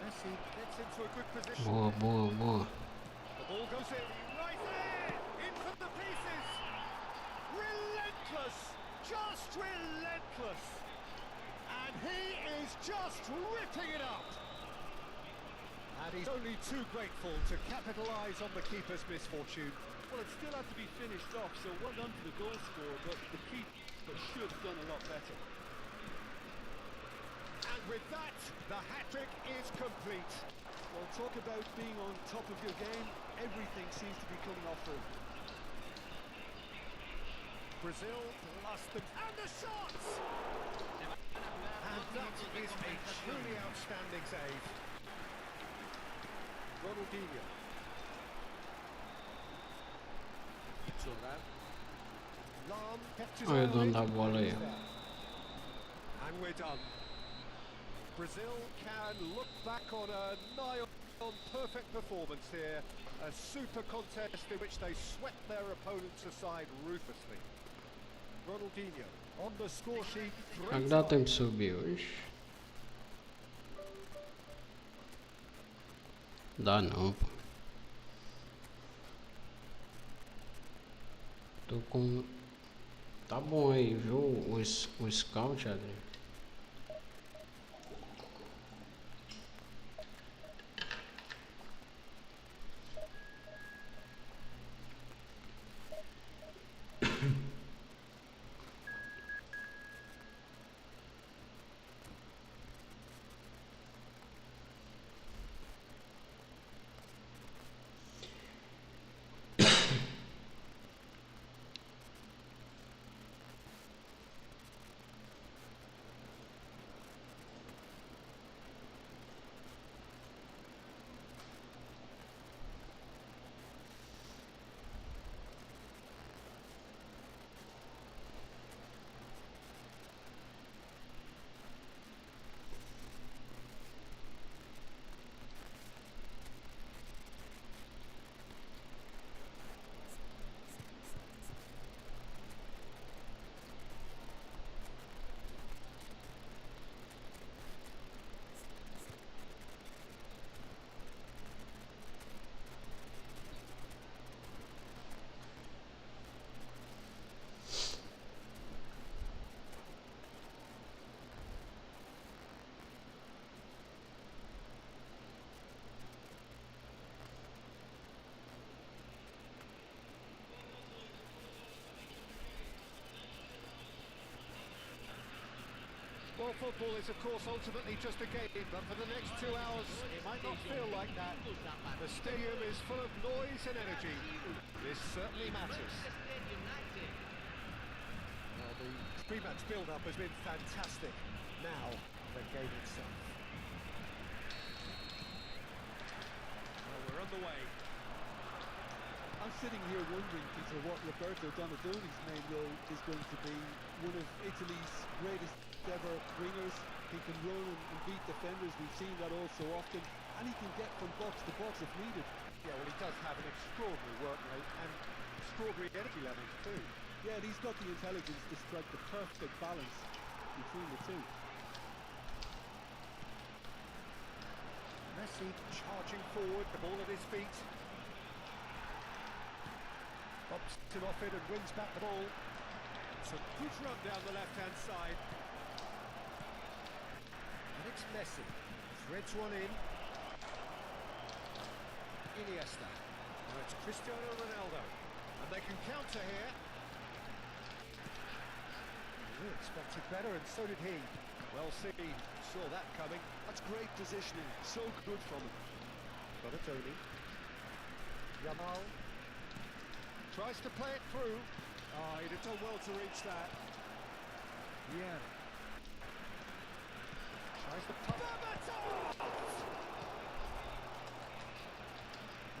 Messi gets into a good position. Boa, boa, boa. The ball goes in, right there! In from the pieces! Relentless! Just relentless! And he is just ripping it up! And he's only too grateful to capitalise on the keeper's misfortune. Well, it still had to be finished off, so well done to the goal scorer, but the keeper should have done a lot better. And with that, the hat-trick is complete. Well, talk about being on top of your game. Everything seems to be coming off for him. Brazil plus the... And the shots! And that is a truly outstanding save. Ronaldinho. Lam kept his Olha o eye dono on da it. bola aí. And we're done. Brazil can look back on a nigh-on perfect performance here. A super contest in which they swept their opponents aside ruthlessly. Ronaldinho on the score sheet. Será que dá tempo de subir hoje? Dá não, pô. Tô com... Tá bom aí, viu? O scout, Adriano. Well, football is, of course, ultimately just a game, but for the next 2 hours, it might not feel like that. The stadium is full of noise and energy. This certainly matters. Well, the pre-match build-up has been fantastic. Now, the game itself. Well, we're underway. And I'm sitting here wondering, Peter, what Roberto Donadoni's main role is going to be. One of Italy's greatest ever wingers. He can run and beat defenders. We've seen that all so often. And he can get from box to box if needed. Yeah, well, he does have an extraordinary work rate and extraordinary energy levels too. Yeah, and he's got the intelligence to strike the perfect balance between the two. Messi charging forward, the ball at his feet. Bumps him off it and wins back the ball. It's a good run down the left-hand side. And it's Messi. Threads one in. Iniesta. Now it's Cristiano Ronaldo. And they can counter here. We expected better, and so did he. Well seen. Saw that coming. That's great positioning. So good from him. Donatoni. Yamal. Tries to play it through. Oh, he'd have done well to reach that. Yeah. Tries to pump. I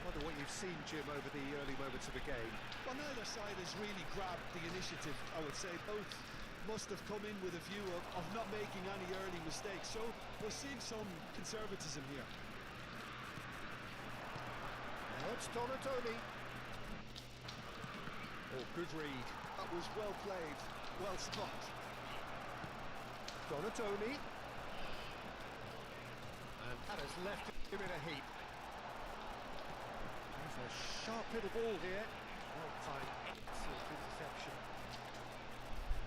wonder what you've seen, Jim, over the early moments of the game. Well, neither side has really grabbed the initiative, I would say. Both must have come in with a view of not making any early mistakes. So we're seeing some conservatism here. Now it's Donatoni. Oh, good read. That was well played, well spotted. Donatoni. And that has left him in a heap. There's a sharp little ball here. Well timed, excellent interception.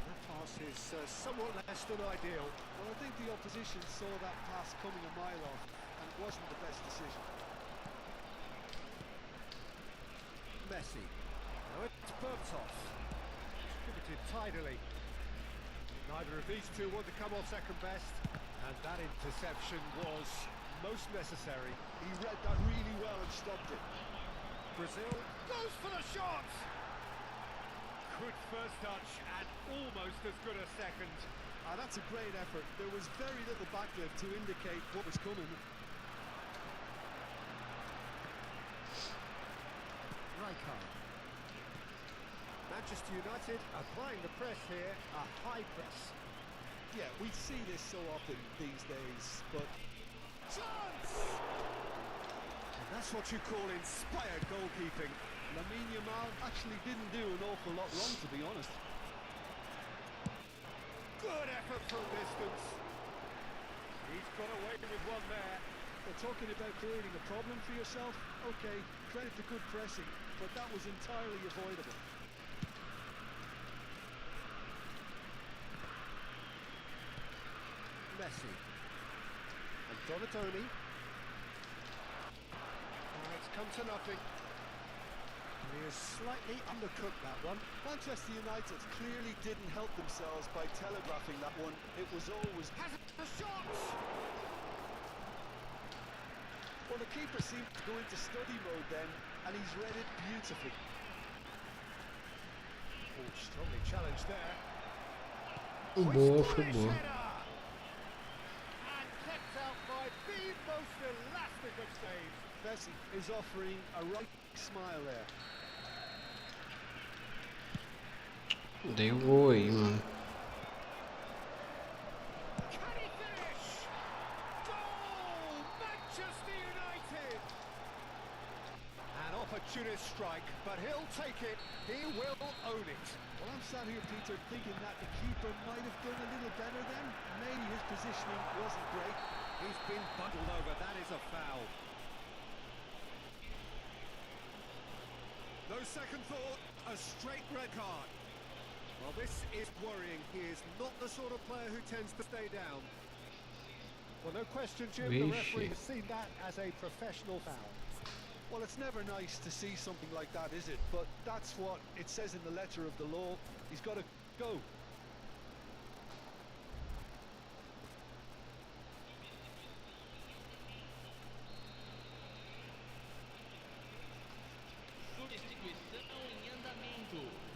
That pass is somewhat less than ideal. Well, I think the opposition saw that pass coming a mile off, and it wasn't the best decision. Messi. Now it's Bertos. Distributed tidily. Neither of these two want to come off second best. And that interception was most necessary. He read that really well and stopped it. Brazil goes for the shot! Good first touch and almost as good a second. That's a great effort. There was very little backlift to indicate what was coming. Rijkaard. Manchester United applying the press here, a high press. Yeah, we see this so often these days, but... Chance! And that's what you call inspired goalkeeping. Lamine Yamal actually didn't do an awful lot wrong, to be honest. Good effort from distance. He's got away with one there. They're talking about creating a problem for yourself. Okay, credit to good pressing, but that was entirely avoidable. Messi. And Donatoni. It's come to nothing. He has slightly undercooked that one. Manchester United clearly didn't help themselves by telegraphing that one. It was always... Has a shot! Well, the keeper seemed to go into study mode then, and he's read it beautifully. Oh, strongly challenged there. Boa, foi boa. And kept out by the most elastic of saves. Messi is offering a right smile there. Dei o gol aí, mano. Can he finish? Goal! Manchester United! An opportunist strike, but he'll take it. He will own it. Well, I'm sat here, Peter, thinking that the keeper might have done a little better then. Maybe his positioning wasn't great. He's been bundled over. That is a foul. No second thought, a straight red card. Well, this is worrying. He is not the sort of player who tends to stay down. Well, no question, Jim, the referee has seen that as a professional foul. Well, it's never nice to see something like that, is it? But that's what it says in the letter of the law. He's got to go.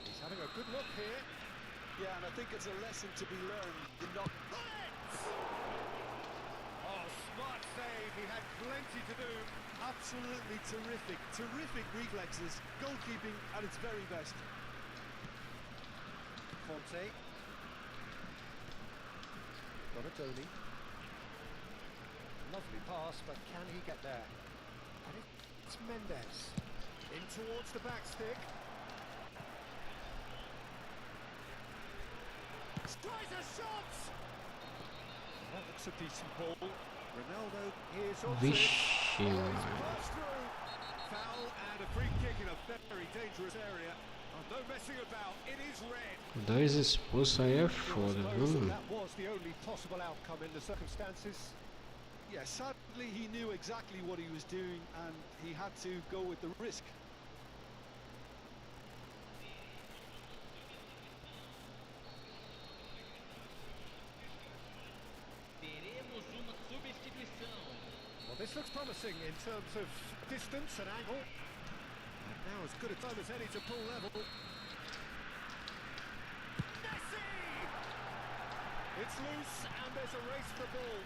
He's having a good look here. Yeah, and I think it's a lesson to be learned. In not... Oh, smart save. He had plenty to do. Absolutely terrific. Terrific reflexes. Goalkeeping at its very best. Conte. Donatoni. Lovely pass, but can he get there? And it's Mendes. In towards the back stick. Tries a shot! That looks a decent ball. Ronaldo, here's Vixe, mano. pass through. Foul and a free kick in a very dangerous area. No messing about, it is red. Dois expulsos aí é foda, viu, mano? That was the only possible outcome in the circumstances. Yeah, sadly he knew exactly what he was doing and he had to go with the risk. Teremos uma substituição. Well, this looks promising in terms of distance and angle. And now as good a time as any to pull level. Messi! It's loose and there's a race for the ball.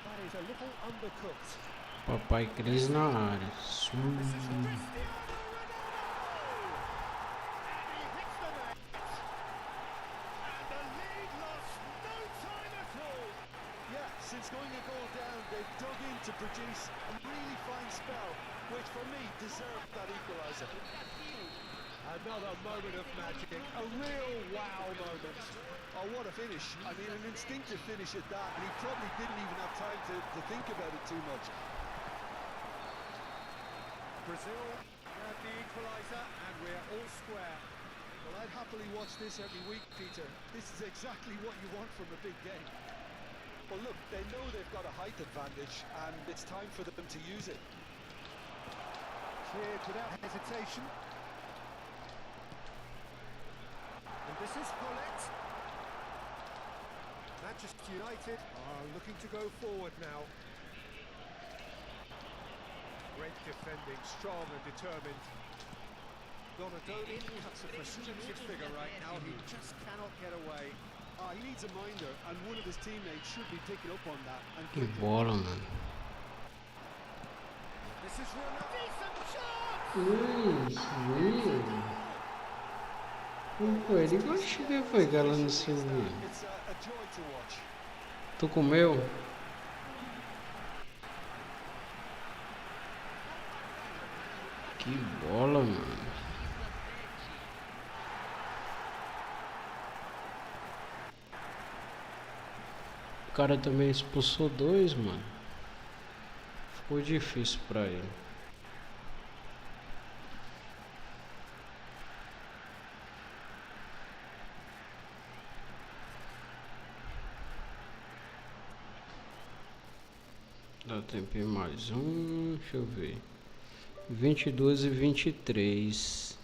That is a little undercooked. Papai Cris na área. This is Cristiano Ronaldo! And he hits the net. And the lead lost no time at all. Yeah, since going a goal down, they've dug in to produce a really fine spell, which for me deserved that equaliser. Another moment of magic, a real wow moment. Oh, what a finish. I mean, an instinctive finish at that, and he probably didn't even have time to think about it too much. Brazil grab the equaliser and we're all square. Well, I'd happily watch this every week, Peter. This is exactly what you want from a big game. Well, look, they know they've got a height advantage, and it's time for them to use it. Cleared without hesitation. And this is Paulette. Manchester United are looking to go forward now. Great defending, strong and determined. Donatoni cuts a precocious figure right now. He just cannot get away. He needs a minder, and one of his teammates should be picking up on that. And Que bola, mano. This is Ronaldo. Decent shot! Pô, ele gosta que foi galera no seu vídeo. it's a joy to watch. Tu comeu? Que bola, mano. O cara também expulsou dois, mano. Ficou difícil pra ele. Dá tempo em mais um, deixa eu ver. 22 e 23.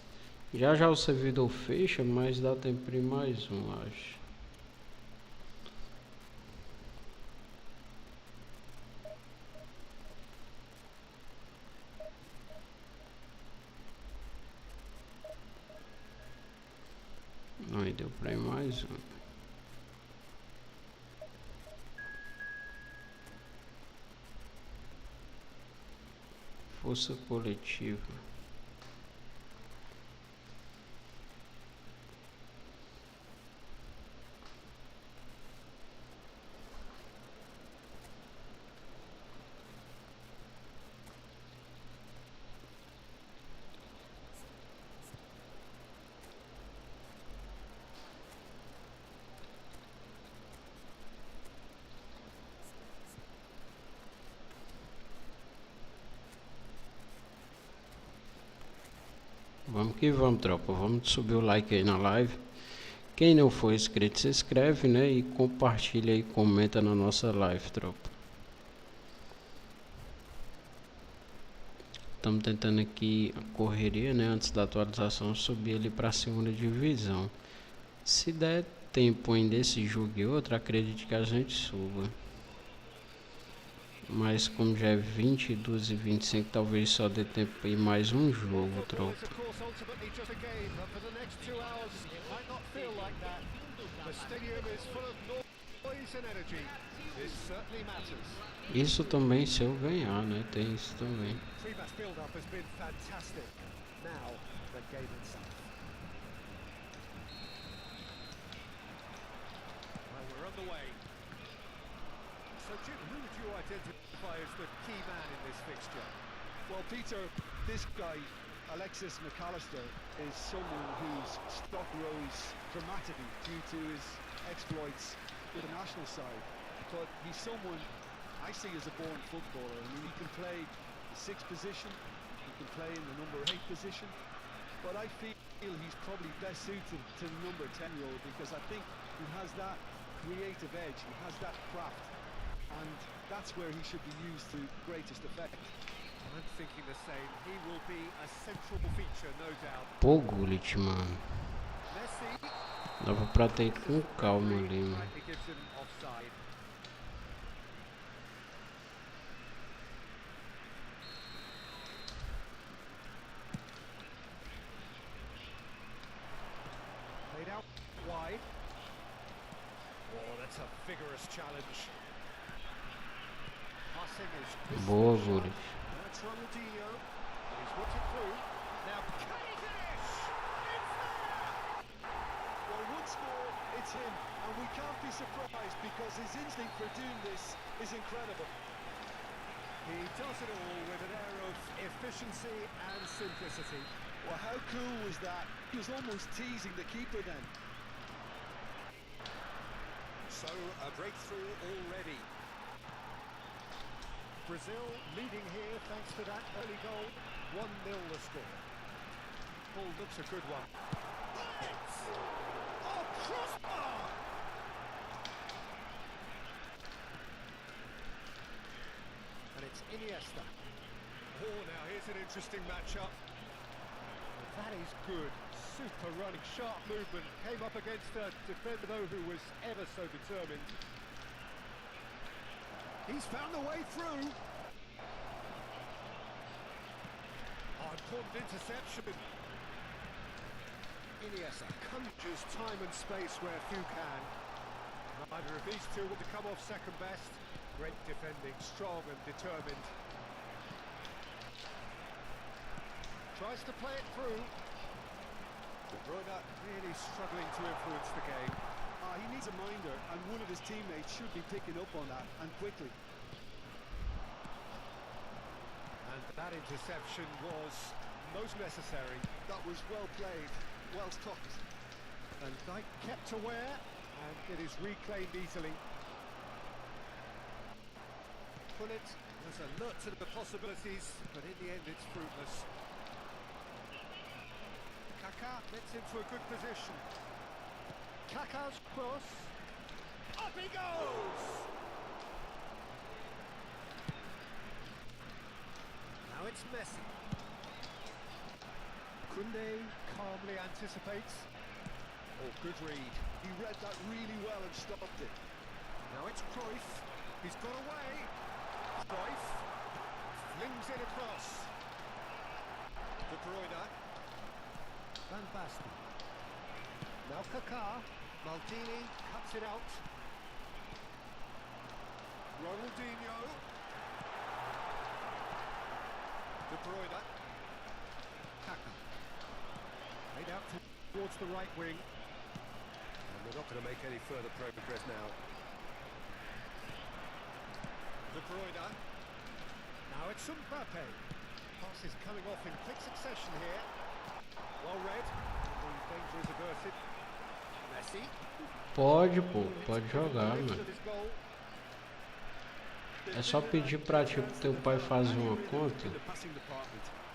Já o servidor fecha, mas dá tempo em mais um, acho. Aí deu pra ir mais um. Força coletiva. Vamos que vamos, tropa. Vamos subir o like aí na live. Quem não for inscrito, se inscreve, né? E compartilha e comenta na nossa live, tropa. Estamos tentando aqui a correria, né? Antes da atualização, subir ali para a segunda divisão. Se der tempo ainda esse jogo e outro, acredite que a gente suba. Mas como já é 22 e 25, talvez só dê tempo para ir mais um jogo, Football is tropa. of course ultimately just a game, but for the next 2 hours it might not feel like that. The stadium is full of noise and energy. This certainly matters. Isso também se eu ganhar, né? Tem isso também. Pre-match build-up has been fantastic. Now the game itself. Well, we're underway. So Jim, who would you identify as the key man in this fixture? Well, Peter, this guy, Alexis McAllister, is someone whose stock rose dramatically due to his exploits with the national side. But he's someone I see as a born footballer. I mean, he can play the 6th position, he can play in the number 8 position, but I feel he's probably best suited to the number 10 role because I think he has that creative edge, he has that craft, and that's where he should be used to greatest effect. I'm thinking the same. He will be a central feature, no doubt. Pô, Gullit, mano. Messi. Dava pra ter ido com calma ali, mano. Rightly gives him offside. Played out wide. Oh, that's a vigorous challenge. Passing is Boa, Gullit. that's Ronaldinho. He's worked it through. Now can he finish? It's there! Well, once more, it's him, and we can't be surprised because his instinct for doing this is incredible. He does it all with an air of efficiency and simplicity. Well, how cool was that? He was almost teasing the keeper then. So a breakthrough already. Brazil leading here thanks to that early goal. 1-0 the score. Ball looks a good one. Oh, crossbar! And it's Iniesta. Oh, now here's an interesting matchup. That is good. Super running, sharp movement. Came up against a defender though who was ever so determined. He's found the way through. Oh, important interception. Iniesta conjures time and space where few can. Neither of these two want to come off second best. Great defending, strong and determined. Tries to play it through. De Bruyne really struggling to influence the game. He needs a minder, and one of his teammates should be picking up on that, and quickly. And that interception was most necessary. That was well played, well stopped. And Dyke kept aware, and it is reclaimed easily. Pullet was alert to the possibilities, but in the end it's fruitless. Kaká gets into a good position. Kaká's cross. Up he goes! Now it's Messi. Koundé calmly anticipates. Oh, good read. He read that really well and stopped it. Now it's Cruyff. He's got away. Cruyff flings it across. De Bruyne. Van Basten. Now Kaká. Maldini cuts it out. Ronaldinho. De Bruyne. Kaká. Laid out towards the right wing. And we're not going to make any further progress now. De Bruyne. Now it's Mbappe. Pass is coming off in quick succession here. Well read. The danger is averted. Messi. Pode, pô. Pode jogar, mano. É só pedir pra ti, pro teu pai fazer uma conta.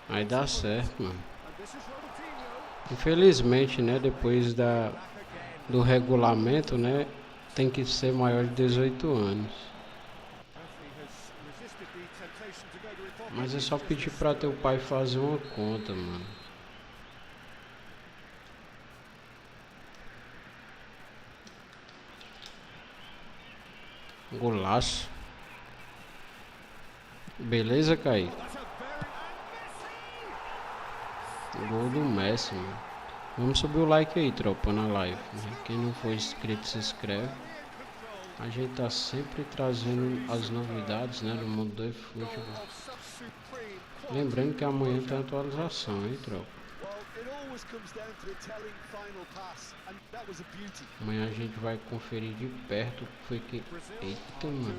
Aí dá certo, mano. Infelizmente, né, depois do regulamento, né, tem que ser maior de 18 anos. Mas é só pedir pra teu pai fazer uma conta, mano. Golaço. Beleza, Kaique? That's a very... And Messi! Gol do Messi, mano. Vamos subir o like aí, tropa, na live, né? Quem não for inscrito, se inscreve. A gente tá sempre trazendo as novidades, né, do mundo do eFootball. Lembrando que amanhã tem atualização, hein, tropa? Amanhã a gente vai conferir de perto o que foi que... Eita, mano.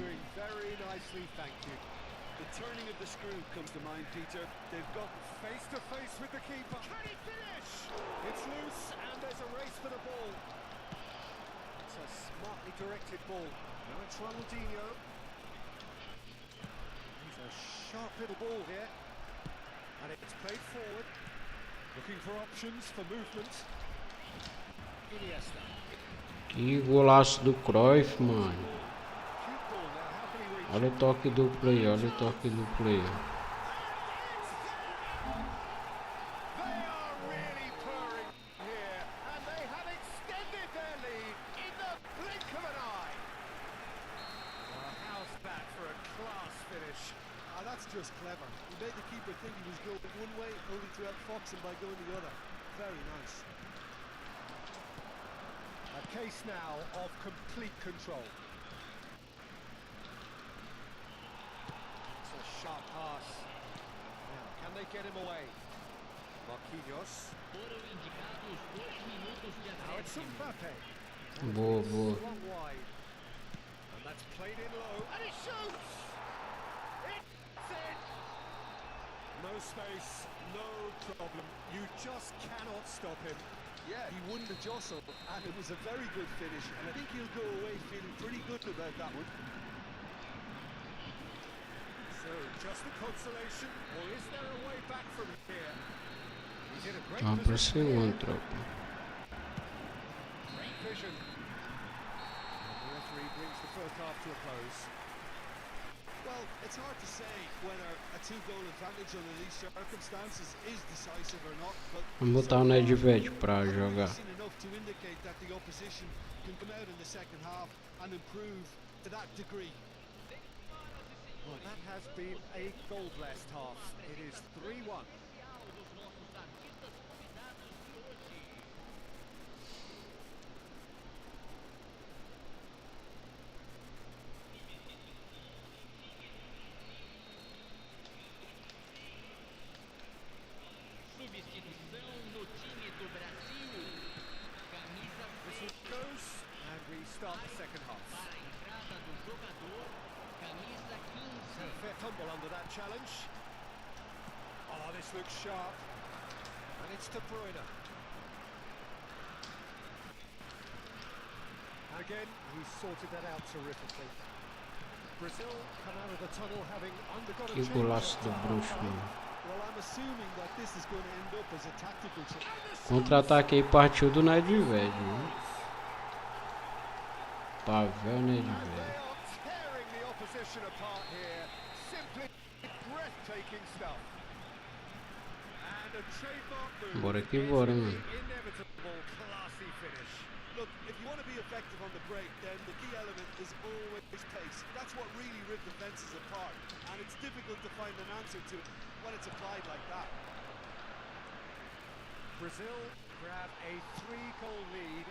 The turning of the screw comes to mind, Peter. They've got face to face with the keeper. Can he finish? It's loose and there's a race for the ball. It's a smartly directed ball. Now it's Ronaldinho. He's a sharp little ball here. And it's played forward. Looking for options for movement. Iniesta. Que golaço do Cruyff, mano. Cute ball now. How can he reach? Olha o toque do play, olha o toque do play. They are really purring here, and they have extended their lead in the blink of an eye. How's that for a class finish? That's just clever. He made the keeper think he was going one way, only to outfox him by going the other. Very nice. A case now of complete control. It's a sharp pass. Now, can they get him away? Marquinhos. Now it's Mbappe. Boa, boa. Long wide. And that's played in low. And he shoots! It's in! No space, no problem. You just cannot stop him. Yeah, he won the jostle, and it was a very good finish, and I think he'll go away feeling pretty good about that one. So, just a consolation, or is there a way back from here? He's in a great Vamos pro position segundo, here. tropa. Great vision. And the referee brings the first half to a close. Well, it's hard to say whether a two-goal advantage under these circumstances is decisive or not, but Vamos botar o Nedved pra jogar. seen enough to indicate that the opposition can come out in the second half and improve to that degree. Well, that has been a goal-blessed half. It is 3-1. Substituição no time do Brasil. Camisa Whistle goes, and we start the second half. para a entrada do jogador. Camisa 15. A fair tumble under that challenge. Oh, this looks sharp. And it's De Bruyne. Again, he sorted that out terrifically. Brazil come out of the tunnel having undergone a Que change. golaço do bruxo, mano. Well, I'm assuming that this is going to end up as a tactical change. Contra-ataque aí partiu do Nedved, viu? Pavel And they Nedved. are tearing the opposition apart here. Simply breathtaking stuff. And a trademark move. Bora que bora, is mano. the inevitable classy finish. Look, if you want to be effective on the break, then the key element is always pace. That's what really ripped defenses apart, and it's difficult to find an answer to it when it's applied like that. Brazil grab a 3-goal lead.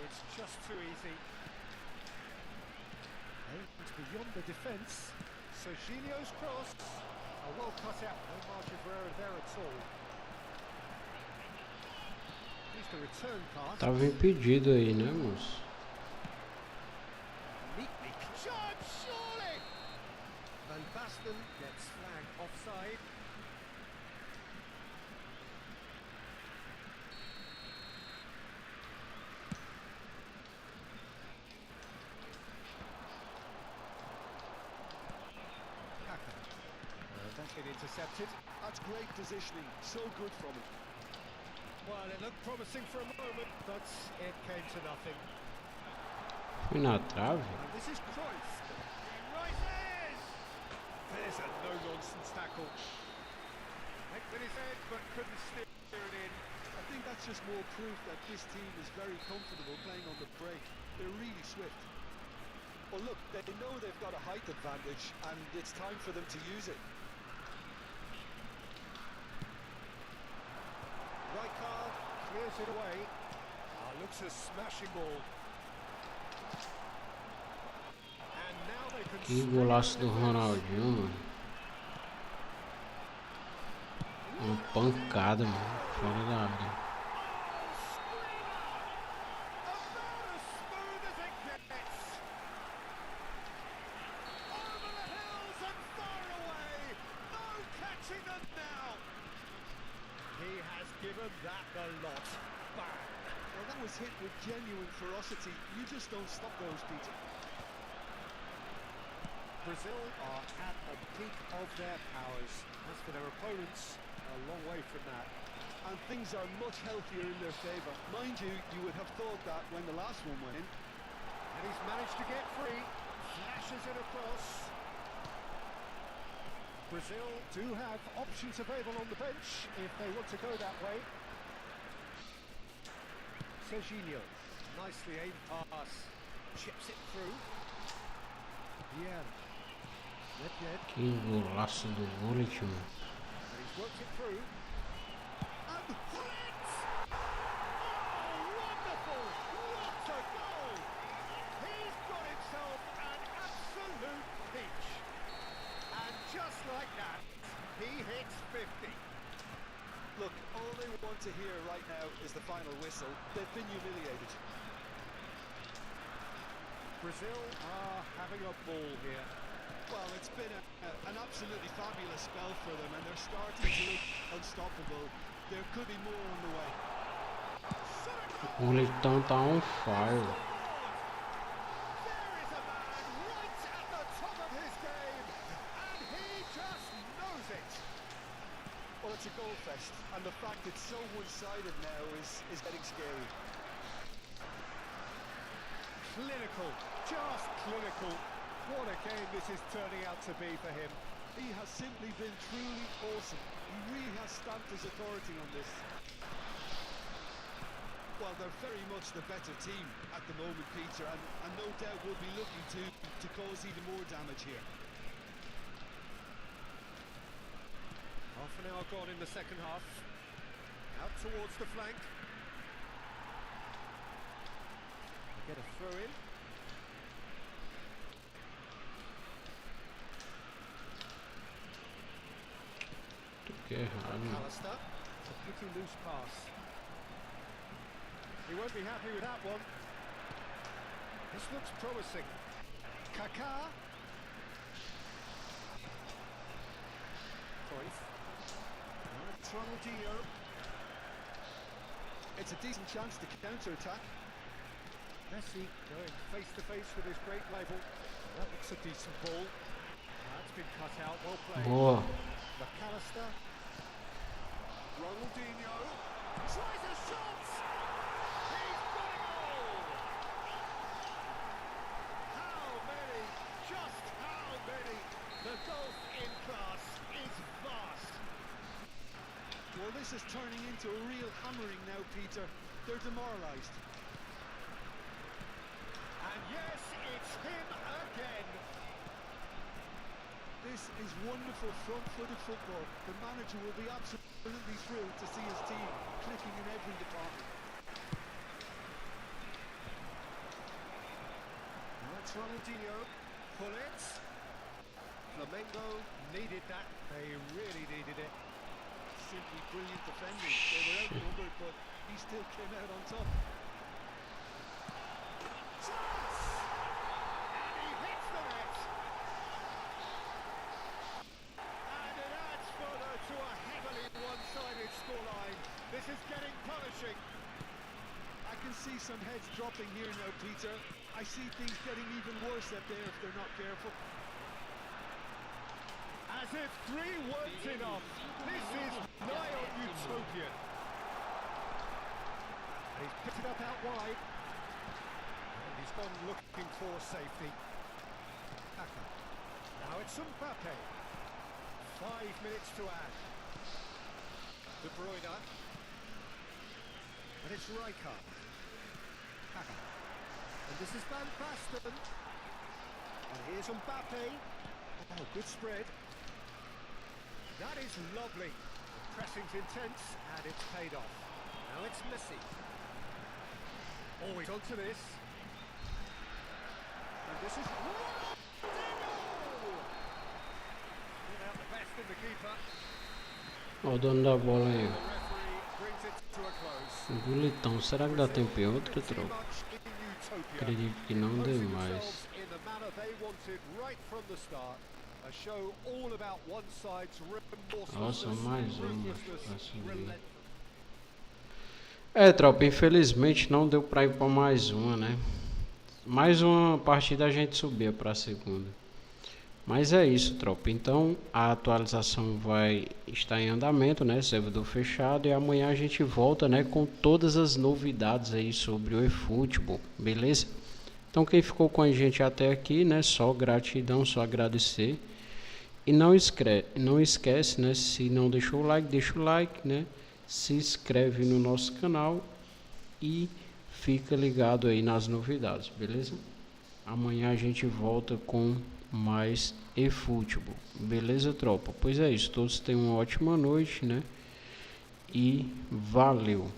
It's just too easy. And it's beyond the defence. Serginho's cross. A well cut out. No margin for error there at all. Here's the return pass. Tava impedido aí, né, moço? Neatly shot, surely! Van Basten gets flagged offside. That's been intercepted. That's great positioning, so good from him. Well, it looked promising for a moment, but it came to nothing. Foi na trave? And this is Cruyff. He rises! There's a no-nonsense tackle. Hit with his head, but couldn't steer it in. I think that's just more proof that this team is very comfortable playing on the break. They're really swift. Well, look, they know they've got a height advantage, and it's time for them to use it. Rijkaard clears it away. Looks a smashing ball. And now they can Que golaço do Ronaldinho, mano. Uma pancada, mano. Fora da área. about as smooth as it gets. Over the hills and far away. No catching them now. He has given that the lot. Bang. Well, that was hit with genuine ferocity. You just don't stop those, Peter. Brazil are at a peak of their powers. As for their opponents, a long way from that. And things are much healthier in their favour. Mind you, you would have thought that when the last one went in. And he's managed to get free. Flashes it across. Brazil do have options available on the bench if they want to go that way. Seja, nicely aimed pass. Chips it through. Yeah. Que golaço do vôlei, mano. And he's worked it through. And hits! Oh, wonderful! What a goal! He's got himself an absolute pinch. And just like that, he hits 50. Look, all they want to hear right now is the final whistle. They've been humiliated. Brazil are having a ball here. Well, it's been an absolutely fabulous spell for them, and they're starting to look unstoppable. There could be more on the way. O Leitão tá on fire. There is a man right at the top of his game, and he just knows it. Well, it's a goal fest, and the fact it's so one-sided now is getting scary. Clinical, just clinical. What a game this is turning out to be for him. He has simply been truly awesome. He really has stamped his authority on this. Well, they're very much the better team at the moment, Peter, and no doubt will be looking to cause even more damage here. Half an hour gone in the second half. Out towards the flank. Get a throw in. Que errado. Alistair, a pretty loose pass. He won't be happy with that one. This looks promising. Kaká. Cruyff. Ronaldinho. It's a decent chance to counter-attack. Messi going face to face with his great rival. That looks a decent ball. That's been cut out, well played. Boa. McAllister. Ronaldinho tries a shot. He's got a goal. How many? Just how many? The golf in class is vast. Well, this is turning into a real hammering now, Peter. They're demoralised. And yes, it's him again. This is wonderful front-footed football. The manager will be absolutely thrilled to see his team clicking in every department. That's Ronaldinho. Pull it. Flamengo needed that. They really needed it. Simply brilliant defending. They were outnumbered, but he still came out on top. Chance! And he hits the net. And it adds further to a heavily one-sided scoreline. This is getting punishing. I can see some heads dropping here now, Peter. I see things getting even worse up there if they're not careful. As if 3 weren't enough. This is nigh on utopian. And he's picked it up out wide. And he's gone looking for safety. Kaká. Now it's Mbappe. 5 minutes to add. De Bruyne. And it's Rijkaard. Kaká. And this is Van Basten. And here's Mbappe. Oh, good spread. That is lovely. The pressing's intense, and it's paid off. Now it's Messi. Always onto this. And this is without the best in the keeper. Ó, o dono da bola aí. The referee brings it to a close. O Gulitão. Será que dá tempo em outra Pretty troca? much in utopia. Acredito que não dê Imposing mais. themselves in the manner they wanted right from the start. A show all about one side's Nossa, mais uma. ruthlessness, Pra subir. relentless. É, tropa, infelizmente não deu pra ir pra mais uma, né? Mais uma partida a gente subia pra segunda. Mas é isso, tropa. Então a atualização vai estar em andamento, né? Servidor fechado. E amanhã a gente volta, né? Com todas as novidades aí sobre o eFootball, beleza? Então quem ficou com a gente até aqui, né? Só gratidão, só agradecer. E não esquece, né? Se não deixou o like, deixa o like, né? Se inscreve no nosso canal e fica ligado aí nas novidades, beleza? Amanhã a gente volta com mais eFootball, beleza, tropa? Pois é isso, todos tenham uma ótima noite, né? E valeu!